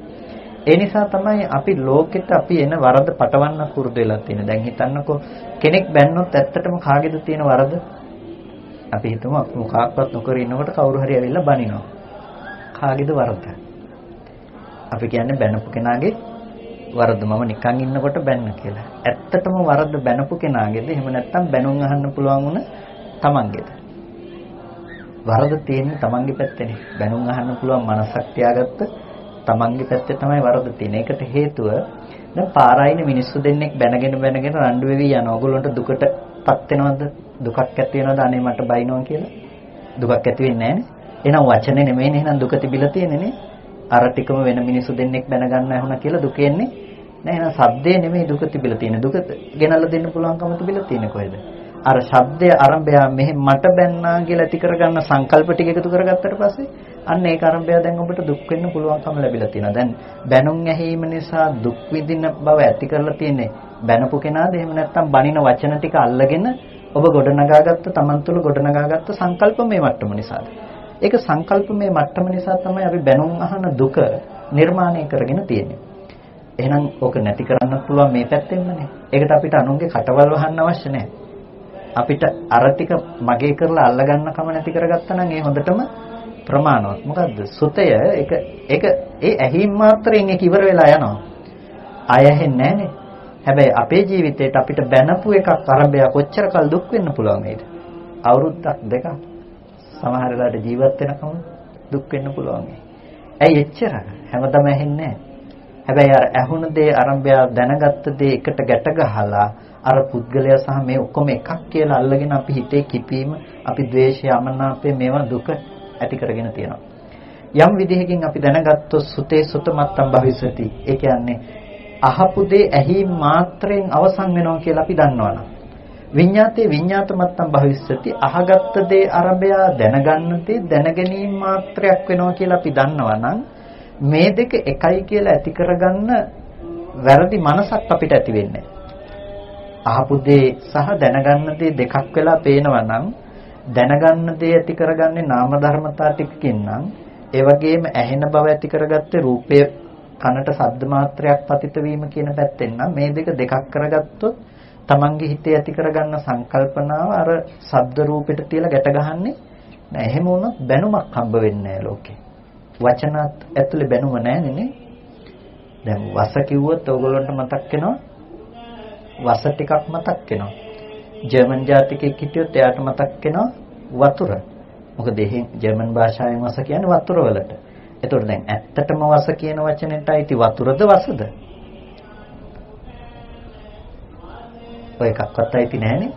ඒ නිසා තමයි අපි ලෝකෙට අපි එන වරද පටවන්න පුරුදු වෙලා තියෙන්නේ. දැන් හිතන්නකෝ කෙනෙක් බැන්නොත් ඇත්තටම කාගේද තියෙන වරද? අපි හිතමු අපි මොකක්වත් නොකර ඉන්නකොට කවුරු හරි ඇවිල්ලා බනිනවා. කාගේද වරද? අපි කියන්නේ බැනපු කෙනාගේ වරද. මම නිකන් ඉන්නකොට බැන්න කියලා. ඇත්තටම වරද බැනපු කෙනාගේද? එහෙම නැත්නම් බැනුම් අහන්න පුළුවන් වුණ තමන්ගේද? වරද තියෙන්නේ තමන්ගේ පැත්තේනේ. බැනුම් අහන්න පුළුවන් මනසක් තියාගත්ත තමන්ගේ පැත්තේ තමයි වරද තියෙන්නේ. ඒකට හේතුව දැන් පාරායිනේ මිනිස්සු දෙන්නෙක් බැනගෙන රණ්ඩු වෙවි යනවා. ඔයගොල්ලන්ට දුකටපත් වෙනවද? දුකක් ඇති වෙනවද? අනේ මට බයිනවා කියලා. දුකක් ඇති වෙන්නේ නැහනේ. එහෙනම් වචනේ නෙමෙයිනේ. එහෙනම් දුක තිබිලා තියෙන්නේ නේ. අර ටිකම වෙන මිනිස්සු දෙන්නෙක් බැනගන්න ඇහුණා කියලා දුක එන්නේ නෑ. එහෙනම් ශබ්දේ නෙමෙයි දුක තිබිලා තියෙන්නේ. දුක ගෙනල්ලා දෙන්න පුළුවන්කම තිබිලා තියෙන්නේ කොහෙද? අර ශබ්දයේ ආරම්භය මෙහෙ මට බැන්නා කියලා ඇති කරගන්න සංකල්ප ටික එකතු කරගත්තට පස්සේ අන්න ඒක ආරම්භය දැන් ඔබට දුක් වෙන්න පුළුවන්කම ලැබිලා තියෙනවා. දැන් බැනුම් ඇහිීම නිසා දුක් විඳින බව ඇති කරලා තියෙන්නේ බැනපු කෙනාද? එහෙම නැත්නම් බණින වචන ටික අල්ලගෙන ඔබ ගොඩනගාගත්ත තමන් තුළ ගොඩනගාගත්ත සංකල්ප මේ මට්ටම නිසාද? ඒක සංකල්ප මේ මට්ටම නිසා තමයි අපි බැනුම් අහන දුක නිර්මාණය කරගෙන තියෙන්නේ. එහෙනම් ඕක නැති කරන්න පුළුවන් මේ පැත්තෙන්මනේ. ඒකට අපිට අනුන්ගේ කටවල් වහන්න අවශ්‍ය නැහැ. අපිට අර ටික මගේ කරලා අල්ලගන්න කම නැති කරගත්තා නම් ඒ හොඳටම ප්‍රමාණවත්. මොකද්ද? සුතය ඒක ඒ ඇහිම් මාත්‍රයෙන් ඒක ඉවර වෙලා යනවා. ආය ඇහෙන්නේ නැහනේ. හැබැයි අපේ ජීවිතේට අපිට බැනපු එකක් ආරම්භය කොච්චර කල් දුක් වෙන්න පුළුවන් වේද? අවුරුද්දක් දෙකක් සමහර වෙලාවට ජීවත් වෙනකම් දුක් වෙන්න පුළුවන්. ඇයි එච්චර? හැමදාම ඇහෙන්නේ නැහැ. හැබැයි අර ඇහුණ දේ ආරම්භය දැනගත්ත දේ එකට ගැට ගහලා අර පුද්ගලයා සහ මේ ඔක්කොම එකක් කියලා අල්ලගෙන අපි හිතේ කිපීම, අපි ද්වේෂය, අමනාපය මේවා දුක ඇති කරගෙන තියෙනවා. යම් විදිහකින් අපි දැනගත්තොත් සුතේ සුතමත්තම් භවිස්සති. ඒ කියන්නේ අහපු දේ ඇහිීම මාත්‍රයෙන් අවසන් වෙනවා කියලා අපි දන්නවනම්. විඤ්ඤාතේ විඤ්ඤාතමත්තම් භවිස්සති. අහගත්ත දේ ආරම්භය දැනගන්න දේ දැනගැනීම මාත්‍රයක් වෙනවා කියලා අපි දන්නවනම් මේ දෙක එකයි කියලා ඇති කරගන්න වැරදි මනසක් අපිට ඇති වෙන්නේ. අහපු දේ සහ දැනගන්න දේ දෙකක් වෙලා පේනවා නම් දැනගන්න දේ ඇති කරගන්නේ නාම ධර්මතා ටිකකින් නම් ඒ වගේම ඇහෙන බව ඇති කරගත්තේ රූපය කනට ශබ්ද මාත්‍රයක් පතිත වීම කියන පැත්තෙන් නම් මේ දෙකක් කරගත්තොත් තමන්ගේ හිතේ ඇති කරගන්න සංකල්පනාව අර ශබ්ද රූපෙට තියලා ගැට ගහන්නේ නෑ. එහෙම වුණොත් බැනුමක් හම්බ වෙන්නේ නෑ ලෝකේ. වචනත් ඇතුලේ බැනුම නෑනේ නේ. දැන් වස කිව්වොත් ඕගොල්ලන්ට මතක් වෙනවා වස ටිකක් මතක් වෙනවා. ජර්මන් ජාතිකයෙක් හිටියොත් එයාට මතක් වෙනවා වතුර. මොකද එහෙන් ජර්මන් භාෂාවෙන් වස කියන්නේ වතුර වලට. එතකොට දැන් ඇත්තටම වස කියන වචනෙට අයිති වතුරද වසද? ඔය එකක්වත් අයිති නැහනේ.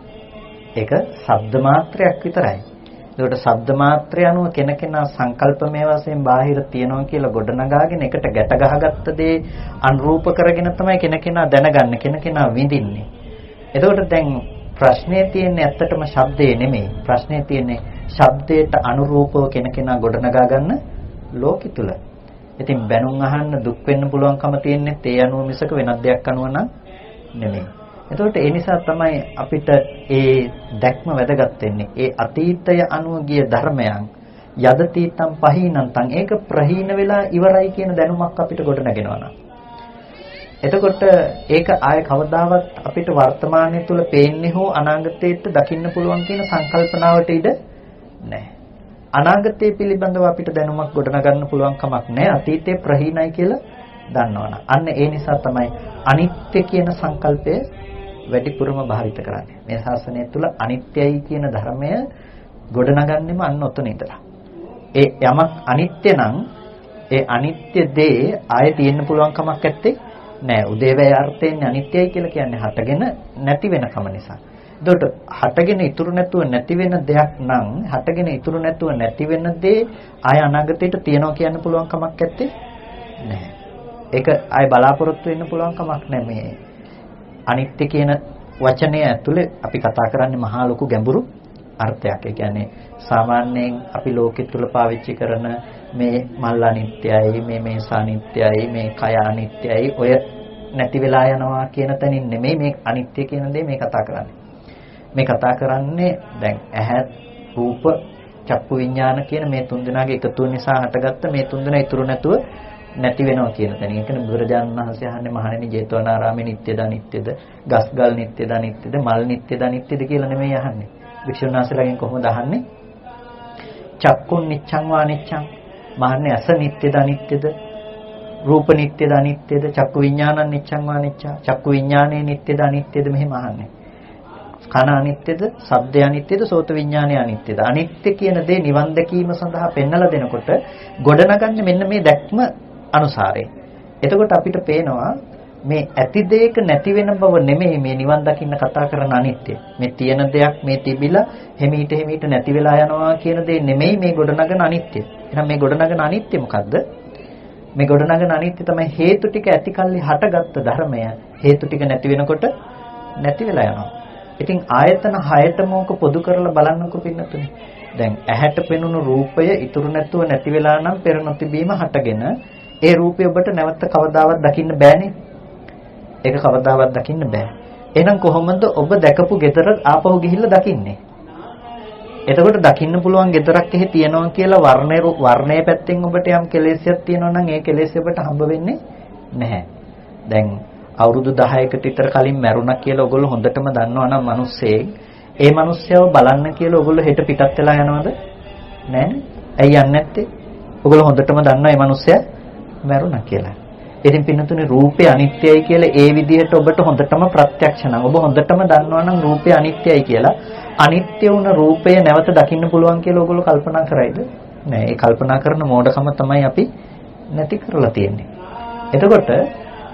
ඒක ශබ්ද මාත්‍රයක් විතරයි. ඒකට ශබ්ද මාත්‍රය අනුව කෙනකෙනා සංකල්පමය වශයෙන් බාහිර තියනවා කියලා ගොඩනගාගෙන එකට ගැට ගහගත්ත දේ අනුරූප කරගෙන තමයි කෙනකෙනා දැනගන්නේ, කෙනකෙනා විඳින්නේ. එතකොට දැන් ප්‍රශ්නේ තියෙන්නේ ඇත්තටම ශබ්දේ නෙමෙයි. ප්‍රශ්නේ තියෙන්නේ ශබ්දයට අනුරූපව කෙනකෙනා ගොඩනගා ගන්න ලෝකෙ තුල. ඉතින් බැනුම් අහන්න දුක් වෙන්න පුළුවන්කම තියෙන්නේ ඒ අනුව මිසක වෙනත් දෙයක් අනුව නම් නෙමෙයි. එතකොට ඒ නිසා තමයි අපිට ඒ දැක්ම වැදගත් වෙන්නේ. ඒ අතීතය අනුව ගිය ධර්මයන් යදතීතම් පහීනන්තං ඒක ප්‍රහීන වෙලා ඉවරයි කියන දැනුමක් අපිට ගොඩ නැගෙනවා නම්. එතකොට ඒක ආය කවදාවත් අපිට වර්තමානයේ තුල පේන්නේ හෝ අනාගතයට දකින්න පුළුවන් කියන සංකල්පනාවට ඉඩ නැහැ. අනාගතය පිළිබඳව අපිට දැනුමක් ගොඩනගන්න පුළුවන් කමක් නැහැ. අතීතේ ප්‍රහීනයි කියලා දන්නවනම්. අන්න ඒ නිසා තමයි අනිත්‍ය කියන සංකල්පය වැඩිපුරම භාවිත කරන්නේ. මේ ශාසනය තුල අනිත්‍යයි කියන ධර්මය ගොඩනගන්නෙම අන්න ඔතන ඉඳලා. ඒ යමක් අනිත්‍ය නම් ඒ අනිත්‍ය දේ ආයෙ තියෙන්න පුළුවන් කමක් නැත්තේ නෑ. උදේවැය අර්ථයෙන් අනිත්‍යයි කියලා කියන්නේ හටගෙන නැති වෙනකම නිසා. එතකොට හටගෙන ඉතුරු නැතුව නැති වෙන දෙයක් නම් හටගෙන ඉතුරු නැතුව නැති වෙන දේ ආය අනාගතයට තියනවා කියන්න පුළුවන් කමක් නැත්තේ නැහැ. ඒක ආය බලාපොරොත්තු වෙන්න පුළුවන් කමක් නැහැ. මේ අනිත්‍ය කියන වචනය ඇතුලේ අපි කතා කරන්නේ මහා ලොකු ගැඹුරු අර්ථයක්. ඒ කියන්නේ සාමාන්‍යයෙන් අපි ලෝකෙ තුල පාවිච්චි කරන මේ මල් අනිත්‍යයි, මේ මේස අනිත්‍යයි, මේ කය අනිත්‍යයි, ඔය නැති වෙලා යනවා කියන තැනින් නෙමෙයි මේ අනිත්‍ය කියන දේ මේ කතා කරන්නේ. මේ කතා කරන්නේ දැන් ඇහැ, රූප, චක්කු විඥාන කියන මේ තුන් දෙනාගේ එකතුව නිසා හටගත්ත මේ තුන් දෙනා ඉතුරු නැතුව නැති වෙනවා කියන තැන. ඒ කියන්නේ බුදුරජාණන් වහන්සේ අහන්නේ මහණෙනි ජේතවනාරාමේ නිට්ටයද අනිත්‍යද, ගස්ගල් නිට්ටයද අනිත්‍යද, මල් නිට්ටයද අනිත්‍යද කියලා නෙමෙයි අහන්නේ. වික්ෂුන් වහන්සේලාගෙන් කොහොමද අහන්නේ? චක්කුන් නිච්ඡං වා නිච්ඡං. මහන්නේ අස නිට්ටයද අනිත්‍යද, රූප නිට්ටයද අනිත්‍යද, චක්කු විඥානං නිච්ඡං වා නිච්ඡං. චක්කු විඥානේ නිට්ටයද අනිත්‍යද මෙහෙම අහන්නේ. කන අනිත්‍යද, ශබ්දය අනිත්‍යද, සෝත විඥානය අනිත්‍යද? අනිත්‍ය කියන දේ නිවන් දැකීම සඳහා පෙන්වලා දෙනකොට ගොඩනගන්නේ මෙන්න මේ දැක්ම අනුසාරයෙන්. එතකොට අපිට පේනවා මේ ඇති දෙයක නැති වෙන බව නෙමෙයි මේ නිවන් දකින්න කතා කරන අනිත්‍ය. මේ තියෙන දෙයක් මේ තිබිලා හිමීට හිමීට නැති වෙලා යනවා කියන දේ නෙමෙයි මේ ගොඩනගන අනිත්‍ය. එහෙනම් මේ ගොඩනගන අනිත්‍ය මොකද්ද? මේ ගොඩනගන අනිත්‍ය තමයි හේතු ටික ඇතිකල්ලි හටගත්ත ධර්මය. හේතු ටික නැති වෙනකොට නැති වෙලා යනවා. ඉතින් ආයතන 6ටම ඕක පොදු කරලා බලන්නකෝ පින්නතුනේ. දැන් ඇහැට පෙනුණු රූපය ඉතුරු නැතුව නැති වෙලා නම් පෙර නොතිබීම හටගෙන ඒ රූපය ඔබට නැවත කවදාවත් දකින්න බෑනේ. ඒක කවදාවත් දකින්න බෑ. එහෙනම් කොහොමද ඔබ දැකපු ගෙදර ආපහු ගිහිල්ලා දකින්නේ? එතකොට දකින්න පුළුවන් ගෙදරක් එහෙ තියනවා කියලා වර්ණයේ පැත්තෙන් ඔබට යම් කෙලෙසයක් තියෙනවා නම් ඒ කෙලෙස් ඔබට හම්බ වෙන්නේ නැහැ. දැන් අවුරුදු 10කට විතර කලින් මැරුණා කියලා ඔයගොල්ලෝ හොඳටම දන්නවා නම් මිනිස්සෙක් ඒ මිනිස්සයව බලන්න කියලා ඔයගොල්ලෝ හෙට පිටත් වෙලා යනවද? නැහැනේ. ඇයි යන්නේ නැත්තේ? ඔයගොල්ලෝ හොඳටම දන්නවා මේ මිනිස්සයා මැරුණා කියලා. ඉතින් පින්නතුනේ රූපය අනිත්‍යයි කියලා ඒ විදිහට ඔබට හොඳටම ප්‍රත්‍යක්ෂ නම් ඔබ හොඳටම දන්නවා නම් රූපය අනිත්‍යයි කියලා අනිත්‍ය වුණ රූපය නැවත දකින්න පුළුවන් කියලා ඔයගොල්ලෝ කල්පනා කරයිද? නෑ. ඒ කල්පනා කරන මෝඩකම තමයි අපි නැති කරලා තියෙන්නේ. එතකොට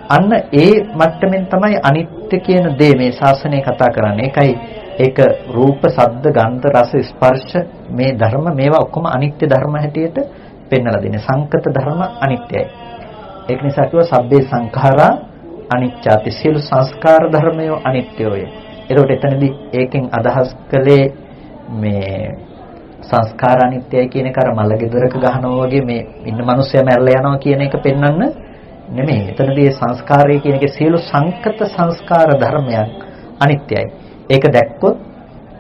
අන්න ඒ මට්ටමින් තමයි අනිත්‍ය කියන දේ මේ ශාසනය කතා කරන්නේ. ඒකයි ඒක රූප, ශබ්ද, ගන්ධ, රස, ස්පර්ශ මේ ධර්ම මේවා ඔක්කොම අනිත්‍ය ධර්ම හැටියට පෙන්වලා දෙන්නේ. සංකත ධර්ම අනිත්‍යයි. ඒක නිසා කිව්වා සබ්බේ සංඛාරා අනිච්චාති. සියලු සංස්කාර ධර්මය අනිත්‍යෝය. ඒකට එතනදී ඒකෙන් අදහස් කළේ මේ සංස්කාර අනිත්‍යයි කියන එක අර මල ගෙදරක ගහනවා වගේ මේ ඉන්න මිනිස්සයා මැරලා යනවා කියන එක පෙන්වන්න නෙමෙයි. එතනදී සංස්කාරය කියන එකේ සියලු සංකත සංස්කාර ධර්මයන් අනිත්‍යයි. ඒක දැක්කොත්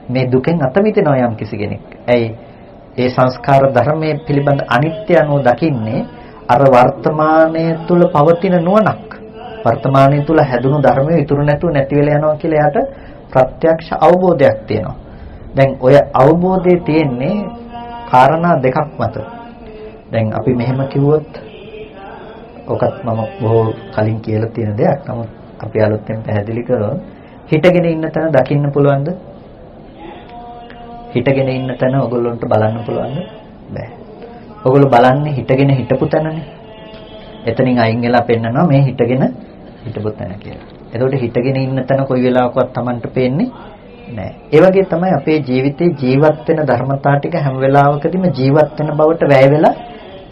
මේ දුකෙන් අත මිදෙනවා යම් කිසි කෙනෙක්. ඇයි? ඒ සංස්කාර ධර්මයේ පිළිබඳ අනිත්‍ය අනුව දකින්නේ අර වර්තමානයේ තුල පවතින නුවණක්. වර්තමානයේ තුල හැදුණු ධර්මයේ ඉතුරු නැතුව නැති වෙලා යනවා කියලා එයාට ප්‍රත්‍යක්ෂ අවබෝධයක් තියෙනවා. දැන් ඔය අවබෝධයේ තියෙන්නේ කාරණා දෙකක් මත. දැන් අපි මෙහෙම කිව්වොත් ඔකත් මම බොහෝ කලින් කියලා තියෙන දෙයක්. නමුත් අපි අලුතෙන් පැහැදිලි කරොත් හිටගෙන ඉන්න තැන දකින්න පුළුවන්ද? හිටගෙන ඉන්න තැන ඔයගොල්ලන්ට බලන්න පුළුවන්ද? බෑ. ඔයගොල්ලෝ බලන්නේ හිටගෙන හිටපු තැනනේ. එතනින් අයින් වෙලා පෙන්නනවා මේ හිටගෙන හිටපු තැන කියලා. එතකොට හිටගෙන ඉන්න තැන කොයි වෙලාවකවත් Tamanට පේන්නේ නැහැ. ඒ වගේ තමයි අපේ ජීවිතේ ජීවත් වෙන ධර්මතා ටික හැම වෙලාවකදීම ජීවත් වෙන බවට වැය වෙලා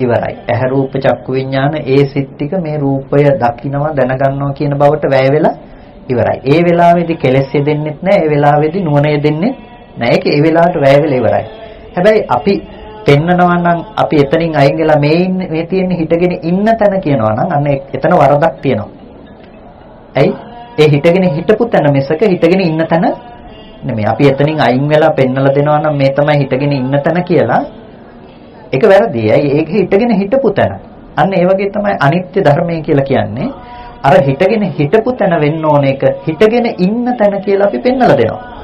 ඉවරයි. ඇහැ රූප චක්කු විඥාන ඒ සිත් ටික මේ රූපය දකින්නවා දැනගන්නවා කියන බවට වැය වෙලා ඉවරයි. ඒ වෙලාවේදී කෙලෙස් දෙන්නෙත් නැහැ. ඒ වෙලාවේදී නුවණ දෙන්නෙත් නැහැ. ඒක ඒ වෙලාවට වැය වෙලා ඉවරයි. හැබැයි අපි පෙන්නනවා නම් අපි එතනින් අයින් වෙලා මේ තියෙන හිටගෙන ඉන්න තැන කියනවා නම් අන්න එතන වරදක් තියෙනවා. ඇයි? ඒ හිටගෙන හිටපු තැන මිසක හිටගෙන ඉන්න තැන නෙමෙයි. අපි එතනින් අයින් වෙලා පෙන්නලා දෙනවා නම් මේ තමයි හිටගෙන ඉන්න තැන කියලා. ඒක වැරදි. ඇයි? ඒක හිටගෙන හිටපු තැන. අන්න ඒ වගේ තමයි අනිත්‍ය ධර්මය කියලා කියන්නේ. අර හිටගෙන හිටපු තැන වෙන්න ඕන එක හිටගෙන ඉන්න තැන කියලා අපි පෙන්නලා දෙනවා.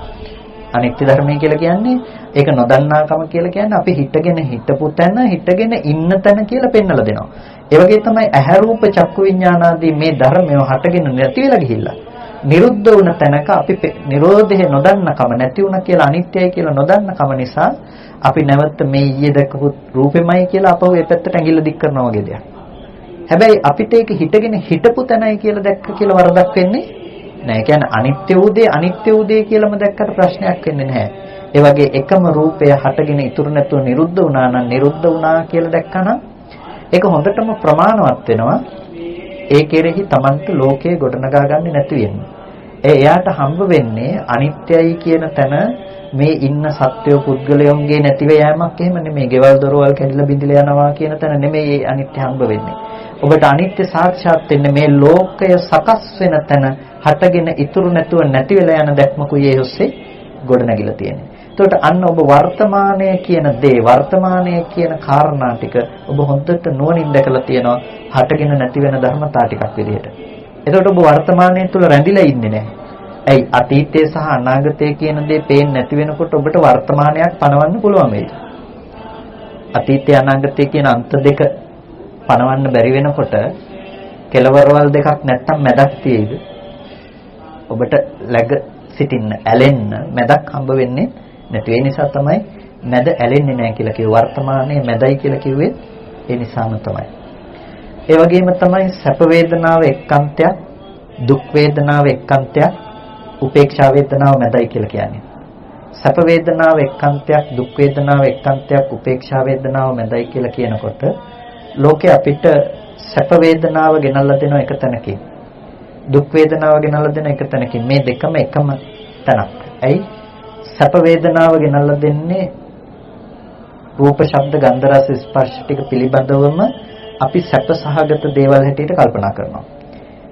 අනිත්‍ය ධර්මය කියලා කියන්නේ ඒක නොදන්නාකම කියලා කියන්නේ අපි හිටගෙන හිටපු තැන හිටගෙන ඉන්න තැන කියලා පෙන්නලා දෙනවා. ඒ වගේ තමයි ඇහැ රූප චක්කු විඥාන ආදී මේ ධර්මය හටගෙන නැති වෙලා ගිහිල්ලා නිරුද්ධ වුණ තැනක අපි නිරෝධය නොදන්නකම නැති වුණ කියලා අනිත්‍යයි කියලා නොදන්නකම නිසා අපි නැවත මේ ඊයේ දැකපු රූපෙමයි කියලා අපහු ඒ පැත්තට ඇඟිල්ල දික් කරනවා වගේ දෙයක්. හැබැයි අපිට ඒක හිටගෙන හිටපු තැනයි කියලා දැක්ක කියලා වරදක් වෙන්නේ නැහැ. කියන්නේ අනිත්‍ය වූ දේ කියලාම දැක්කට ප්‍රශ්නයක් වෙන්නේ නැහැ. ඒ වගේ එකම රූපය හටගෙන ඉතුරු නැතුව නිරුද්ධ වුණා නම් නිරුද්ධ වුණා කියලා දැක්කනම් ඒක හොඳටම ප්‍රමාණවත් වෙනවා. ඒ කෙරෙහි Tamanට ලෝකයේ ගොඩනගා ගන්න නැති වෙන්නේ. එයාට හම්බ වෙන්නේ අනිත්‍යයි කියන තැන මේ ඉන්න සත්වය පුද්ගලයන්ගේ නැතිව යෑමක් එහෙම නෙමෙයි. ගෙවල් දොරවල් කැඩිලා බිඳිලා යනවා කියන තැන නෙමෙයි මේ අනිත්‍ය හම්බ වෙන්නේ. ඔබට අනිත්‍ය සාක්ෂාත් වෙන්නේ මේ ලෝකය සකස් වෙන තැන හටගෙන ඉතුරු නැතුව නැති වෙලා යන දැක්මකුයි ඒ ඔස්සේ ගොඩනැගිලා තියෙන්නේ. එතකොට අන්න ඔබ වර්තමානයේ කියන දේ වර්තමානයේ කියන කාරණා ටික ඔබ හොඳට නුවණින් දැකලා තියෙනවා හටගෙන නැති වෙන ධර්මතා ටිකක් විදිහට. එතකොට ඔබ වර්තමානයේ තුල රැඳිලා ඉන්නේ නැහැ. ඇයි අතීතය සහ අනාගතය කියන දේ පේන්නේ නැති වෙනකොට ඔබට වර්තමානයක් පනවන්න පුළුවන් වෙයි. අතීතය අනාගතය කියන අන්ත දෙක පනවන්න බැරි වෙනකොට කෙලවරවල් දෙකක් නැත්තම් මැදක් තියෙයිද? ඔබට läග සිටින්න ඇලෙන්න මැදක් හම්බ වෙන්නේ නැති. ඒ නිසා තමයි මැද ඇලෙන්නේ නැහැ කියලා කිව්වේ. වර්තමානයේ මැදයි කියලා කිව්වේ ඒ නිසාම තමයි. ඒ වගේම තමයි සැප වේදනාව එක්කන්තයක්, දුක් වේදනාව එක්කන්තයක්, උපේක්ෂා වේදනාව මැදයි කියලා කියන්නේ. සැප වේදනාව එක්කන්තයක්, දුක් වේදනාව එක්කන්තයක්, උපේක්ෂා වේදනාව මැදයි කියලා කියනකොට ලෝකේ අපිට සැප වේදනාව ගෙනල්ලා දෙන එක තැනකින්, දුක් වේදනාව ගෙනල්ලා දෙන එක තැනකින් මේ දෙකම එකම තැනක්. ඇයි? සැප වේදනාව ගෙනල්ලා දෙන්නේ රූප, ශබ්ද, ගන්ධ, රස, ස්පර්ශ ටික පිළිබඳවම අපි සැප සහගත දේවල් හැටියට කල්පනා කරනවා.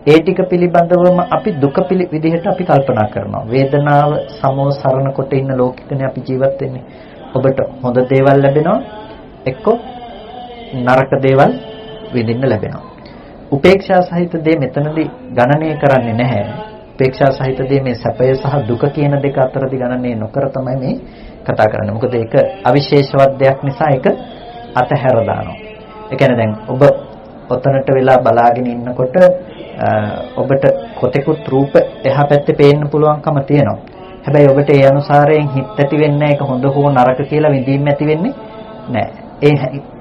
ඒ ටික පිළිබඳවම අපි දුක විදිහට අපි කල්පනා කරනවා. වේදනාව සමෝ සරණ කොට ඉන්න ලෝකෙකනේ අපි ජීවත් වෙන්නේ. ඔබට හොඳ දේවල් ලැබෙනවා, එක්ක නරක දේවල් විඳින්න ලැබෙනවා. උපේක්ෂා සහිත දේ මෙතනදී ගණනය කරන්නේ නැහැ. උපේක්ෂා සහිත දේ මේ සැපය සහ දුක කියන දෙක අතරදී ගණනය නොකර තමයි මේ කතා කරන්නේ. මොකද ඒක අවිශේෂවත් දෙයක් නිසා ඒක අතහැර දානවා. ඒ කියන්නේ දැන් ඔබ ඔතනට වෙලා බලාගෙන ඉන්නකොට ඔබට කොතෙකුත් රූප එහා පැත්තේ පේන්න පුළුවන්කම තියෙනවා. හැබැයි ඔබට ඒ අනුසාරයෙන් හිත ඇති වෙන්නේ ඒක හොඳ හෝ නරක කියලා විඳීම් ඇති වෙන්නේ නැහැ. ඒ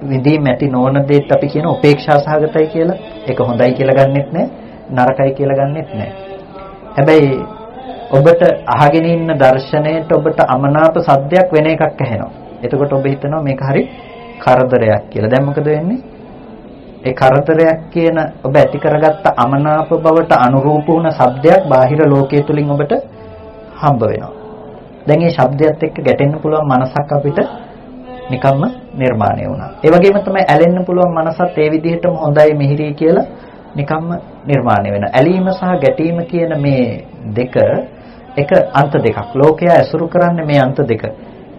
විඳීම් ඇති නොවන දෙයට අපි කියන උපේක්ෂා සහගතයි කියලා. ඒක හොඳයි කියලා ගන්නෙත් නැහැ, නරකයි කියලා ගන්නෙත් නැහැ. හැබැයි ඔබට අහගෙන ඉන්න දර්ශනයට ඔබට අමනාප සද්දයක් වෙන එකක් ඇහෙනවා. එතකොට ඔබ හිතනවා මේක හරි කරදරයක් කියලා. දැන් මොකද වෙන්නේ? ඒ කරදරයක් කියන ඔබ ඇති කරගත්ත අමනාප බවට අනුරූප වුණ ශබ්දයක් බාහිර ලෝකයේ තුලින් ඔබට හම්බ වෙනවා. දැන් මේ ශබ්දයත් එක්ක ගැටෙන්න පුළුවන් මනසක් අපිට නිකම්ම නිර්මාණය වුණා. ඒ වගේම තමයි ඇලෙන්න පුළුවන් මනසත් ඒ විදිහටම හොඳයි මිහිරි කියලා නිකම්ම නිර්මාණය වෙනවා. ඇලීම සහ ගැටීම කියන මේ දෙක එක අන්ත දෙකක්. ලෝකයා ඇසුරු කරන්නේ මේ අන්ත දෙක.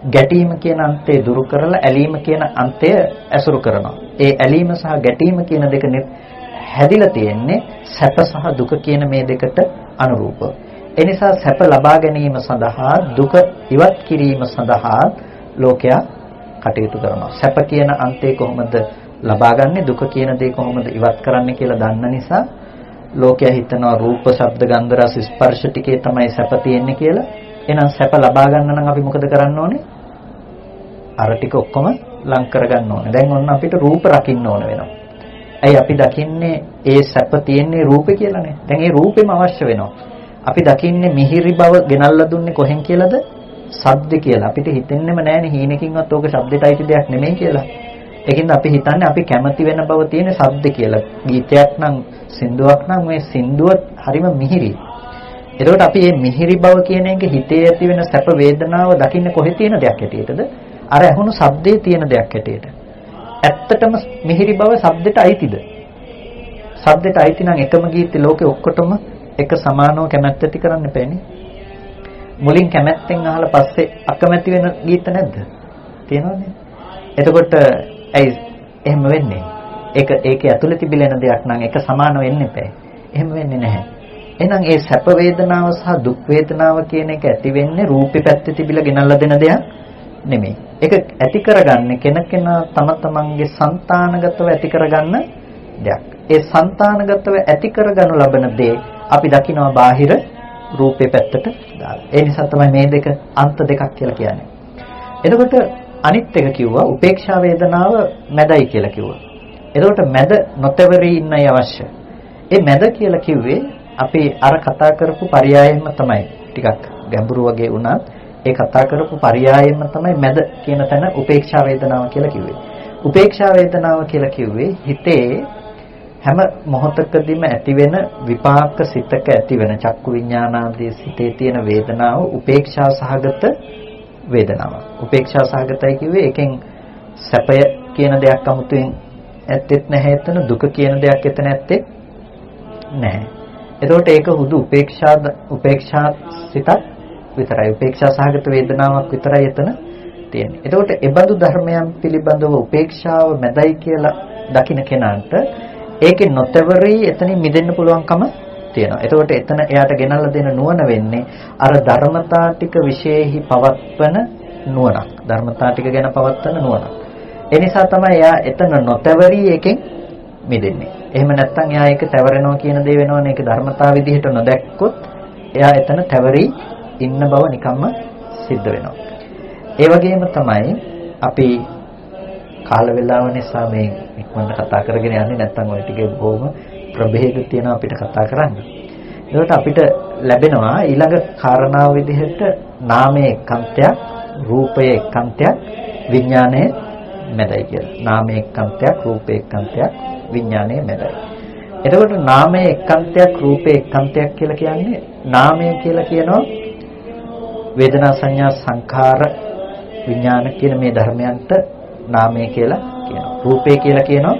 ගැටීම කියන අන්තය දුරු කරලා ඇලීම කියන අන්තය ඇසුරු කරනවා. ඒ ඇලීම සහ ගැටීම කියන දෙක හැදිලා තියෙන්නේ සැප සහ දුක කියන මේ දෙකට අනුරූපව. ඒ නිසා සැප ලබා ගැනීම සඳහා දුක ඉවත් කිරීම සඳහා ලෝකයා කටයුතු කරනවා. සැප කියන අන්තය කොහොමද ලබාගන්නේ, දුක කියන දේ කොහොමද ඉවත් කරන්නේ කියලා දන්න නිසා ලෝකයා හිතනවා රූප, ශබ්ද, ගන්ධ, රස, ස්පර්ශ ටිකේ තමයි සැප තියෙන්නේ කියලා. එහෙනම් සැප ලබා ගන්න නම් අපි මොකද කරන්න ඕනේ? අර ටික ඔක්කොම ලං කරගන්න ඕනේ. දැන් ඔන්න අපිට රූප රකින්න ඕන වෙනවා. ඇයි අපි දකින්නේ ඒ සැප තියෙන්නේ රූපේ කියලානේ. දැන් ඒ රූපෙම අවශ්‍ය වෙනවා. අපි දකින්නේ මිහිරි බව ගෙනල්ලා දුන්නේ කොහෙන් කියලාද? ශබ්ද කියලා. අපිට හිතෙන්නෙම නැහැනේ හීනකින්වත් ඕක ශබ්දයට අයිති දෙයක් නෙමෙයි කියලා. ඒකින්ද අපි හිතන්නේ අපි කැමති වෙන බව තියෙන ශබ්ද කියලා. ගීතයක් නම් සින්දුවක් නම් මේ සින්දුව හරිම මිහිරි. එතකොට අපි මේ මිහිරි බව කියන එක හිතේ ඇති වෙන සැප වේදනාව දකින්නේ කොහේ තියෙන දෙයක් හැටියටද? අර ඇහුණු ශබ්දයේ තියෙන දෙයක් හැටියට. ඇත්තටම මිහිරි බව ශබ්දයට අයිතිද? ශබ්දයට අයිති නම් එකම ගීතේ ලෝකේ ඔක්කොටම එක සමානව කැමැත්ත ඇති කරන්න බෑනේ. මුලින් කැමැත්තෙන් අහලා පස්සේ අකමැති වෙන ගීත නැද්ද? තියෙනවනේ. එතකොට ඇයි එහෙම වෙන්නේ? ඒකේ ඇතුළේ තිබිලා එන දෙයක් නම් එක සමාන වෙන්න එපා. එහෙම වෙන්නේ නැහැ. එහෙනම් ඒ සැප වේදනාව සහ දුක් වේදනාව කියන එක ඇති වෙන්නේ රූපේ පැත්තේ තිබිලා ගෙනල්ලා දෙන දෙයක් නෙමෙයි. ඒක ඇති කරගන්නේ කෙනකෙනා තම තමන්ගේ సంతానගතව ඇති කරගන්න දෙයක්. ඒ సంతానගතව ඇති කරගනු ලබන දේ අපි දකිනවා බාහිර රූපේ පැත්තට දාලා. ඒ නිසා තමයි මේ දෙක අන්ත දෙකක් කියලා කියන්නේ. එතකොට අනිත් එක කිව්වා උපේක්ෂා වේදනාව මැදයි කියලා කිව්වා. එතකොට මැද නොතෙවරී ඉන්නයි අවශ්‍ය. ඒ මැද කියලා කිව්වේ අපි අර කතා කරපු පරයයෙන්ම තමයි. ටිකක් ගැඹුරු වගේ වුණත් ඒ කතා කරපු පරයයෙන්ම තමයි මැද කියන තැන උපේක්ෂා වේදනාව කියලා කිව්වේ. උපේක්ෂා වේදනාව කියලා කිව්වේ හිතේ හැම මොහොතකදීම ඇතිවෙන විපාක සිතක ඇතිවෙන චක්කු විඥානාදී සිතේ තියෙන වේදනාව උපේක්ෂා සහගත වේදනාවක්. උපේක්ෂා සහගතයි කිව්වේ එකෙන් සැපය කියන දෙයක් 아무තෙන් ඇත්තෙත් නැහැ එතන, දුක කියන දෙයක් එතන ඇත්තෙත් නැහැ. එතකොට ඒක හුදු උපේක්ෂා සිතක් විතරයි. උපේක්ෂා සහගත වේදනාවක් විතරයි එතන තියෙන්නේ. එතකොට ඒ බඳු ධර්මයන් පිළිබඳව උපේක්ෂාව මැදයි කියලා දකින්න කෙනාට ඒකේ නොතවරී එතනින් මිදෙන්න පුළුවන්කම තියෙනවා. එතකොට එතන එයාට ගෙනල්ලා දෙන නුවණ වෙන්නේ අර ධර්මතා ටික විශේෂෙහි පවත්වන නුවණක්. ධර්මතා ටික ගැන පවත්වන නුවණක්. ඒ නිසා තමයි එයා එතන නොතවරී එකෙන් මිදෙන්නේ. එහෙම නැත්නම් එයා ඒක තවරනවා කියන දේ වෙනවනේ. ඒක ධර්මතා විදිහට නොදැක්කොත් එයා එතන තවරී ඉන්න බව නිකම්ම සිද්ධ වෙනවා. ඒ වගේම තමයි අපි කාල වේලාව නිසා මේ ඉක්මනට කතා කරගෙන යන්නේ, නැත්නම් ওই ටිකේ බොහොම ප්‍රභේද තියෙනවා අපිට කතා කරන්න. ඒකට අපිට ලැබෙනවා ඊළඟ කාරණාව විදිහට නාමයේ එක්කන්තයක්, රූපයේ එක්කන්තයක්, විඥානයේ මැදයි කියලා. නාමයේ එක්කන්තයක්, රූපයේ එක්කන්තයක්, විඥානයේ මැදයි. එතකොට නාමයේ එක්කන්තයක්, රූපයේ එක්කන්තයක් කියලා කියන්නේ නාමය කියලා කියනවා වේදනා සංඥා සංඛාර විඥාන කියන මේ ධර්මයන්ට නාමය කියලා කියනවා. රූපය කියලා කියනවා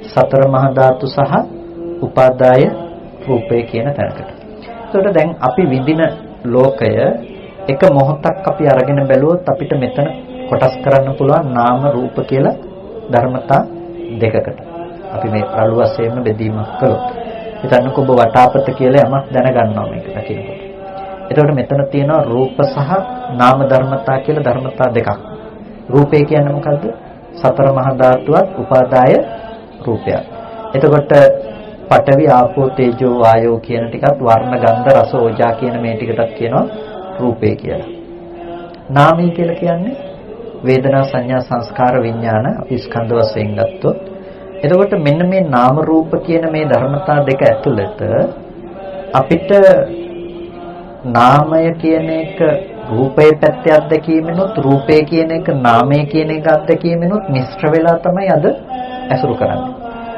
සතර මහා ධාතු සහ උපාදාය රූපය කියන තැනකට. ඒකට දැන් අපි විඳින ලෝකය එක මොහොතක් අපි අරගෙන බැලුවොත් අපිට මෙතන කොටස් කරන්න පුළුවන් නාම රූප කියලා ධර්මතා දෙකකට. අපි මේ රළු වශයෙන්ම බෙදීමක් කළොත් හිතන්නකෝ ඔබ වටාපත කියලා යමක් දැනගන්නවා මේක දකිනකොට. එතකොට මෙතන තියෙනවා රූප සහ නාම ධර්මතා කියලා ධර්මතා දෙකක්. රූපය කියන්නේ මොකද්ද? සතර මහා ධාතුවත් උපාදාය රූපයක්. එතකොට පඨවි ආපෝ තේජෝ වායෝ කියන ටිකත් වර්ණ ගන්ධ රස ඕජා කියන මේ ටිකටත් කියනවා රූපය කියලා. නාමය කියලා කියන්නේ වේදනා සංඥා සංස්කාර විඥාන අපි ස්කන්ධ වශයෙන් ගත්තොත්. එතකොට මෙන්න මේ නාම රූප කියන මේ ධර්මතා දෙක ඇතුළත අපිට නාමය කියන එක රූපේ පැත්තේ අත්දැකීමෙනුත් රූපේ කියන එක නාමය කියන එක අත්දැකීමෙනුත් මිශ්‍ර වෙලා තමයි අද ඇසුරු කරන්නේ.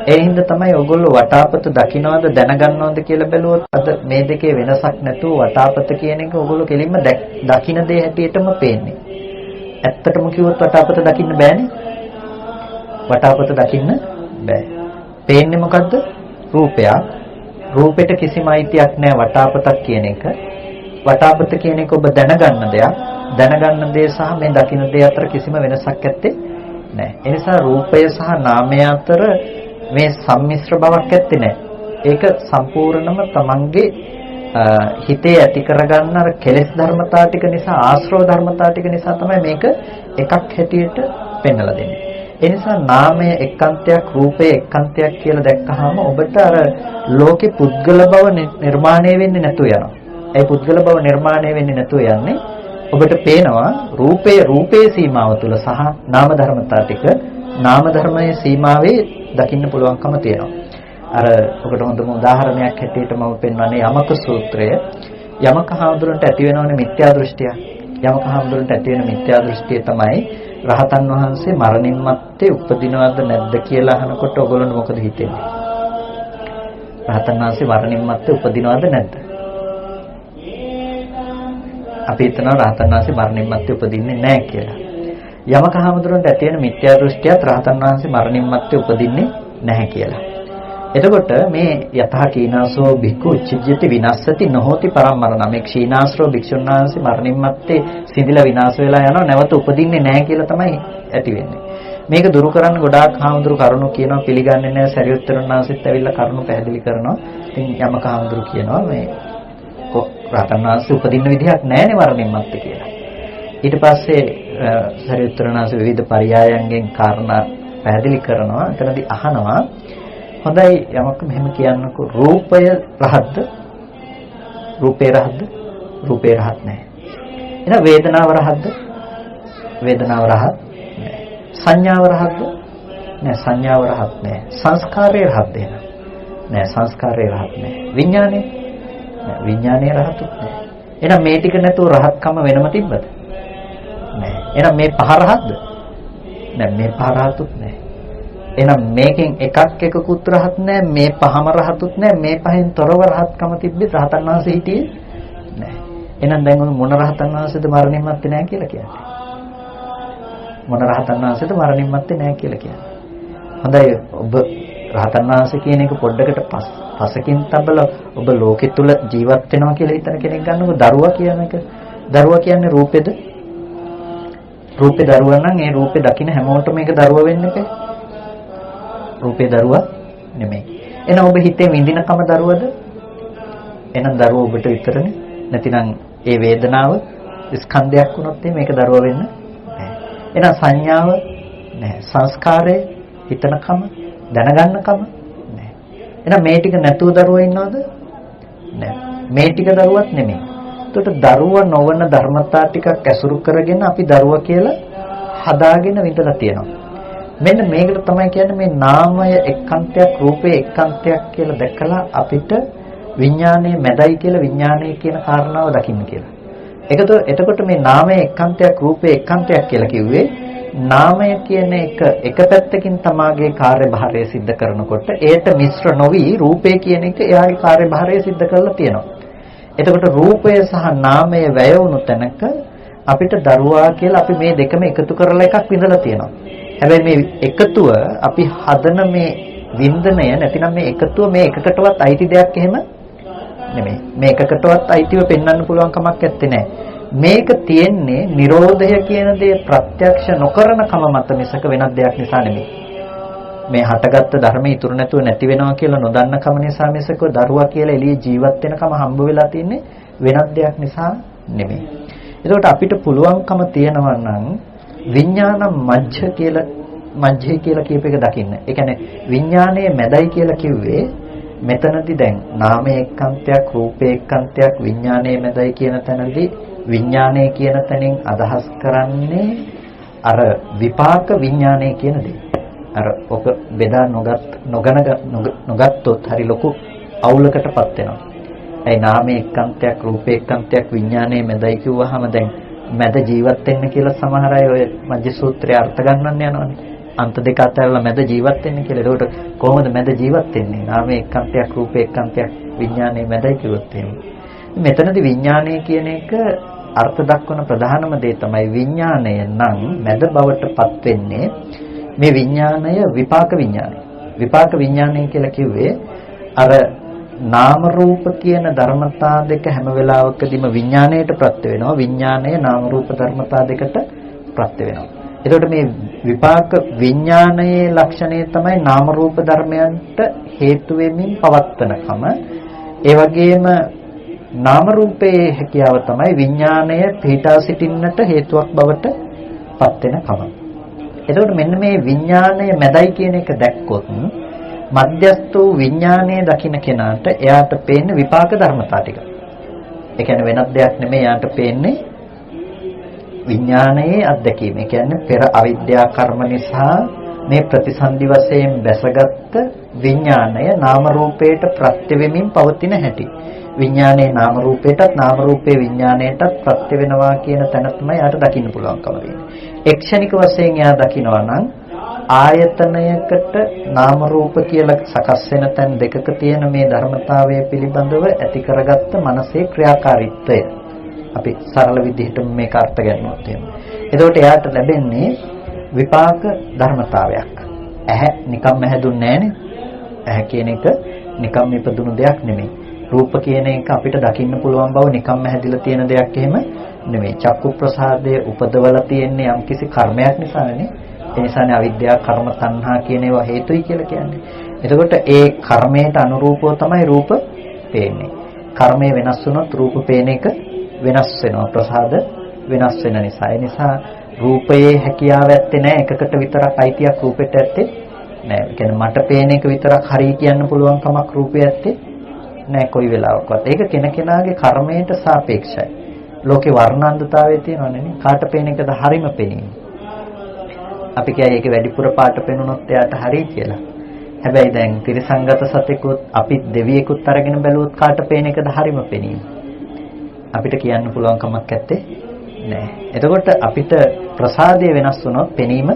ඒ හින්දා තමයි ඔයගොල්ලෝ වටාපත දකින්නවද දැනගන්නවද කියලා බැලුවොත් අද මේ දෙකේ වෙනසක් නැතුව වටාපත කියන එක ඔයගොල්ලෝ කෙලින්ම දකින්න දේ හැටියටම පේන්නේ. ඇත්තටම කිව්වොත් වටාපත දකින්න බෑනේ. වටාපත දකින්න බෑ. පේන්නේ මොකද්ද? රූපයක්. රූපෙට කිසිම අයිතියක් නැහැ වටාපතක් කියන එක. වටාපත කියන එක ඔබ දැනගන්න දෙයක්. දැනගන්න දේ සහ මේ දකින්න දේ අතර කිසිම වෙනසක් ඇත්තේ නැහැ. ඒ නිසා රූපය සහ නාමය අතර මේ සම්මිශ්‍ර බවක් ඇත්තේ නැහැ. ඒක සම්පූර්ණම තමන්ගේ හිතේ ඇති කරගන්න අර කෙලෙස් ධර්මතා ටික නිසා, ආශ්‍රව ධර්මතා ටික නිසා තමයි මේක එකක් හැටියට පෙන්වලා දෙන්නේ. ඒ නිසා නාමය එක්කන්තයක්, රූපය එක්කන්තයක් කියලා දැක්කහම ඔබට අර ලෝකේ පුද්ගල බව නිර්මාණය වෙන්නේ නැතුව යනවා. ඒ පුද්ගල බව නිර්මාණය වෙන්නේ නැතුව යන්නේ ඔබට පේනවා රූපයේ සීමාව තුළ සහ නාම ධර්මතා ටික නාම ධර්මයේ සීමාවේ දකින්න පුළුවන්කම තියෙනවා. අර ඔකට හොඳම උදාහරණයක් හැටියට මම පෙන්වන්නේ යමක සූත්‍රය. යමක හාමුදුරන්ට ඇති වෙනවනේ මිත්‍යා දෘෂ්ටිය. යමක හාමුදුරන්ට ඇති වෙන මිත්‍යා දෘෂ්ටිය තමයි රහතන් වහන්සේ මරණින් මත්තේ උපදිනවද නැද්ද කියලා අහනකොට ඔයගොල්ලෝ මොකද හිතෙන්නේ? රහතන් වහන්සේ මරණින් මත්තේ උපදිනවද නැද්ද? අපි හිතනවා රහතන් වහන්සේ මරණින් මත්තේ උපදින්නේ නැහැ කියලා. යමක හාමුදුරන්ට ඇති වෙන මිත්‍යා දෘෂ්ටියත් රහතන් වහන්සේ මරණින් මත්තේ උපදින්නේ නැහැ කියලා. එතකොට මේ යතහ කීනාසෝ භික්ඛු උච්චිජ්ජති විනස්සති නොහෝති පරම්මරණ. මේ ක්ෂීනාශ්‍රව භික්ෂුන් වහන්සේ මරණින් මත්තේ සිඳිලා විනාශ වෙලා යනවා, නැවත උපදින්නේ නැහැ කියලා තමයි ඇති වෙන්නේ. මේක දුරු කරන්න ගොඩාක් හාමුදුරු කරුණු කියනවා, පිළිගන්නේ නැහැ. සරියුත්තර වහන්සේත් ඇවිල්ලා කරුණු පැහැදිලි කරනවා. ඉතින් යමක හාමුදුරු කියනවා මේ රහතන් වහන්සේ උපදින්න විදිහක් නැහැනේ මරණින් මත්තේ කියලා. ඊට පස්සේ සරියුත්තර වහන්සේ විවිධ පරයයන්ගෙන් කාරණා පැහැදිලි කරනවා. එතනදී අහනවා හොඳයි යමක් මෙහෙම කියන්නකෝ රූපය රහත්ද? රූපේ රහත්ද? රූපේ රහත් නැහැ. එහෙනම් වේදනාව රහත්ද? වේදනාව රහත් නැහැ. සංඥාව රහත්ද? නෑ සංඥාව රහත් නෑ. සංස්කාරය රහත් දෙනවා. නෑ සංස්කාරය රහත් නෑ. විඥානේ නෑ විඥානේ රහතුත් නෑ. එහෙනම් මේ ටික නැතුව රහත්කම වෙනම තිබ්බද? නෑ. එහෙනම් මේ පහ රහත්ද? නෑ මේ පහ රහතුත් නෑ. එහෙනම් මේකෙන් එකකුත් රහත් නෑ, මේ පහම රහතුත් නෑ, මේ පහෙන් තොරව රහත්කම තිබ්බේ රහතන් වහන්සේ හිටියේ නෑ. එහෙනම් දැන් ඔය මොන රහතන් වහන්සේද මරණින් මත්තේ නෑ කියලා කියන්නේ? මොන රහතන් වහන්සේද මරණින් මත්තේ නෑ කියලා කියන්නේ? හොඳයි ඔබ රහතන් වහන්සේ කියන එක පොඩ්ඩකට පසකින් තබලා ඔබ ලෝකෙ තුල ජීවත් වෙනවා කියලා හිතන කෙනෙක් ගන්නකො දරුවා කියන එක. දරුවා කියන්නේ රූපෙද? රූපේ දරුවා නම් ඒ රූපේ දකින්න හැමෝටම මේක දරුවා වෙන්න එපා. රූපේ දරුවා නෙමෙයි. එහෙනම් ඔබ හිතේ විඳිනකම දරුවද? එහෙනම් දරුවා ඔබට විතරනේ. නැතිනම් ඒ වේදනාව ස්කන්ධයක් වුණොත් මේක දරුවා වෙන්න නැහැ. එහෙනම් සංඥාව නැහැ. සංස්කාරය හිතනකම දැනගන්නකම නැහැ. එහෙනම් මේ ටික නැතුව දරුවා ඉන්නවද? නැහැ. මේ ටික දරුවත් නෙමෙයි. එතකොට දරුවා නොවන ධර්මතා ටිකක් ඇසුරු කරගෙන අපි දරුවා කියලා හදාගෙන විඳලා තියෙනවා. මෙන්න මේකට තමයි කියන්නේ මේ නාමය එක්කන්තයක් රූපේ එක්කන්තයක් කියලා දැකලා අපිට විඥානයේ මැදයි කියලා විඥානයේ කියන කාරණාව දකින්න කියලා. එතකොට මේ නාමය එක්කන්තයක් රූපේ එක්කන්තයක් කියලා කිව්වේ නාමය කියන එක පැත්තකින් තමාගේ කාර්යභාරය සිද්ධ කරනකොට ඒට මිශ්‍ර නොවි රූපය කියන එක එයාගේ කාර්යභාරය සිද්ධ කරලා තියෙනවා. එතකොට රූපය සහ නාමය වැය වුණු තැනක අපිට දරුවා කියලා අපි මේ දෙකම එකතු කරලා එකක් විඳලා තියෙනවා. හැබැයි මේ එකතුව අපි හදන මේ වින්දනය නැතිනම් මේ එකතුව මේ එකකටවත් අයිති දෙයක් එහෙම නෙමෙයි. මේ එකකටවත් අයිතිව පෙන්වන්න පුළුවන් කමක් නැත්තේ නෑ. මේක තියෙන්නේ Nirodha කියන දේ ප්‍රත්‍යක්ෂ නොකරන කම මත මිසක වෙනත් දෙයක් නිසා නෙමෙයි. මේ හටගත්තු ධර්මයේ ඉතුරු නැතුව නැති වෙනවා කියලා නොදන්න කම නිසා මිසක දරුවා කියලා එළියේ ජීවත් වෙනකම හම්බ වෙලා තින්නේ වෙනත් දෙයක් නිසා නෙමෙයි. ඒකට අපිට පුළුවන්කම තියනවා නම් විඥාන මජ්ජ කියලා කියප එක දකින්න. ඒ කියන්නේ විඥානයේ මැදයි කියලා කිව්වේ මෙතනදී දැන් නාමයේ එක්කන්තයක් රූපයේ එක්කන්තයක් විඥානයේ මැදයි කියන තැනදී විඥානය කියන තැනින් අදහස් කරන්නේ අර විපාක විඥානය කියන දේ. අර ඔක බෙදා නොගත්තොත් හරි ලොකු අවුලකටපත් වෙනවා. ඒ නාමයේ එක්කන්තයක් රූපයේ එක්කන්තයක් විඥානයේ මැදයි කිව්වහම දැන් මැද ජීවත් වෙන්න කියලා සමහර අය ඔය මජ්ජ සූත්‍රය අර්ථ ගන්නන්න යනවානේ. අන්ත දෙක අතරලා මැද ජීවත් වෙන්න කියලා. ඒකට කොහොමද මැද ජීවත් වෙන්නේ? නාමයේ එක්කන්තයක් රූපයේ එක්කන්තයක් විඥානයේ මැදයි කිව්වොත් එහෙම. මෙතනදී විඥානය කියන එක අර්ථ දක්වන ප්‍රධානම දේ තමයි විඥානය නම් මැද බවටපත් වෙන්නේ මේ විඥානය විපාක විඥානය. විපාක විඥානය කියලා කිව්වේ අර නාම රූප කියන ධර්මතා දෙක හැම වෙලාවකදීම විඥාණයට ප්‍රත්‍ය වෙනවා. විඥාණය නාම රූප ධර්මතා දෙකට ප්‍රත්‍ය වෙනවා. එතකොට මේ විපාක විඥානයේ ලක්ෂණය තමයි නාම රූප ධර්මයන්ට හේතු වෙමින් පවත්වනකම. ඒ වගේම නාම රූපයේ හැකියාව තමයි විඥාණය පිහිටා සිටින්නට හේතුවක් බවට පත් වෙනකම. එතකොට මෙන්න මේ විඥාණය මැදයි කියන එක දැක්කොත් මධ්‍යස්ථ වූ විඥානයේ දකින්න කෙනාට එයාට පේන්නේ විපාක ධර්මතා ටික. ඒ කියන්නේ වෙනත් දෙයක් නෙමෙයි එයාට පේන්නේ විඥානයේ අත්දැකීම. ඒ කියන්නේ පෙර අවිද්‍යා කර්ම නිසා මේ ප්‍රතිසන්දි වශයෙන් බැසගත් විඥානය නාම රූපයට ප්‍රත්‍ය වෙමින් පවතින හැටි. විඥානයේ නාම රූපයටත් නාම රූපයේ විඥාණයටත් ප්‍රත්‍ය වෙනවා කියන තැන තමයි එයාට දකින්න පුළුවන්කම තියෙන්නේ. එක්ෂණික වශයෙන් එයා දකිනවා නම් ආයතනයකට නාම රූප කියලා සකස් වෙන තැන් දෙකක තියෙන මේ ධර්මතාවය පිළිබඳව ඇති කරගත්ත මනසේ ක්‍රියාකාරීත්වය අපි සරල විදිහට මේක අර්ථ ගන්නවත් එහෙම. එතකොට එයාට ලැබෙන්නේ විපාක ධර්මතාවයක්. ඇහැ නිකම්ම හැදුන්නේ නැහනේ. ඇහැ කියන එක නිකම්ම ඉපදුණු දෙයක් නෙමෙයි. රූප කියන එක අපිට දකින්න පුළුවන් බව නිකම්ම හැදිලා තියෙන දෙයක් එහෙම නෙමෙයි. චක්කු ප්‍රසාදයේ උපදවලා තියෙන්නේ යම්කිසි කර්මයක් නිසානේ. ඒ නිසානේ අවිද්‍යාව කර්ම තණ්හා කියන ඒවා හේතුයි කියලා කියන්නේ. එතකොට ඒ කර්මයට අනුරූපව තමයි රූප පේන්නේ. කර්මය වෙනස් වුණොත් රූප පේන එක වෙනස් වෙනවා. ප්‍රසාද වෙනස් වෙන නිසා. ඒ නිසා රූපයේ හැකියාව ඇත්තේ නැහැ. එකකට විතරක් අයිතියක් රූපෙට ඇත්තේ නැහැ. ඒ කියන්නේ මට පේන එක විතරක් හරි කියන්න පුළුවන් කමක් රූපේ ඇත්තේ නැහැ කොයි වෙලාවකවත්. ඒක කෙනකෙනාගේ කර්මයට සාපේක්ෂයි. ලෝකේ වර්ණාන්දතාවයේ තියෙනවනේ නේ. කාට පේන එකද හරිම පේන්නේ. අපි කියයි ඒකේ වැඩිපුර පාට පෙනුනොත් එයාට හරි කියලා. හැබැයි දැන් ත්‍රිසංගත සතෙකුත් අපි දෙවියෙකුත් අරගෙන බැලුවොත් කාට පේන එකද හරිම පෙනීම. අපිට කියන්න පුළුවන් කමක් නැත්තේ නෑ. එතකොට අපිට ප්‍රසාදය වෙනස් වුණොත් පෙනීම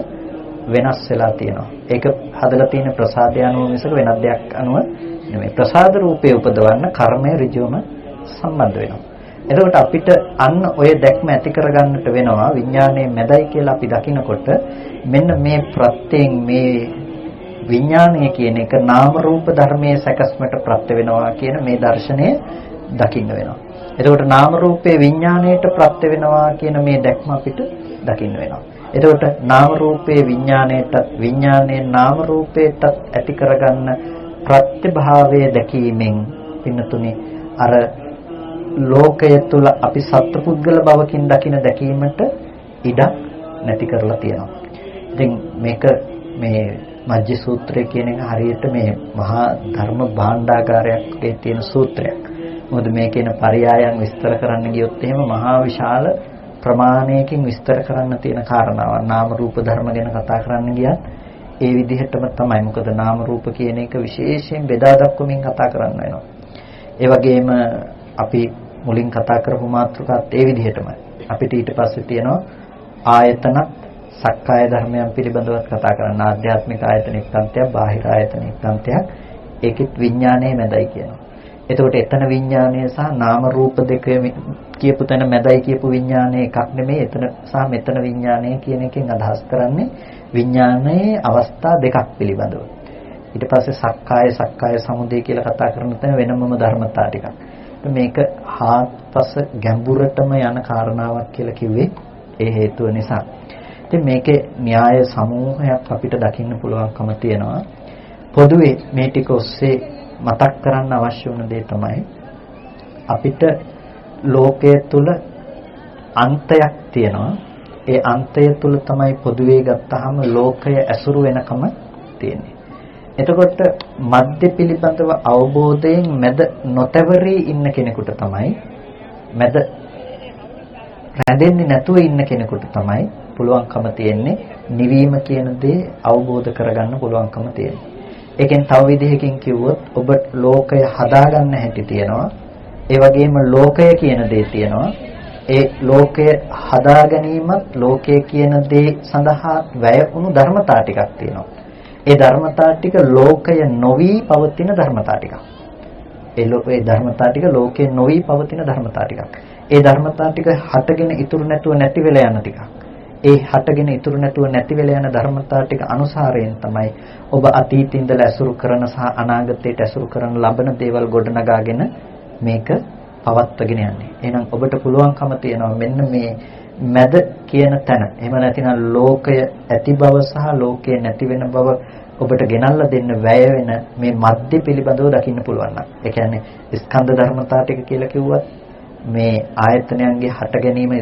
වෙනස් වෙලා තියෙනවා. ඒක හදලා තියෙන ප්‍රසාදය අනුව මිසක වෙනත් දෙයක් අනුව නෙමෙයි. ප්‍රසාද රූපේ උපදවන්න කර්මය ඍජුවම සම්බන්ධ වෙනවා. එතකොට අපිට අන්න ඔය දැක්ම ඇති කරගන්නට වෙනවා විඥානයේ මැදයි කියලා අපි දකිනකොට මෙන්න මේ ප්‍රත්‍යයෙන් මේ විඥානය කියන එක නාම රූප ධර්මයේ සැකස්මට ප්‍රත්‍ය වෙනවා කියන මේ දර්ශනය දකින්න වෙනවා. එතකොට නාම රූපේ විඥාණයට ප්‍රත්‍ය වෙනවා කියන මේ දැක්ම අපිට දකින්න වෙනවා. එතකොට නාම රූපේ විඥාණයට විඥානයේ නාම රූපයට ඇති කරගන්න ප්‍රත්‍යභාවය දැකීමෙන් පින්නතුනේ අර ලෝකය තුල අපි සත්පුද්ගල භවකින් දකින දැකීමට ඉඩක් නැති කරලා තියෙනවා. ඉතින් මේක මේ මජ්ජි සූත්‍රය කියන එක හරියට මේ මහා ධර්ම භාණ්ඩාගාරයේ තියෙන සූත්‍රයක්. මොකද මේ කියන පරයයන් විස්තර කරන්න ගියොත් එහෙම මහා විශාල ප්‍රමාණයකින් විස්තර කරන්න තියෙන කාරණාවක්. නාම රූප ධර්ම ගැන කතා කරන්න ගියත් ඒ විදිහටම තමයි. මොකද නාම රූප කියන එක විශේෂයෙන් බෙදා දක්වමින් කතා කරන්න වෙනවා. ඒ වගේම අපි මුලින් කතා කරපු මාතෘකාත් ඒ විදිහටමයි. අපිට ඊට පස්සේ තියෙනවා ආයතනත් සක්කාය ධර්මයන් පිළිබඳව කතා කරන්න. ආධ්‍යාත්මික ආයතන එක්තන්තයක්, බාහිර ආයතන එක්තන්තයක්. ඒකෙත් විඥානයේ මැදයි කියනවා. එතකොට එතන විඥානය සහ නාම රූප දෙක කියපු තැන මැදයි කියපු විඥානය එකක් නෙමෙයි. එතන සහ මෙතන විඥානය කියන එකෙන් අදහස් කරන්නේ විඥානයේ අවස්ථා දෙකක් පිළිබඳව. ඊට පස්සේ සක්කාය සමුදය කියලා කතා කරන තැන වෙනමම ධර්මතා ටිකක්. මේක හාත්පස ගැඹුරටම යන කාරණාවක් කියලා කිව්වේ ඒ හේතුව නිසා. ඉතින් මේකේ න්‍යාය සමූහයක් අපිට දකින්න පුළුවන්කම තියෙනවා. පොදුවේ මේ ටික ඔස්සේ මතක් කරන්න අවශ්‍ය වුණ දේ තමයි අපිට ලෝකයේ තුල අන්තයක් තියෙනවා. ඒ අන්තය තුල තමයි පොදුවේ ගත්තාම ලෝකය ඇසුරු වෙනකම තියෙන්නේ. එතකොට මධ්‍ය පිළිබඳව අවබෝධයෙන් මැද නොතවරී ඉන්න කෙනෙකුට තමයි මැද රැඳෙන්නේ නැතුව ඉන්න කෙනෙකුට තමයි පුළුවන්කම තියෙන්නේ නිවීම කියන දේ අවබෝධ කරගන්න පුළුවන්කම තියෙන්නේ. ඒකෙන් තව විදිහකින් කිව්වොත් ඔබ ලෝකය හදාගන්න හැටි තියෙනවා. ඒ වගේම ලෝකය කියන දේ තියෙනවා. ඒ ලෝකය හදා ගැනීමත් ලෝකය කියන දේ සඳහා වැය වුණු ධර්මතා ටිකක් තියෙනවා. ඒ ධර්මතා ටික ලෝකය නොවි පවතින ධර්මතා ටිකක්. ඒ ධර්මතා ටික ලෝකේ නොවි පවතින ධර්මතා ටිකක්. ඒ ධර්මතා ටික හටගෙන ඉතුරු නැතුව නැති වෙලා යන ටිකක්. ඒ හටගෙන ඉතුරු නැතුව නැති වෙලා යන ධර්මතා ටික අනුසාරයෙන් තමයි ඔබ අතීතේ ඉඳලා ඇසුරු කරන සහ අනාගතයට ඇසුරු කරන ලබන දේවල් ගොඩනගාගෙන මේක පවත්වාගෙන යන්නේ. එහෙනම් ඔබට පුළුවන්කම තියෙනවා මෙන්න මේ මැද කියන තැන. එහෙම නැතිනම් ලෝකය ඇති බව සහ ලෝකය නැති වෙන බව ඔබට ගෙනල්ලා දෙන්න වැය වෙන මේ මධ්‍ය පිළිබඳව දකින්න පුළුවන් නම්. ඒ කියන්නේ ස්කන්ධ ධර්මතා ටික කියලා කිව්වත් මේ ආයතනයන්ගේ හට ගැනීම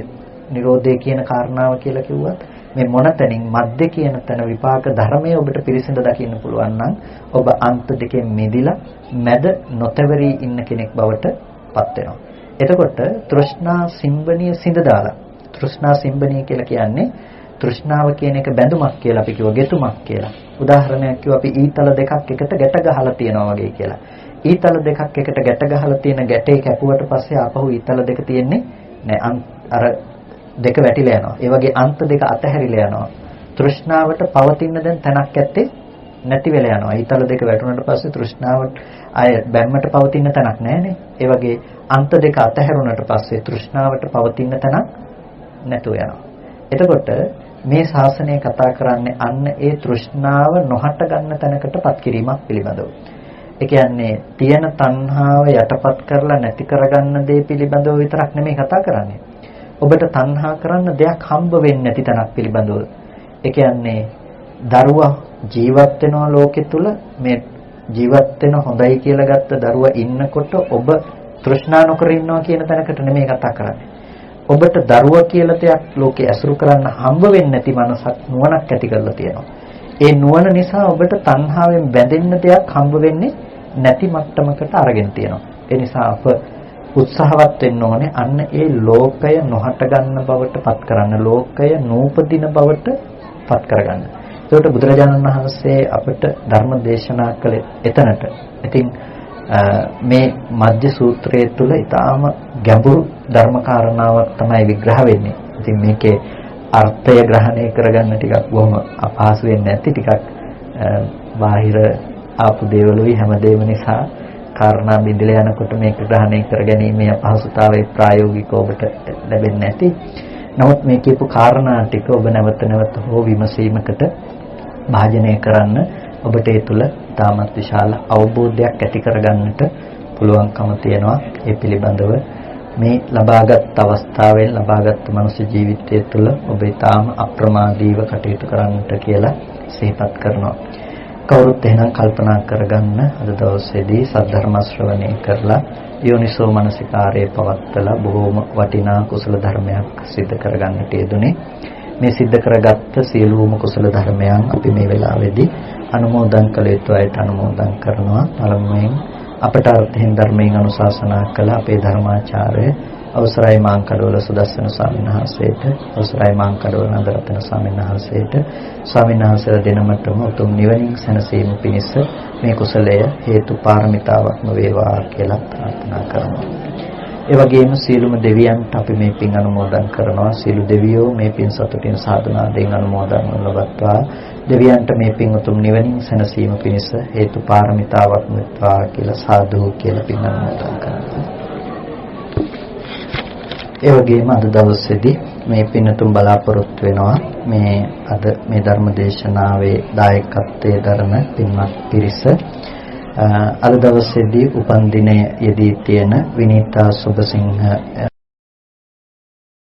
නිරෝධය කියන කාරණාව කියලා කිව්වත් මේ මොනතනින් මධ්‍ය කියන තැන විපාක ධර්මයේ ඔබට පිරිසිඳ දකින්න පුළුවන් නම් ඔබ අන්ත දෙකෙන් මිදිලා මැද නොතවරී ඉන්න කෙනෙක් බවට පත් වෙනවා. එතකොට තෘෂ්ණා සිම්බණිය සිඳ දාලා තෘෂ්ණා සිම්බණිය කියලා කියන්නේ තෘෂ්ණාව කියන එක බැඳුමක් කියලා අපි කිව්වා ගෙතුමක් කියලා. උදාහරණයක් කිව්වා අපි ඊතල දෙකක් එකට ගැට ගහලා තියනවා වගේ කියලා. ඊතල දෙකක් එකට ගැට ගහලා තියෙන ගැටේ කැපුවට පස්සේ ආපහු ඊතල දෙක තියෙන්නේ නෑ. අර දෙක වැටිලා යනවා. ඒ වගේ අන්ත දෙක අතහැරිලා යනවා. තෘෂ්ණාවට පවතින දැන් තැනක් ඇත්තේ නැති වෙලා යනවා. ඊතල දෙක වැටුණාට පස්සේ තෘෂ්ණාවට අය බැම්මට පවතින තැනක් නැහැනේ. ඒ වගේ අන්ත දෙක අතහැරුණාට පස්සේ තෘෂ්ණාවට පවතින තැනක් නැතුව යනවා. එතකොට මේ ශාසනය කතා කරන්නේ අන්න ඒ තෘෂ්ණාව නොහට ගන්න තැනකටපත් කිරීමක් පිළිබඳව. ඒ කියන්නේ තියෙන තණ්හාව යටපත් කරලා නැති කරගන්න දේ පිළිබඳව විතරක් නෙමෙයි කතා කරන්නේ. ඔබට තණ්හා කරන්න දෙයක් හම්බ වෙන්නේ නැති තැනක් පිළිබඳව. ඒ කියන්නේ දරුවා ජීවත් වෙනවා ලෝකෙ තුල මේ ජීවත් වෙන හොඳයි කියලා ගත්ත දරුවා ඉන්නකොට ඔබ තෘෂ්ණා නොකර ඉන්නවා කියන තැනකට නෙමෙයි කතා කරන්නේ. ඔබට දරුවා කියලා දෙයක් ලෝකේ ඇසුරු කරන්න හම්බ වෙන්නේ නැති මනසක් නුවණක් ඇති කරලා තියෙනවා. ඒ නුවණ නිසා ඔබට තණ්හාවෙන් බැඳෙන්න දෙයක් හම්බ වෙන්නේ නැති මට්ටමකට අරගෙන තියෙනවා. ඒ නිසා අප උත්සාහවත් වෙන්න ඕනේ අන්න ඒ ලෝකය නොහට ගන්න බවට පත් කරන්න, ලෝකය නූපදින බවට පත් කරගන්න. ඒකට බුදුරජාණන් වහන්සේ අපට ධර්ම දේශනා කළේ එතනට. ඉතින් මේ මධ්‍ය සූත්‍රයේ තුල ඊටාම ගැඹුරු ධර්ම කාරණාවක් තමයි විග්‍රහ වෙන්නේ. ඉතින් මේකේ අර්ථය ග්‍රහණය කරගන්න ටිකක් බොහොම අපහසු වෙන්නේ නැති ටිකක් බාහිර ආපු දේවලුයි හැමදේම නිසා කාරණා බිඳලා යනකොට මේක ග්‍රහණය කරගැනීමේ අපහසුතාවය ප්‍රායෝගිකව ඔබට ලැබෙන්නේ නැති. නමුත් මේ කියපු කාරණා ටික ඔබ නැවත නැවත හෝ විමසීමකට භාජනය කරන්න ඔබට ඒ තුල තාමත් විශාල අවබෝධයක් ඇති කරගන්නට පුළුවන්කම තියෙනවා. ඒ පිළිබඳව මේ ලබාගත් අවස්ථාවෙන් ලබාගත් මනුෂ්‍ය ජීවිතය තුළ ඔබ ඊටාම අප්‍රමාදීව කටයුතු කරන්නට කියලා සිහිපත් කරනවා. කවුරුත් එහෙනම් කල්පනා කරගන්න අද දවසේදී සද්ධර්ම ශ්‍රවණය කරලා යෝනිසෝ මනසිකාරයේ පවත්තලා බොහෝම වටිනා කුසල ධර්මයක් සිද්ධ කරගන්නට යෙදුනේ. මේ සිද්ධ කරගත්ත සියලුම කුසල ධර්මයන් අපි මේ වෙලාවේදී අනුමෝදන් කළ යුතු අයට අනුමෝදන් කරනවා. පළමුවෙන් අපට අර්ථයෙන් ධර්මයෙන් අනුශාසනා කළ අපේ ධර්මාචාර්ය අවසරයි මාංකඩවල සුදස්සන ස්වාමීන් වහන්සේට, අවසරයි මාංකඩවල නන්දරත්න ස්වාමීන් වහන්සේට, ස්වාමීන් වහන්සේලා දෙනමතම උතුම් නිවනින් සැනසීම පිණිස මේ කුසලය හේතු පාරමිතාවක්ම වේවා කියලා ප්‍රාර්ථනා කරනවා. ඒ වගේම සියලුම දෙවියන්ට අපි මේ පින් අනුමෝදන් කරනවා. සියලු දෙවියෝ මේ පින් සතුටින් සාධනාවෙන් අනුමෝදන් වලවත්වා දෙවියන්ට මේ පින් උතුම් නිවනින් සැනසීම පිණිස හේතු පාරමිතාවක් වෙත්වා කියලා සාදු කියලා පින් අනුමෝදන් කරනවා. ඒ වගේම අද දවසේදී මේ පින්තුම් බලාපොරොත්තු වෙනවා මේ අද මේ ධර්ම දේශනාවේ දායකත්වයේ දරන පින්වත් පිරිස අද දවසේදී උපන් දිනයේ යෙදී තියෙන විනීතා සුබසිංහ